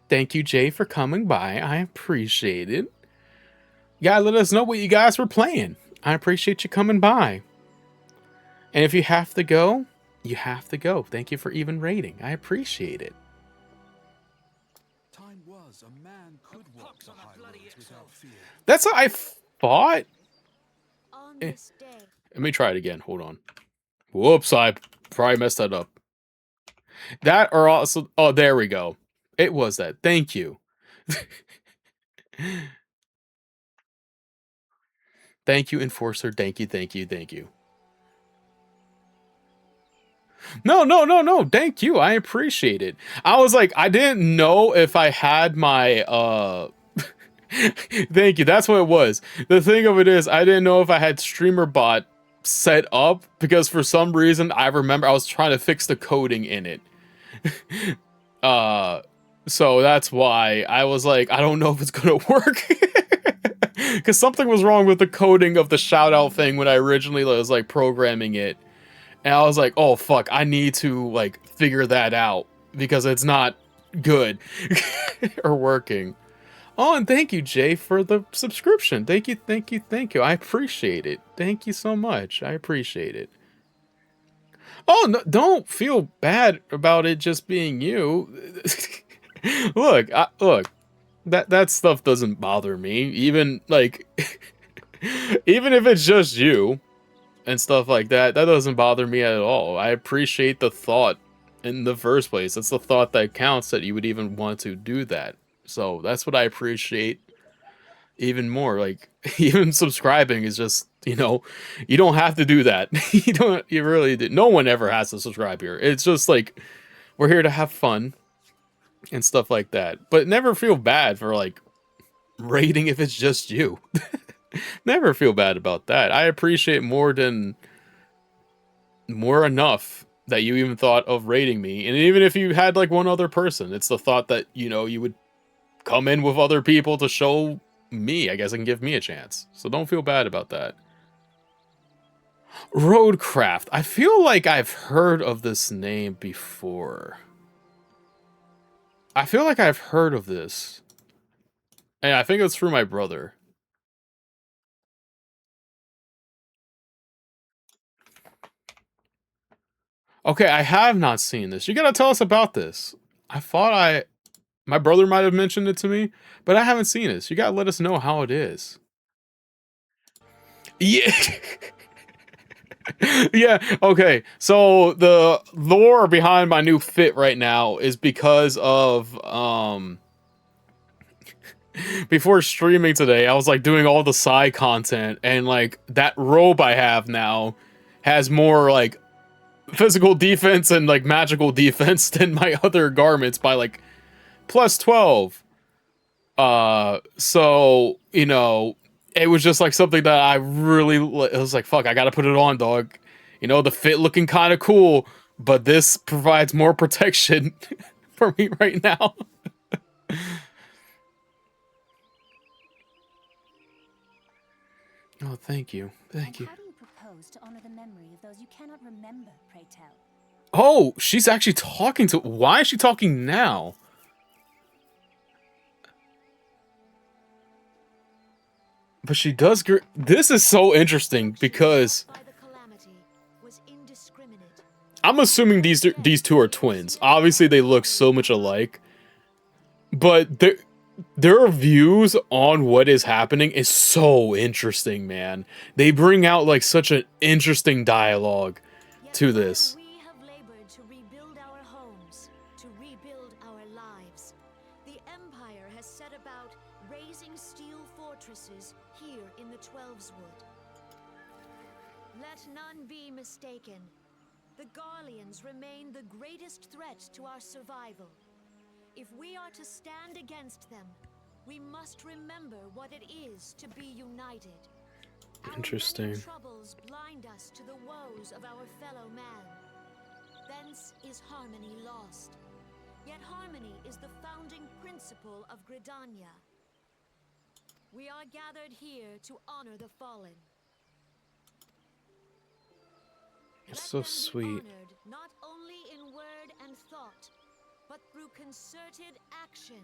Thank you, Jay, for coming by. I appreciate it. You gotta let us know what you guys were playing. I appreciate you coming by. And if you have to go, you have to go. Thank you for even raiding. I appreciate it. Time was a man could walk the high roads without fear. That's what I thought. On this day, Let me try it again. Hold on. Whoops, I probably messed that up. That or also... Oh, there we go. It was that. Thank you. Thank you, Enforcer. Thank you, thank you, thank you. No, no, no, no. Thank you. I appreciate it. I was like, I didn't know if I had my... Thank you. That's what it was. The thing of it is, I didn't know if I had StreamerBot set up, because for some reason, I remember I was trying to fix the coding in it. So that's why I was like, I don't know if it's gonna work. Because something was wrong with the coding of the shout-out thing when I originally was, like, programming it. And I was like, oh, fuck, I need to, like, figure that out. Because it's not good. Or working. Oh, and thank you, Jay, for the subscription. Thank you, thank you, thank you. I appreciate it. Thank you so much. I appreciate it. Oh, no, don't feel bad about it just being you. Look, look. That stuff doesn't bother me. Even, like... even if it's just you and stuff like that, that doesn't bother me at all. I appreciate the thought in the first place. It's the thought that counts, that you would even want to do that. So that's what I appreciate even more. Like, even subscribing is just, you know, you don't have to do that. You really do. No one ever has to subscribe here. It's just like, we're here to have fun and stuff like that. But never feel bad for, like, rating if it's just you. Never feel bad about that. I appreciate more enough that you even thought of rating me. And even if you had, like, one other person, it's the thought that, you know, you would come in with other people to show me, I guess, and give me a chance. So don't feel bad about that. Roadcraft. I feel like I've heard of this name before. I feel like I've heard of this. And I think it's through my brother. Okay, I have not seen this. You gotta tell us about this. I thought my brother might have mentioned it to me, but I haven't seen this. You gotta let us know how it is. Yeah. Yeah, okay. So the lore behind my new fit right now is because of before streaming today, I was like doing all the side content, and like that robe I have now has more like physical defense and like magical defense than my other garments by like plus 12. So, you know, it was just like something that I really, it was like, fuck, I gotta put it on, dog. You know, the fit looking kind of cool, but this provides more protection for me right now. Oh, thank you. Thank you. How do you propose to honor the memory of those you cannot remember, pray tell? Oh, she's actually talking to... Why is she talking now? But she does... This is so interesting because... I'm assuming these two are twins. Obviously, they look so much alike. But their views on what is happening is so interesting, man. They bring out, like, such an interesting dialogue to this. We have labored to rebuild our homes, to rebuild our lives. The Empire has set about raising steel fortresses here in the Twelveswood. Let none be mistaken. The Garleans remain the greatest threat to our survival. If we are to stand against them, we must remember what it is to be united. Interesting. Our many troubles blind us to the woes of our fellow man. Thence is harmony lost. Yet harmony is the founding principle of Gridania. We are gathered here to honor the fallen. It's so sweet. Honored, not only in word and thought, but through concerted action.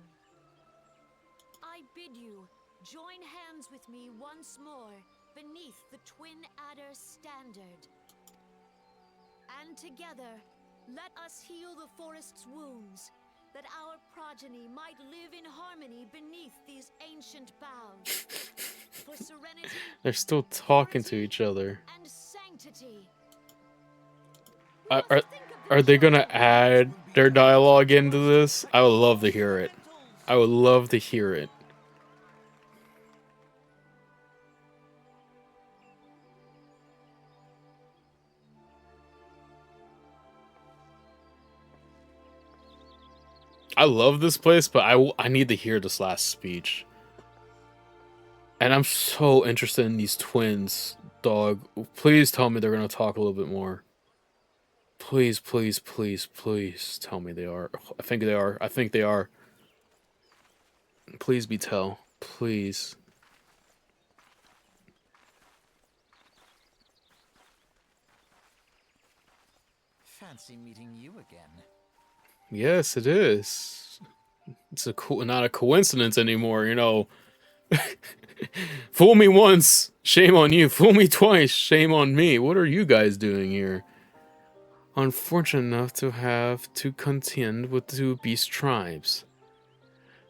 I bid you join hands with me once more beneath the Twin Adder standard. And together, let us heal the forest's wounds, that our progeny might live in harmony beneath these ancient boughs. For serenity, They're still talking to each other. and sanctity. Are they gonna add their dialogue into this? I would love to hear it. I would love to hear it. I love this place, but I need to hear this last speech. And I'm so interested in these twins, dog. Please tell me they're gonna talk a little bit more. Please, please, please, please tell me they are. I think they are. I think they are. Please be tell. Please. Fancy meeting you again. Yes, it is. It's not a coincidence anymore, you know. Fool me once, shame on you. Fool me twice, shame on me. What are you guys doing here? Unfortunate enough to have to contend with two beast tribes.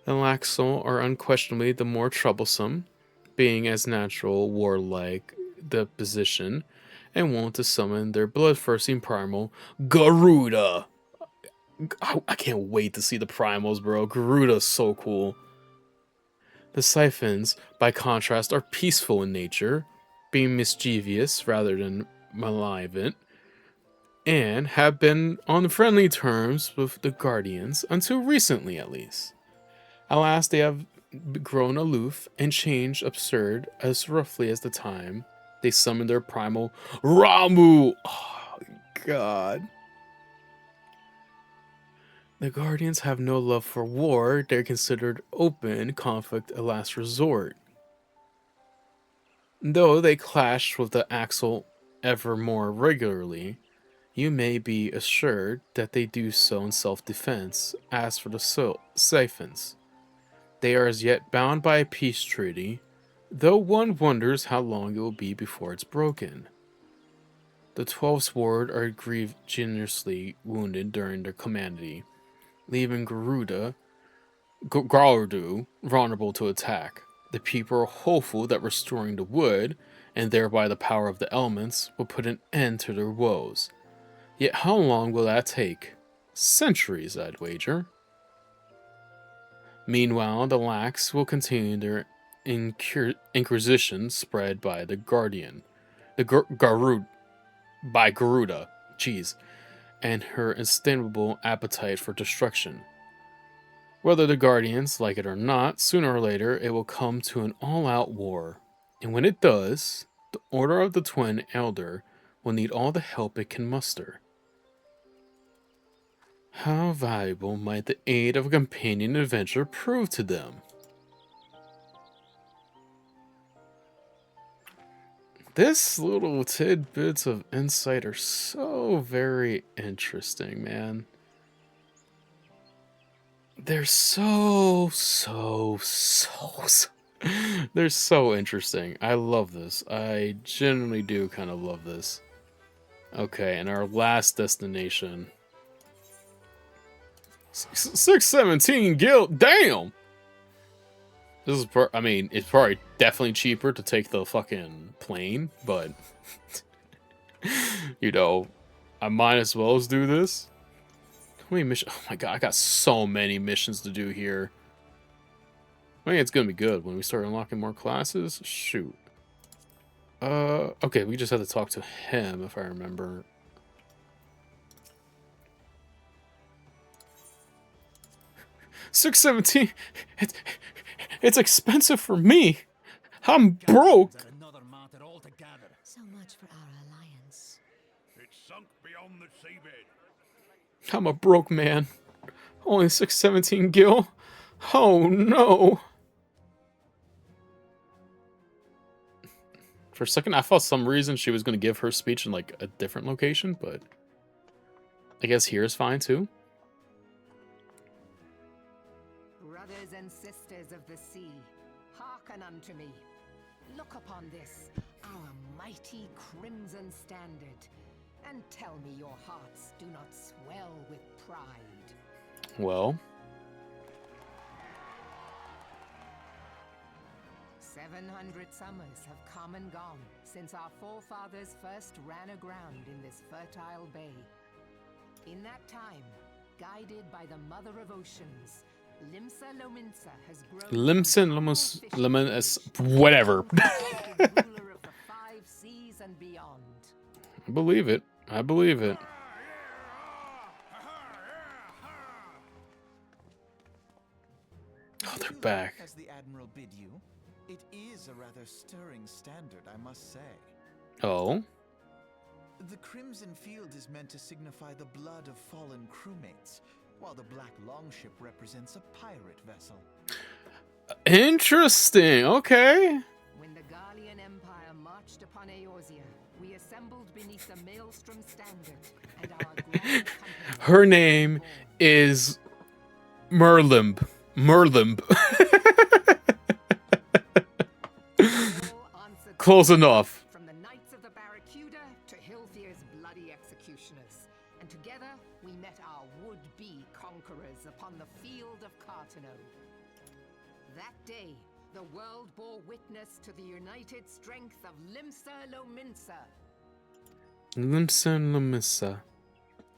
The Laxal are unquestionably the more troublesome, being as natural, warlike the position, and wont to summon their bloodthirsty primal, Garuda. I can't wait to see the primals, bro. Garuda's so cool. The Siphons, by contrast, are peaceful in nature, being mischievous rather than malevolent, and have been on friendly terms with the Guardians, until recently at least. Alas, they have grown aloof and changed absurd as roughly as the time they summoned their primal Ramu. Oh, God. The Guardians have no love for war. They're considered open conflict a last resort. Though they clash with the Axel ever more regularly, you may be assured that they do so in self-defense. As for the Siphons, they are as yet bound by a peace treaty, though one wonders how long it will be before it's broken. The 12 Sword are grievously wounded during their calamity, leaving Garudu vulnerable to attack. The people are hopeful that restoring the wood, and thereby the power of the elements, will put an end to their woes. Yet how long will that take? Centuries, I'd wager. Meanwhile, the Lax will continue their inquisition spread by the Guardian, by Garuda, and her insatiable appetite for destruction. Whether the Guardians like it or not, sooner or later it will come to an all-out war. And when it does, the Order of the Twin Elder will need all the help it can muster. How valuable might the aid of a companion adventure prove to them? This little tidbits of insight are so very interesting, man. They're so they're so interesting. I love this. I genuinely do kind of love this. Okay, and our last destination. 617 guild. Damn. This is I mean, it's probably definitely cheaper to take the fucking plane, but you know, I might as well as do this. How many missions? Oh my god, I got so many missions to do here. I think it's gonna be good when we start unlocking more classes. Shoot. Okay, we just have to talk to him if I remember. $617. It's expensive for me. I'm broke. So much for our alliance. It's sunk beyond the seabed. I'm a broke man. Only 617 gil. Oh no. For a second, I thought some reason she was going to give her speech in like a different location, but I guess here is fine too. Brothers and sisters of the sea, hearken unto me. Look upon this, our mighty crimson standard, and tell me your hearts do not swell with pride. Well, 700 summers have come and gone since our forefathers first ran aground in this fertile bay. In that time, guided by the Mother of Oceans, Limsa Lominsa has grown. Limson, whatever. ruler of the 5 seas and beyond. I believe it. I believe it. Oh, they're back. As the Admiral bid you, it is a rather stirring standard, I must say. Oh. The crimson field is meant to signify the blood of fallen crewmates, while the black longship represents a pirate vessel. Interesting. Okay. When the Gallian Empire marched upon Eorzea, we assembled beneath the Maelstrom standard, and our grand company Her name is Merlimb. Merlimb. Close enough. from the Knights of the Barracuda to Hilfir's bloody executioners, and together we met our would-be conquerors upon the field of Cartano. That day, the world bore witness to the united strength of Limsa Lominsa. Limson Lamissa.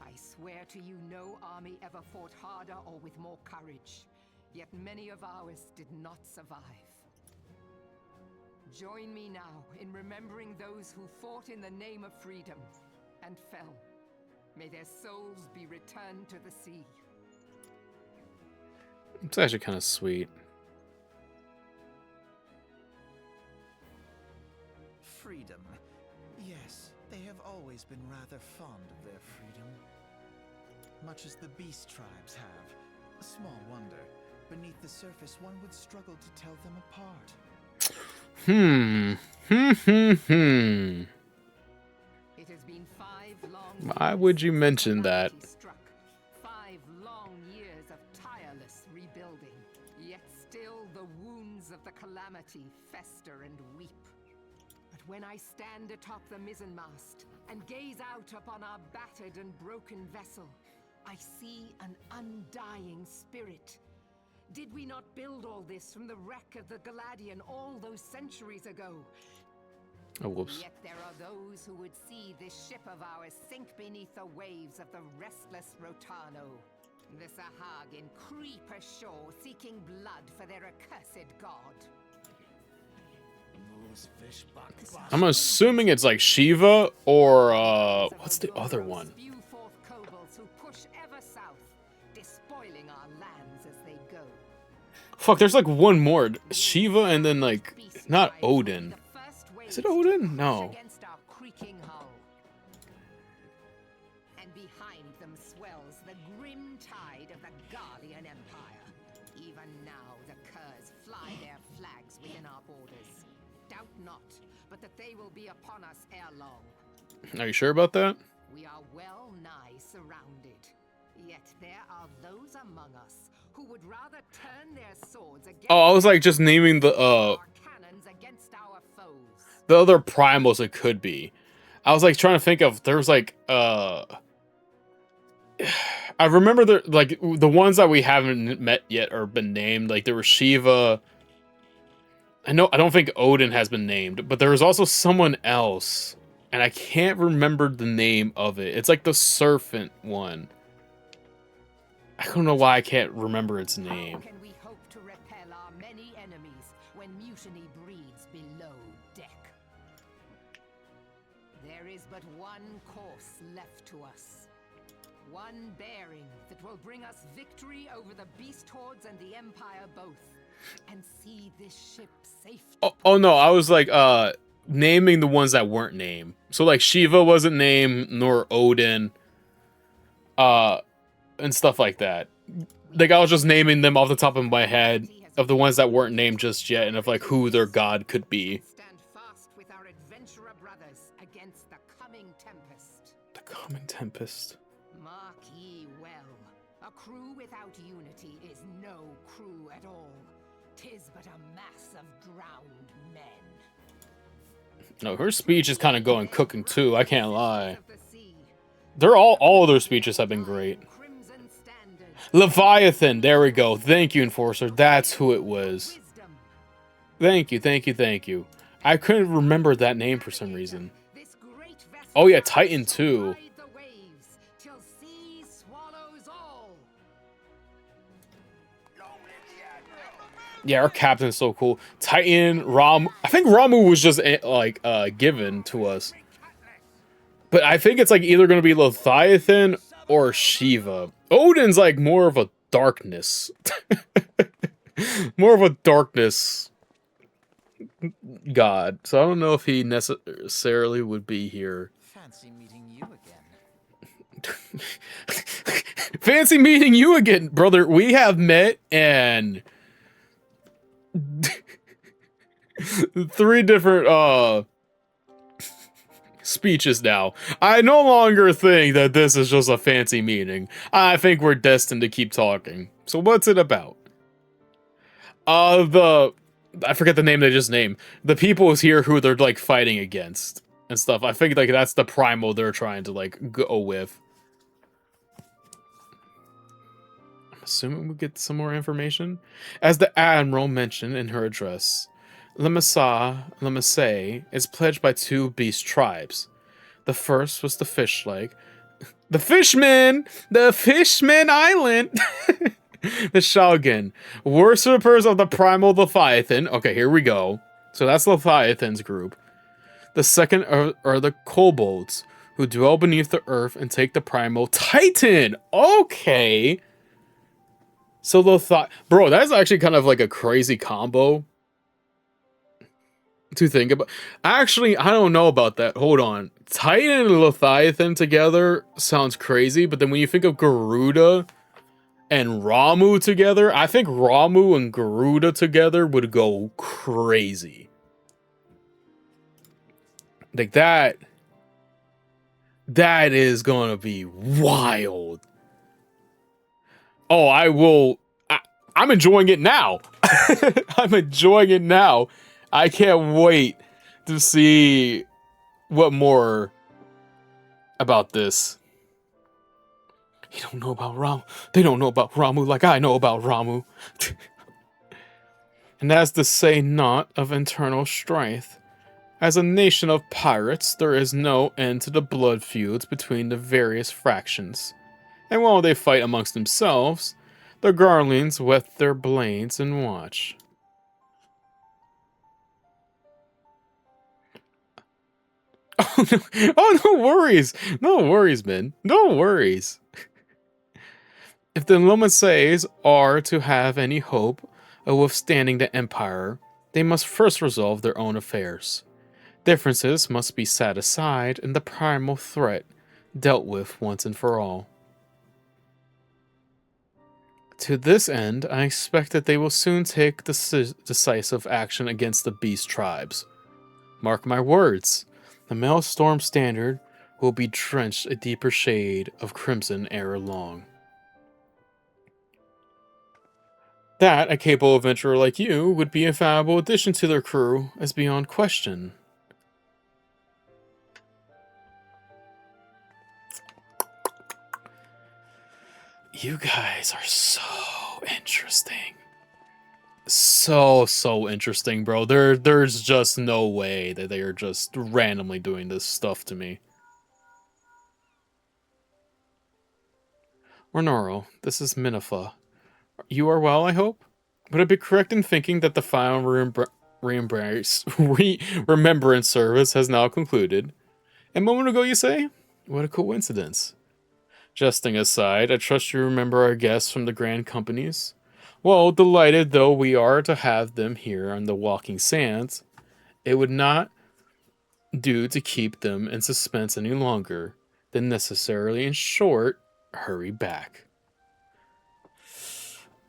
I swear to you, no army ever fought harder or with more courage, yet many of ours did not survive. Join me now in remembering those who fought in the name of freedom and fell. May their souls be returned to the sea. It's actually kind of sweet. Freedom. Yes, they have always been rather fond of their freedom. Much as the beast tribes have. Small wonder. Beneath the surface, one would struggle to tell them apart. Hmm. It has been 5 long Why years would you since mention that? calamity struck. 5 long years of tireless rebuilding. Yet still the wounds of the calamity fester and weep. But when I stand atop the mizzenmast and gaze out upon our battered and broken vessel, I see an undying spirit. Did we not build all this from the wreck of the Galadian all those centuries ago? Oh, whoops. Yet there are those who would see this ship of ours sink beneath the waves of the restless Rotano. The Sahagin creep ashore seeking blood for their accursed god. I'm assuming it's like Shiva or what's the other one? Spew forth kobolds who push ever south, despoiling our lands as they go. Fuck, there's like one more. Shiva and then like not Odin. The Is it Odin? No. Against our creaking hull. And behind them swells the grim tide of the Guardian Empire. Even now the Curs fly their flags within our borders. Doubt not, but that they will be upon us ere long. Are you sure about that? We are well nigh surrounded. Yet there are those among us who would rather turn their swords against Oh, I was like just naming the our cannons against our foes. the other primals it could be. I was like trying to think of there's like I remember the ones that we haven't met yet or been named. Like there was Shiva. I don't think Odin has been named, but there was also someone else, and I can't remember the name of it. It's like the serpent one. I don't know why I can't remember its name. How can we hope to repel our many enemies when mutiny breeds below deck? There is but one course left to us. One bearing that will bring us victory over the beast hordes and the Empire both. And see this ship safe. Oh no, I was like naming the ones that weren't named. So like Shiva wasn't named, nor Odin. And stuff like that. Like I was just naming them off the top of my head of the ones that weren't named just yet and of like who their god could be. Stand fast with our adventurer brothers against the coming tempest. The coming tempest. Mark ye well. A crew without unity is no crew at all. 'Tis but a mass of drowned men. No, her speech is kind of going cooking too, I can't lie. They're all their speeches have been great. Leviathan, there we go. Thank you, Enforcer. That's who it was. Thank you, thank you, thank you. I couldn't remember that name for some reason. Oh yeah, Titan too. Yeah, our captain's so cool. Titan, Ram. I think Ramu was just like given to us. But I think it's like either going to be Leviathan or Shiva. Odin's like more of a darkness. More of a darkness god. So I don't know if he necessarily would be here. Fancy meeting you again. Fancy meeting you again, brother. We have met and 3 different speeches now. I no longer think that this is just a fancy meeting. I think we're destined to keep talking. So what's it about? I forget the name they just named. The people is here who they're like fighting against and stuff. I think like that's the primal they're trying to like go with. I'm assuming we'll get some more information. As the Admiral mentioned in her address, Lemassa is pledged by 2 beast tribes. The first was the Fishleg. The Fishman! The Fishman Island! The Shogun. Worshippers of the Primal Leviathan. Okay, here we go. So that's Leviathan's group. The second are the Kobolds, who dwell beneath the earth and take the Primal Titan! Okay! So bro, that's actually kind of like a crazy combo to think about. Actually, I don't know about that. Hold on. Titan and Leviathan together sounds crazy, but then when you think of Garuda and Ramu together, I think Ramu and Garuda together would go crazy. Like that is gonna be wild. Oh, I'm enjoying it now. I'm enjoying it now. I can't wait to see what more about this. You don't know about Ramu. They don't know about Ramu like I know about Ramu. And as to say naught of internal strife, as a nation of pirates, there is no end to the blood feuds between the various fractions. And while they fight amongst themselves, the Garleans whet their blades and watch. Oh no, no worries. No worries, man. No worries. If the Lomasays are to have any hope of withstanding the Empire, they must first resolve their own affairs. Differences must be set aside and the primal threat dealt with once and for all. To this end, I expect that they will soon take decisive action against the beast tribes. Mark my words, the Maelstrom Standard will be drenched a deeper shade of crimson ere long. That a capable adventurer like you would be a valuable addition to their crew is beyond question. You guys are so interesting. So interesting, bro. There's just no way that they are just randomly doing this stuff to me. Renoro, this is Minifa. You are well, I hope? Would I be correct in thinking that the final remembrance service has now concluded? A moment ago, you say? What a coincidence. Jesting aside, I trust you remember our guests from the Grand Companies. Well, delighted though we are to have them here on the Walking Sands, it would not do to keep them in suspense any longer than necessarily. In short, hurry back.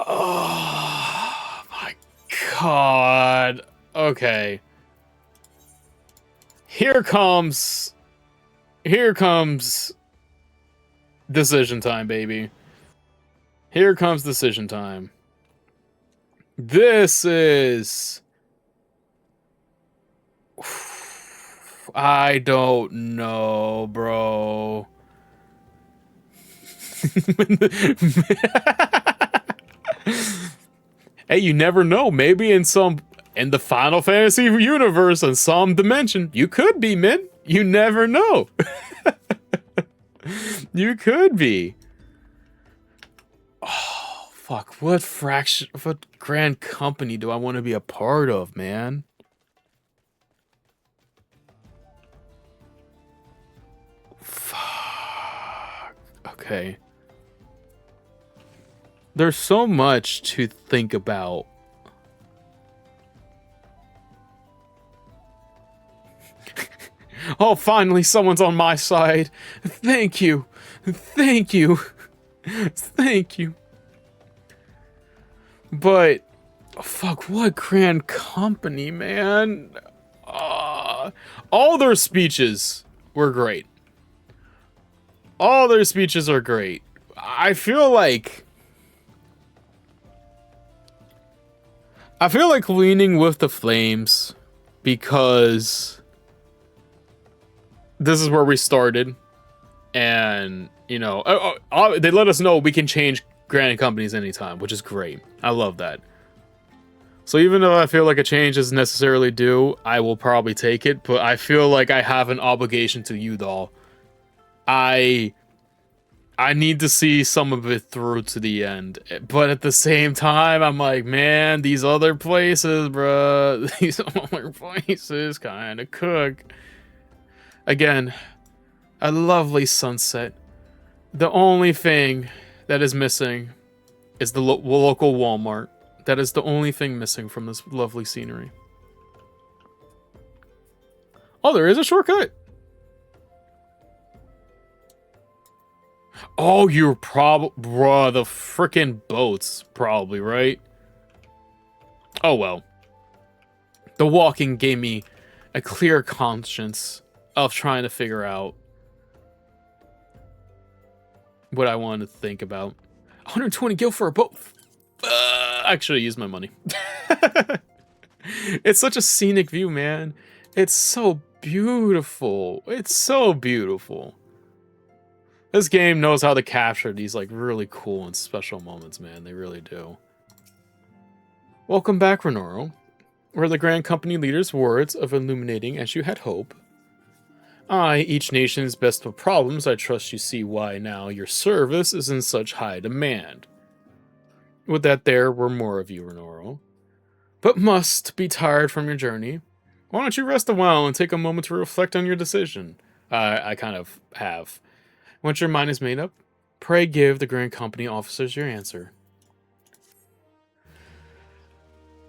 Oh my god. Okay. Here comes decision time, baby. Here comes decision time. This is... I don't know, bro. Hey, you never know. Maybe in the Final Fantasy universe, in some dimension, you could be, man. You never know. You could be. Oh, fuck. What Grand Company do I want to be a part of, man? Fuck. Okay. There's so much to think about. Oh, finally someone's on my side. Thank you. Thank you. Thank you. But, fuck, what Grand Company, man? All their speeches were great. All their speeches are great. I feel like leaning with the flames because this is where we started, and you know, they let us know we can change Grand Companies anytime, which is great. I love that. So even though I feel like a change is necessarily due, I will probably take it, but I feel like I have an obligation to you, doll. I need to see some of it through to the end. But at the same time, I'm like, man, these other places, bruh. These other places kind of cook. Again, a lovely sunset. The only thing that is missing is the local Walmart. That is the only thing missing from this lovely scenery. Oh, there is a shortcut. Oh, you're bruh, the frickin' boats, probably, right? Oh, well. The walking gave me a clear conscience of trying to figure out what I wanted to think about. 120 gil for a boat. Actually, use my money. It's such a scenic view, man. It's so beautiful. It's so beautiful. This game knows how to capture these like really cool and special moments, man. They really do. Welcome back, Renoro. Were the Grand Company leader's words of illuminating as you had hope? Each nation's best of problems, I trust you see why now your service is in such high demand. Would that there were more of you, Renoro. But must be tired from your journey. Why don't you rest a while and take a moment to reflect on your decision? I kind of have. Once your mind is made up, pray give the Grand Company officers your answer.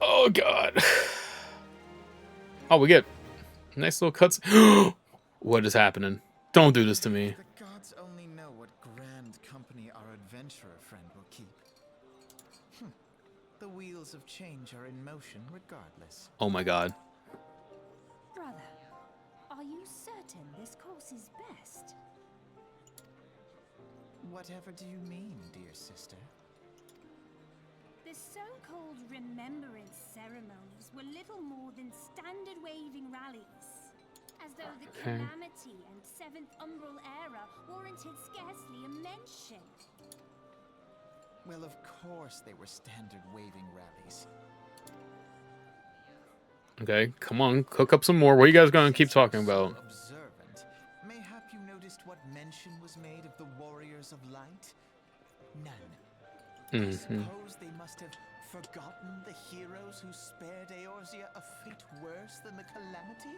Oh, God. Oh, we get Nice little cuts. What is happening? Don't do this to me. The gods only know what grand company our adventurer friend will keep. The wheels of change are in motion regardless. Oh my god. Brother, are you certain this course is best? Whatever do you mean, dear sister? The so-called remembrance ceremonies were little more than standard waving rallies. As though the Okay. Calamity and Seventh Umbral era warranted scarcely a mention. Well, of course they were standard waving rallies. Okay, come on, cook up some more. What are you guys gonna keep talking about? So observant, mayhap you noticed what mention was made of the warriors of light? None. I suppose they must have forgotten the heroes who spared Eorzea a fate worse than the Calamity?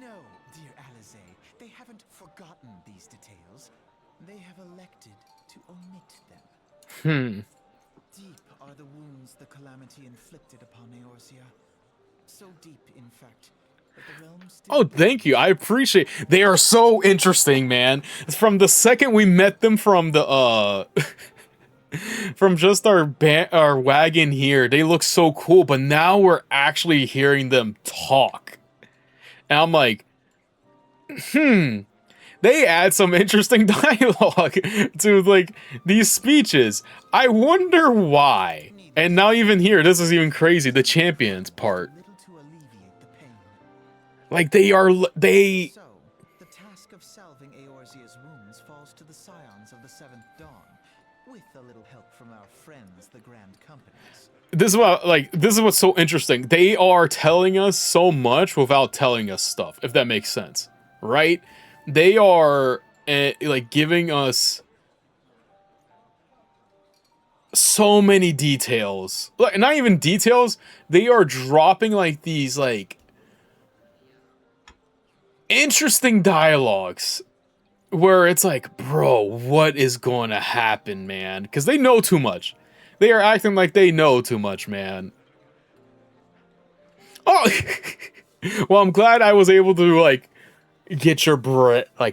No, dear Alize, they haven't forgotten these details. They have elected to omit them. Deep are the wounds the Calamity inflicted upon Eorzea. So deep, in fact, that the realm still... Oh, thank you. I appreciate. They are so interesting, man. From the second we met them from the from just our wagon here, they look so cool. But now we're actually hearing them talk, and I'm like, they add some interesting dialogue to like these speeches. I wonder why. And now even here, this is even crazy. The champions part. Little to alleviate the pain. Like they So, the task of salving Eorzea's wounds falls to the scions of the Seventh Dawn, with a little help from our friends, the Grand Companies. this is what's so interesting. They are telling us so much without telling us stuff, if that makes sense, right? They are like giving us so many details. Like, not even details. They are dropping like these like interesting dialogues where it's like, bro, what is going to happen, man? Because they know too much. They are acting like they know too much, man. Oh, well, I'm glad I was able to like get your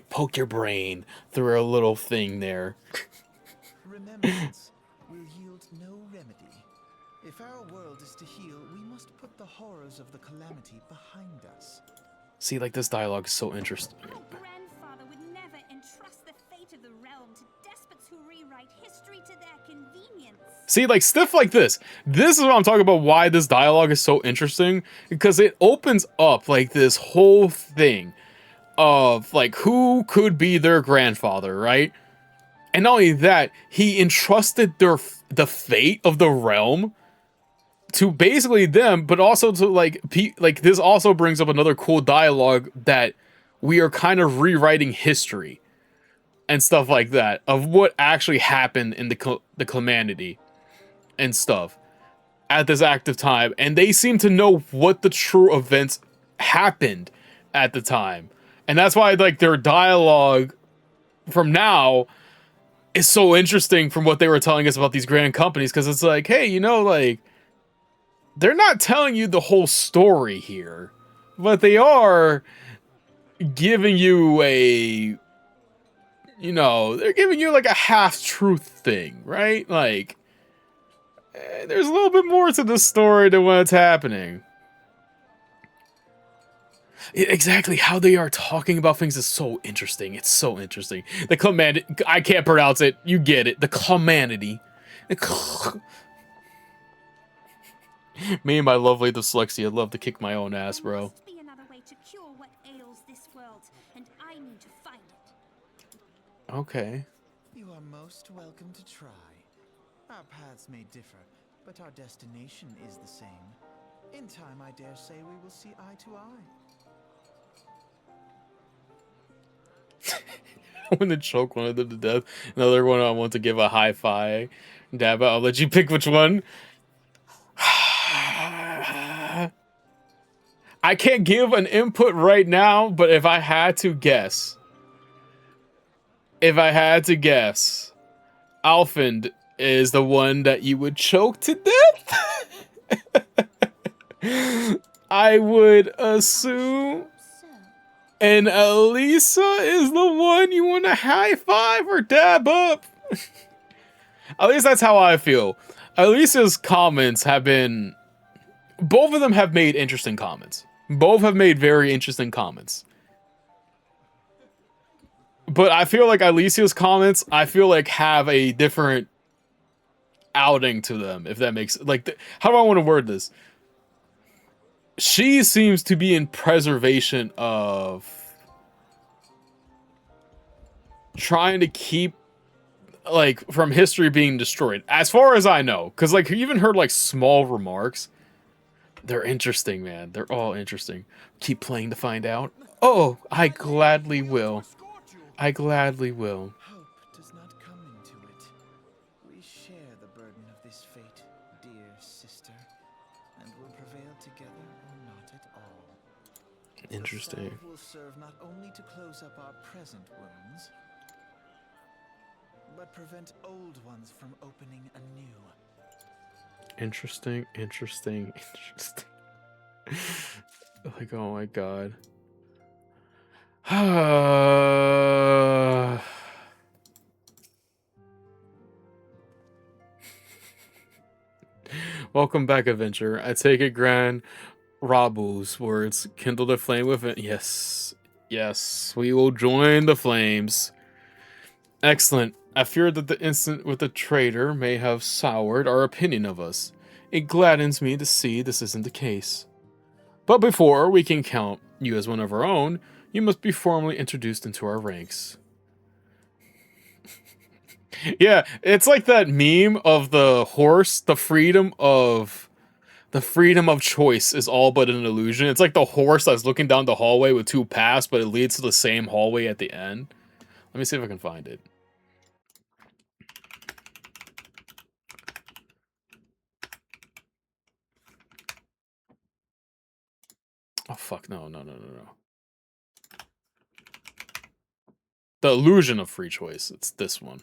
poke your brain through a little thing there. Remembrance will yield no remedy. If our world is to heal, we must put the horrors of the Calamity behind us. See, like this dialogue is so interesting. Our grandfather would never entrust the fate of the realm to despots who rewrite history to their convenience. See, like stuff like this. This is what I'm talking about. Why this dialogue is so interesting, because it opens up like this whole thing of like who could be their grandfather, right? And not only that, he entrusted the fate of the realm to basically them, but also to like this also brings up another cool dialogue that we are kind of rewriting history and stuff like that of what actually happened in the Calamity and stuff at this active time, and they seem to know what the true events happened at the time. And that's why like their dialogue from now is so interesting from what they were telling us about these grand companies, because it's like, hey, you know, like they're not telling you the whole story here, but they are giving you a, you know, they're giving you like a half-truth thing, right? Like there's a little bit more to the story than what's happening. Exactly how they are talking about things is so interesting. It's so interesting. The command, I can't pronounce it. You get it. The Calamity. Me and my lovely dyslexia love to kick my own ass, There bro. must be another way to cure what ails this world, and I need to find it. Okay. You are most welcome to try. Our paths may differ, but our destination is the same. In time, I dare say we will see eye to eye. I want to choke one of them to death. Another one I want to give a high five. Dab, I'll let you pick which one. I can't give an input right now, but if I had to guess, Alfend is the one that you would choke to death. I would assume. So, And Elisa is the one you want to high five or dab up. At least that's how I feel. Elisa's comments have been... Both of them have made interesting comments. Both have made very interesting comments. But I feel like Alicia's comments, I feel like have a different outing to them, if that makes... Like, how do I want to word this? She seems to be in preservation of... trying to keep, like, from history being destroyed. As far as I know. Because, like, you even heard, like, small remarks. They're interesting, man. They're all interesting. Keep playing to find out. Oh, I gladly will. I gladly will. Hope does not come into it. We share the burden of this fate, dear sister, and will prevail together or not at all. Interesting. The salve will serve not only to close up our present wounds, but prevent old ones from opening anew. Interesting. Like, oh my god. Welcome back, adventure. I take it Gran Rabu's words kindled a flame within. Yes. Yes, we will join the flames. Excellent. I fear that the incident with the traitor may have soured our opinion of us. It gladdens me to see this isn't the case. But before we can count you as one of our own, you must be formally introduced into our ranks. Yeah, it's like that meme of the horse, the freedom of choice is all but an illusion. It's like the horse that's looking down the hallway with two paths, but it leads to the same hallway at the end. Let me see if I can find it. Oh, fuck. No. The illusion of free choice. It's this one.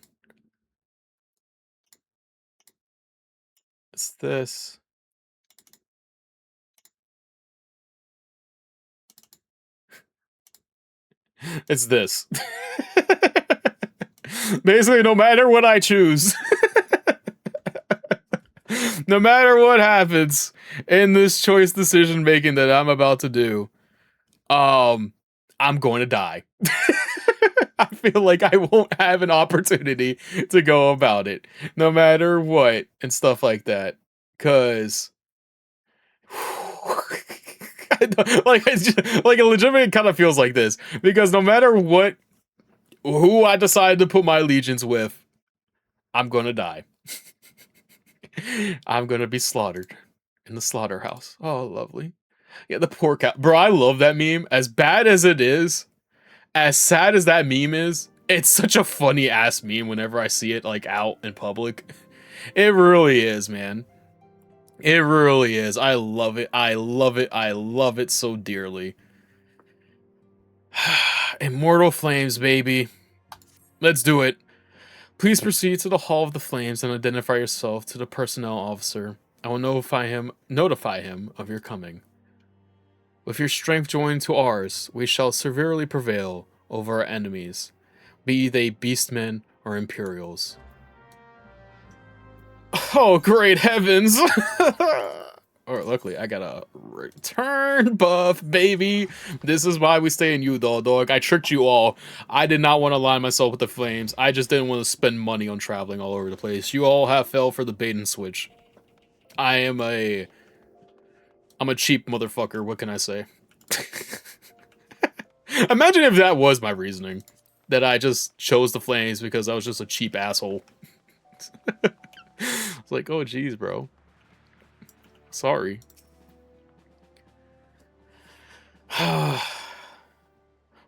It's this. It's this. Basically, no matter what I choose, no matter what happens in this choice decision making that I'm about to do, I'm going to die. I feel like I won't have an opportunity to go about it, no matter what, and stuff like that. Cause like it legitimately kind of feels like this. Because no matter who I decide to put my allegiance with, I'm gonna die. I'm gonna be slaughtered in the slaughterhouse. Oh, lovely. Yeah, the poor cow. Bro, I love that meme. As bad as it is, as sad as that meme is, it's such a funny ass meme whenever I see it like out in public. It really is, man. It really is. I love it. I love it. I love it so dearly. Immortal Flames, baby. Let's do it. Please proceed to the Hall of the Flames and identify yourself to the personnel officer. I will notify him of your coming. With your strength joined to ours, we shall severely prevail over our enemies, be they beastmen or Imperials. Oh, great heavens! Or luckily, I got a return buff, baby. This is why we stay in Udall, dog. I tricked you all. I did not want to align myself with the flames. I just didn't want to spend money on traveling all over the place. You all have fell for the bait and switch. I'm a cheap motherfucker. What can I say? Imagine if that was my reasoning. That I just chose the flames because I was just a cheap asshole. It's like, oh, geez, bro. Sorry.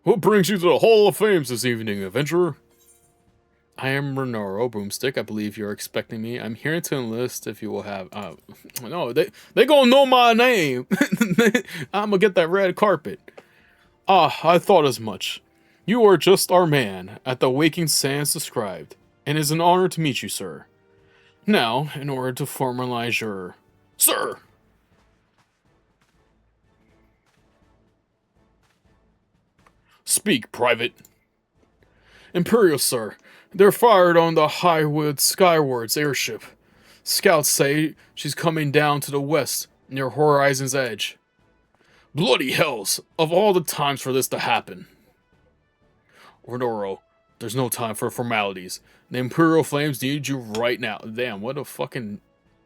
What brings you to the Hall of Fame this evening, adventurer? I am Renoro Broomstick. I believe you're expecting me. I'm here to enlist if you will have... no, they gonna know my name. I'm gonna get that red carpet. Ah, I thought as much. You are just our man, at the Waking Sands described, and it is an honor to meet you, sir. Now, in order to formalize your... Sir! Speak, Private. Imperial, sir. They're fired on the Highwood Skywards airship. Scouts say she's coming down to the west, near Horizon's Edge. Bloody hells! Of all the times for this to happen. Renoro, there's no time for formalities. The Imperial Flames need you right now. Damn, what a fucking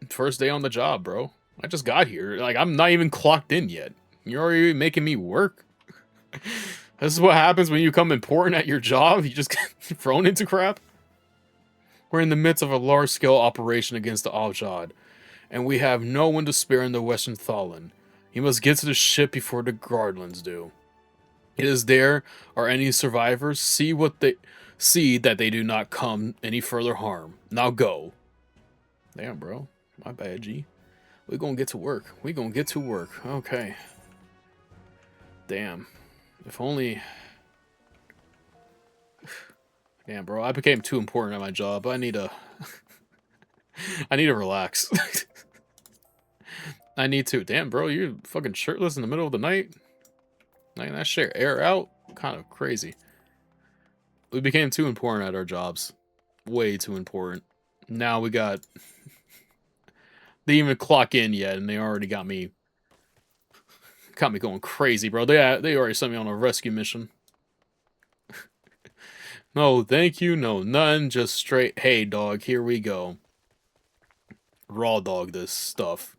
first day on the job, bro. I just got here. Like, I'm not even clocked in yet. You're already making me work? This is what happens when you become important at your job? You just get thrown into crap? We're in the midst of a large-scale operation against the Avjad, and we have no one to spare in the Western Thalin. You must get to the ship before the Guardlands do. It is there are any survivors. See that they do not come any further harm. Now go. Damn, bro. My bad, G. We gonna get to work. We gonna get to work. Okay. Damn. If only... Damn, bro. I became too important at my job. I need to... I need to relax. I need to. Damn, bro. You're fucking shirtless in the middle of the night? Like, that shit air out? Kind of crazy. We became too important at our jobs. Way too important. Now we got... They didn't even clock in yet, and they already got me... Got me going crazy, bro. They already sent me on a rescue mission. No, thank you. No, none. Just straight, hey, dog, here we go. Raw dog this stuff.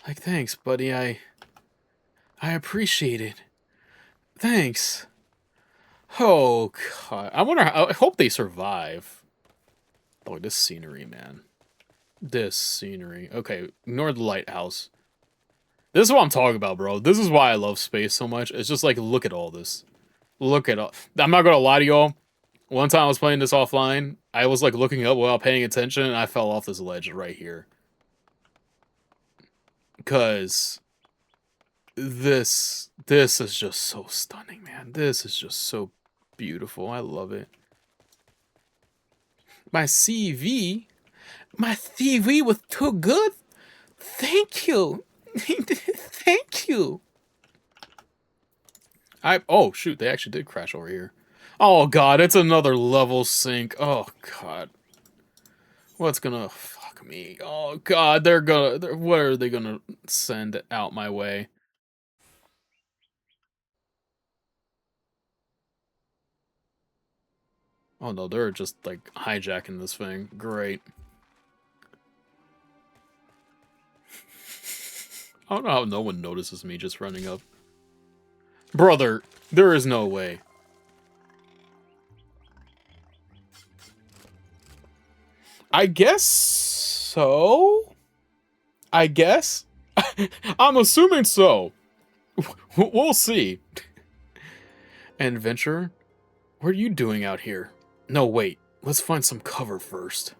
Like, thanks, buddy. I appreciate it. Thanks. Oh, God. I hope they survive. Oh, this scenery, man. This scenery. Okay, ignore the lighthouse. This is what I'm talking about, bro. This is why I love space so much. It's just like, look at all this. Look at all... I'm not gonna lie to y'all. One time I was playing this offline, I was like looking up without paying attention, and I fell off this ledge right here. Because... This is just so stunning, man. This is just so beautiful. I love it. My CV? My CV was too good? Thank you. Thank you. Oh, shoot. They actually did crash over here. Oh, God. It's another level sink. Oh, God. What's gonna... Fuck me. Oh, God. What are they gonna send out my way? Oh no, they're just, like, hijacking this thing. Great. I don't know how no one notices me just running up. Brother, there is no way. I guess so? I guess? I'm assuming so. We'll see. And Venture, what are you doing out here? No, wait. Let's find some cover first.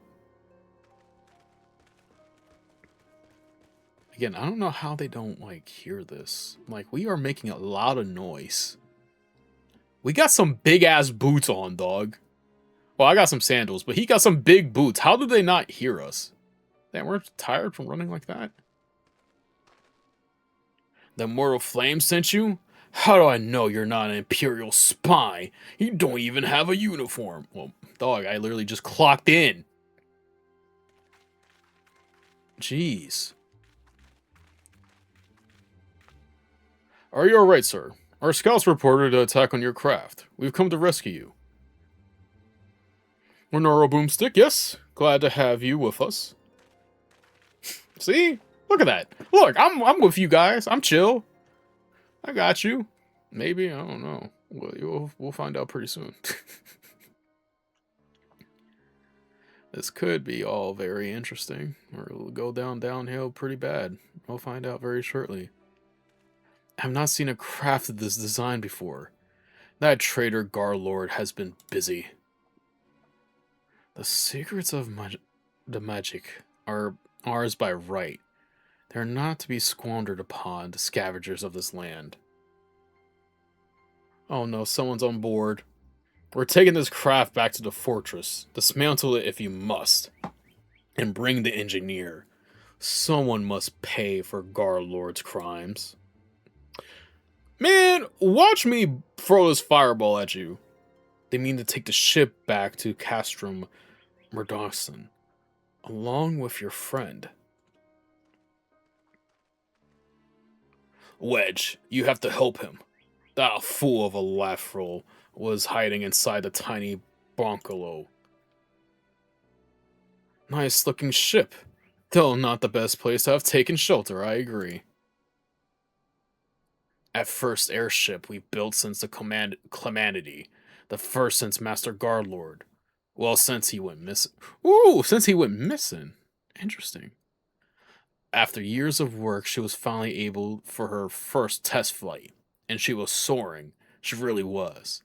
Again, I don't know how they don't, like, hear this. Like, we are making a lot of noise. We got some big-ass boots on, dog. Well, I got some sandals, but he got some big boots. How did they not hear us? Damn, we're tired from running like that. The Mortal Flame sent you? How do I know you're not an Imperial spy? You don't even have a uniform. Well, dog, I literally just clocked in. Jeez. Are you alright, sir? Our scouts reported an attack on your craft. We've come to rescue you. Renoro Boomstick, yes. Glad to have you with us. See? Look at that. Look, I'm with you guys. I'm chill. I got you. Maybe, I don't know. We'll find out pretty soon. This could be all very interesting, or it'll go downhill pretty bad. We'll find out very shortly. I've not seen a craft of this design before. That traitor Garlord has been busy. The secrets of the magic are ours by right. They're not to be squandered upon the scavengers of this land. Oh no, someone's on board. We're taking this craft back to the fortress. Dismantle it if you must. And bring the engineer. Someone must pay for Garlord's crimes. Man, watch me throw this fireball at you. They mean to take the ship back to Castrum Murdawson, along with your friend. Wedge, you have to help him. That fool of a Lafrel was hiding inside the tiny Broncolo. Nice looking ship. Though not the best place to have taken shelter, I agree. At first airship we built since the Calamity. The first since Master Guardlord. Well, since he went missing. Ooh, since he went missing. Interesting. After years of work, she was finally able for her first test flight. And she was soaring. She really was.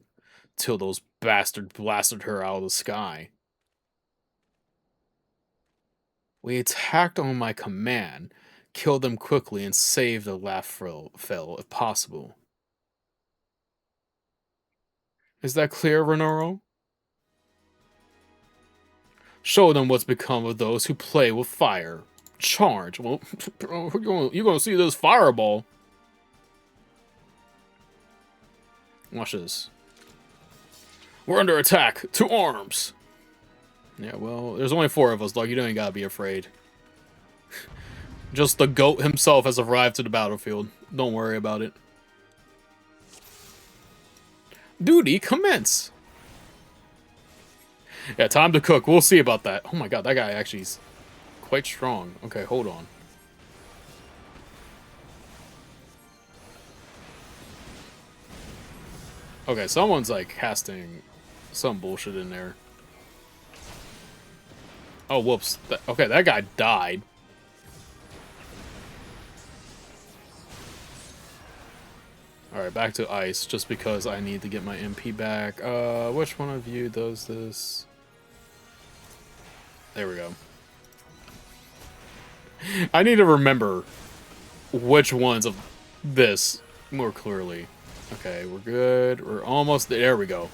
Till those bastards blasted her out of the sky. We attacked on my command, killed them quickly, and saved the Lafrel if possible. Is that clear, Renoro? Show them what's become of those who play with fire. Charge. Well, you're gonna see this fireball. Watch this. We're under attack. To arms. Yeah, well, there's only 4 of us, dog. You don't even gotta be afraid. Just the goat himself has arrived to the battlefield. Don't worry about it. Duty commence. Yeah, time to cook. We'll see about that. Oh my god, that guy actually is quite strong. Okay, hold on. Okay, someone's like casting some bullshit in there. Oh, whoops. Okay, that guy died. Alright, back to ice, just because I need to get my MP back. Which one of you does this? There we go. I need to remember which ones of this more clearly. Okay, we're good. We're almost there. We go.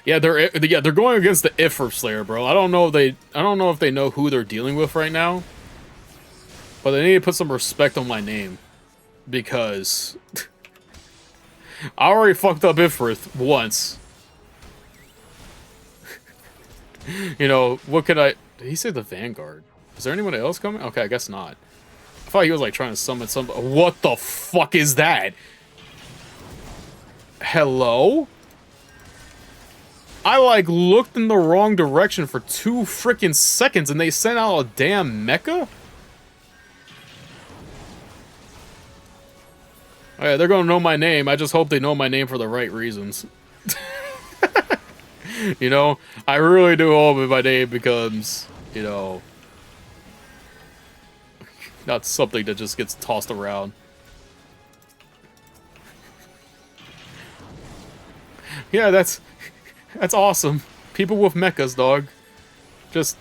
Yeah, they're going against the Ifr Slayer, bro. I don't know if they know who they're dealing with right now. But they need to put some respect on my name. Because I already fucked up Ifrith once. You know, what could I... Did he say the Vanguard? Is there anyone else coming? Okay, I guess not. I thought he was like trying to summon some... What the fuck is that? Hello? I like looked in the wrong direction for 2 freaking seconds and they sent out a damn mecha? Oh yeah, they're gonna know my name. I just hope they know my name for the right reasons. You know, I really do hope if my name becomes, you know, not something that just gets tossed around. Yeah, that's awesome. People with mechas, dog. Just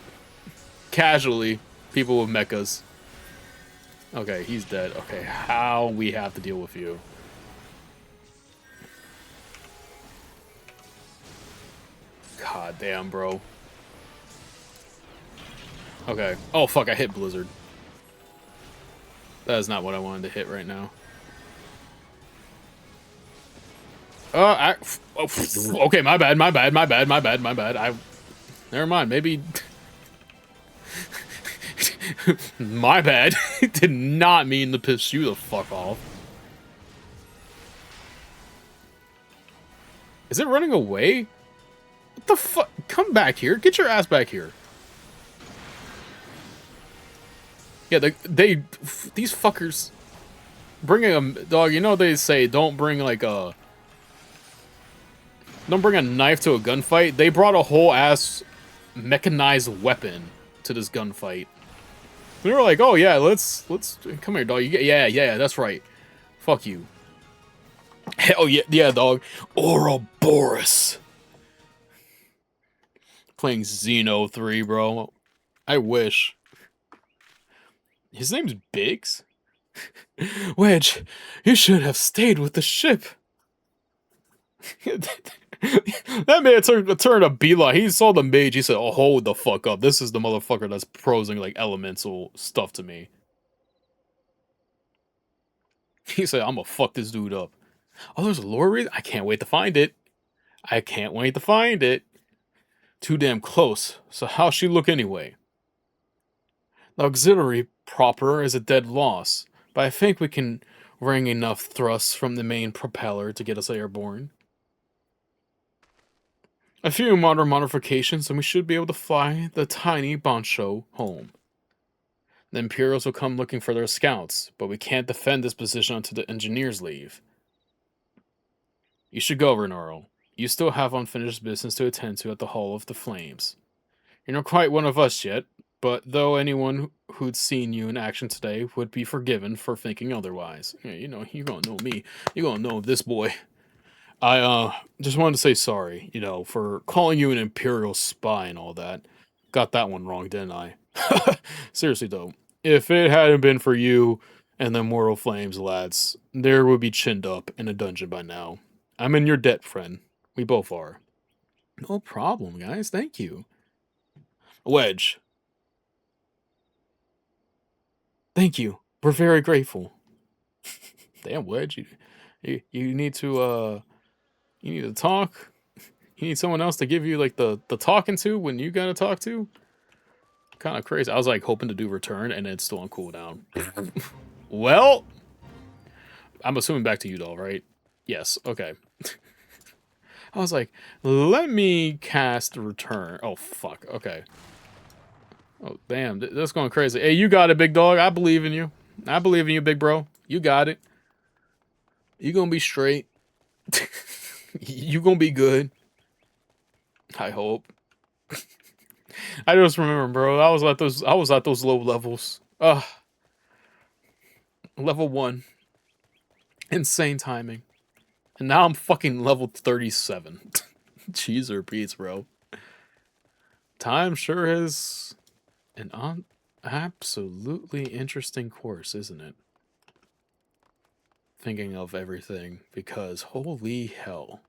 casually, people with mechas. Okay, he's dead. Okay, how we have to deal with you? God damn, bro. Okay. Oh, fuck, I hit Blizzard. That is not what I wanted to hit right now. Okay, my bad. Never mind, maybe... My bad. Did not mean to piss you the fuck off. Is it running away? What the fuck? Come back here. Get your ass back here. Yeah, these fuckers bringing a dog. You know they say don't bring like a knife to a gunfight. They brought a whole ass mechanized weapon to this gunfight. They were like, oh yeah, let's come here, dog. Yeah, that's right. Fuck you. Hell yeah, dog. Ouroboros. Playing Xeno 3, bro. I wish. His name's Biggs? Wedge, you should have stayed with the ship. That man turned a beeline. He saw the mage. He said, oh, hold the fuck up. This is the motherfucker that's prosing like elemental stuff to me. He said, I'm gonna fuck this dude up. Oh, there's a lore reason? I can't wait to find it. I can't wait to find it. Too damn close. So how's she look anyway? The auxiliary proper is a dead loss, but I think we can wring enough thrusts from the main propeller to get us airborne. A few modern modifications and we should be able to fly the tiny Bancho home. The Imperials will come looking for their scouts, but we can't defend this position until the engineers leave. You should go, Renoro. You still have unfinished business to attend to at the Hall of the Flames. You're not quite one of us yet, but though anyone who'd seen you in action today would be forgiven for thinking otherwise. Yeah, you know, you're gonna know me. You're gonna know this boy. I just wanted to say sorry, you know, for calling you an Imperial spy and all that. Got that one wrong, didn't I? Seriously though, if it hadn't been for you and the Mortal Flames lads, there would be chinned up in a dungeon by now. I'm in your debt, friend. We both are. No problem, guys. Thank you. Wedge. Thank you. We're very grateful. Damn, Wedge. You need to talk. You need someone else to give you like the talking to when you gotta talk to. Kind of crazy. I was like hoping to do return and it's still on cooldown. Well, I'm assuming back to you, doll, right? Yes. Okay. I was like, let me cast return. Oh fuck. Okay. Oh damn, that's going crazy. Hey, you got it, big dog. I believe in you. I believe in you, big bro. You got it. You gonna be straight. You gonna be good. I hope. I just remember, bro. I was at those low levels. Level 1. Insane timing. And now I'm fucking level 37. Cheese or beats, bro. Time sure is an absolutely interesting course, isn't it? Thinking of everything, because holy hell.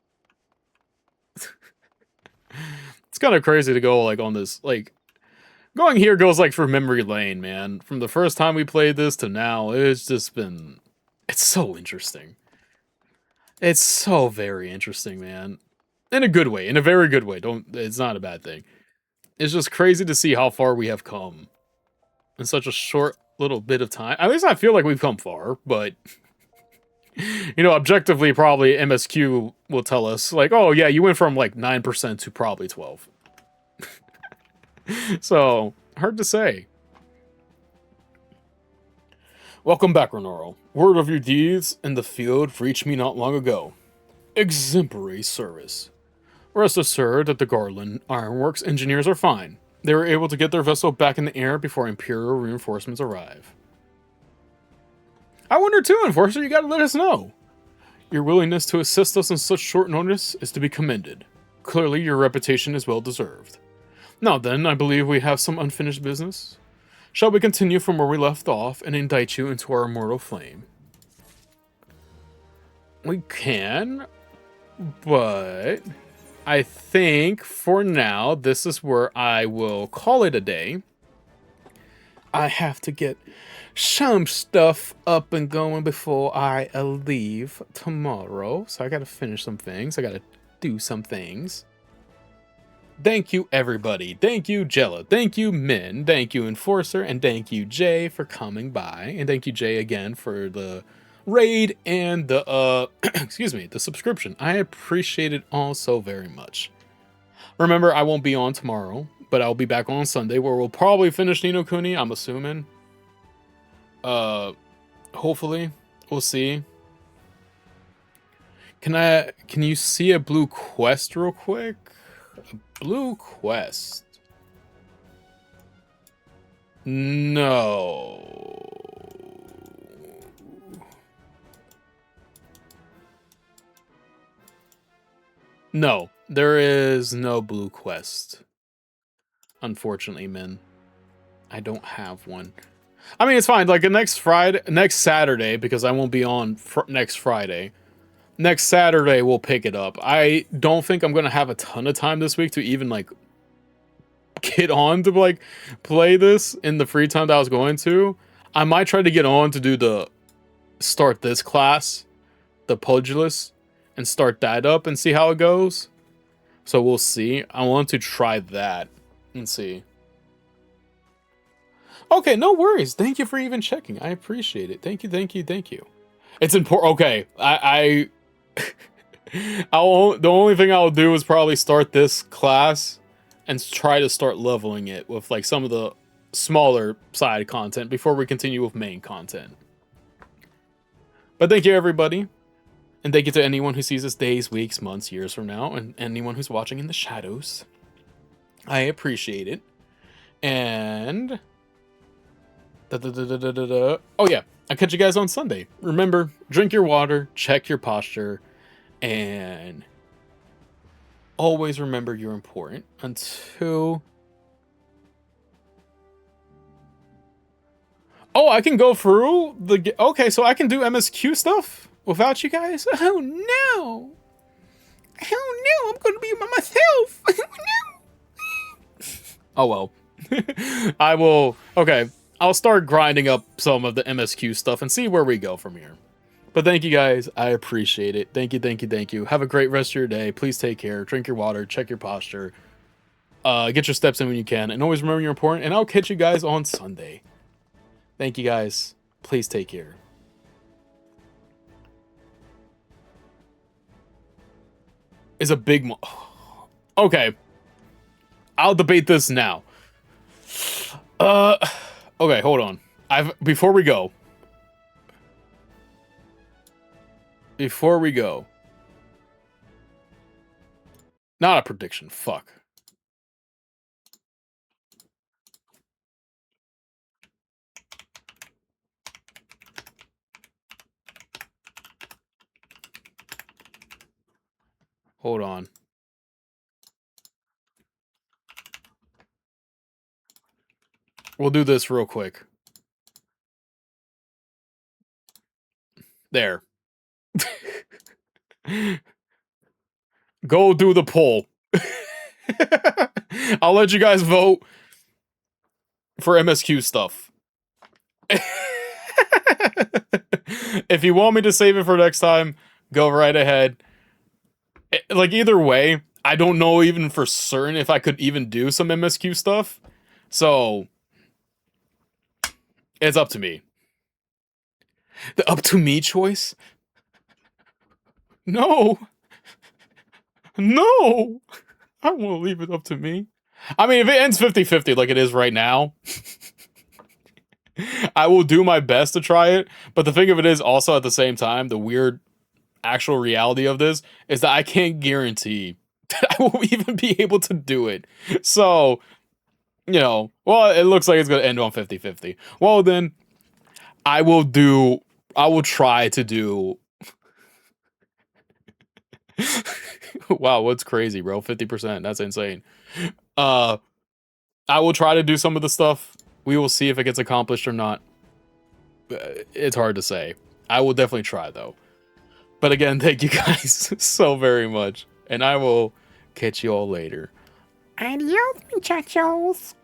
It's kind of crazy to go like on this, like going here goes like for memory lane, man. From the first time we played this to now, it's just been, it's so interesting. It's so very interesting, man. In a good way, in a very good way. It's not a bad thing. It's just crazy to see how far we have come in such a short little bit of time. At least I feel like we've come far, but you know, objectively, probably MSQ will tell us, like, oh yeah, you went from like 9% to probably 12. So, hard to say. Welcome back, Renoro. Word of your deeds in the field reached me not long ago. Exemplary service. Rest assured that the Garland Ironworks engineers are fine. They were able to get their vessel back in the air before Imperial reinforcements arrive. I wonder too, Enforcer, you gotta let us know. Your willingness to assist us on such short notice is to be commended. Clearly, your reputation is well deserved. Now then, I believe we have some unfinished business. Shall we continue from where we left off and indict you into our immortal flame? We can, but I think for now, this is where I will call it a day. I have to get some stuff up and going before I leave tomorrow. So I gotta finish some things. I gotta do some things. Thank you, everybody. Thank you, Jella. Thank you, Min. Thank you, Enforcer. And thank you, Jay, for coming by. And thank you, Jay, again, for the raid and the, excuse me, the subscription. I appreciate it all so very much. Remember, I won't be on tomorrow, but I'll be back on Sunday, where we'll probably finish Ni no Kuni, I'm assuming. Hopefully. We'll see. Can you see a blue quest real quick? A blue quest. No. No, there is no blue quest. Unfortunately, Min. I don't have one. I mean, it's fine. Like, next Saturday, because I won't be on next Friday. Next Saturday, we'll pick it up. I don't think I'm going to have a ton of time this week to even, like, get on to, like, play this in the free time that I was going to. I might try to get on to do the start this class, the Pugilist, and start that up and see how it goes. So we'll see. I want to try that and see. Okay, no worries. Thank you for even checking. I appreciate it. Thank you, thank you, thank you. It's important. Okay, the only thing I'll do is probably start this class and try to start leveling it with like some of the smaller side content before we continue with main content. But thank you, everybody. And thank you to anyone who sees this days, weeks, months, years from now, and anyone who's watching in the shadows. I appreciate it. And... Oh yeah, I'll catch you guys on Sunday. Remember, drink your water, check your posture, and always remember you're important until... Oh, I can go through the... Okay, so I can do MSQ stuff without you guys? Oh no! Oh no, I'm gonna be by myself! No! Oh well. I will... Okay, I'll start grinding up some of the MSQ stuff and see where we go from here. But thank you guys, I appreciate it. Thank you, thank you, thank you. Have a great rest of your day. Please take care, drink your water, check your posture. Get your steps in when you can, and always remember you're important, and I'll catch you guys on Sunday. Thank you guys. Please take care. Is a big okay. I'll debate this now. Okay, hold on. Before we go. Not a prediction, fuck. Hold on. We'll do this real quick. There. Go do the poll. I'll let you guys vote for MSQ stuff. If you want me to save it for next time, go right ahead. Like, either way, I don't know even for certain if I could even do some MSQ stuff. So, it's up to me. The up to me choice? No. No. I won't leave it up to me. I mean, if it ends 50-50 like it is right now, I will do my best to try it. But the thing of it is also at the same time, the weird actual reality of this is that I can't guarantee that I will even be able to do it. So, you know, well, it looks like it's going to end on 50-50. Well, then I will try to do... Wow, what's crazy, bro? 50%. That's insane. I will try to do some of the stuff. We will see if it gets accomplished or not. It's hard to say. I will definitely try, though. But again, thank you guys so very much. And I will catch you all later. Adios, muchachos.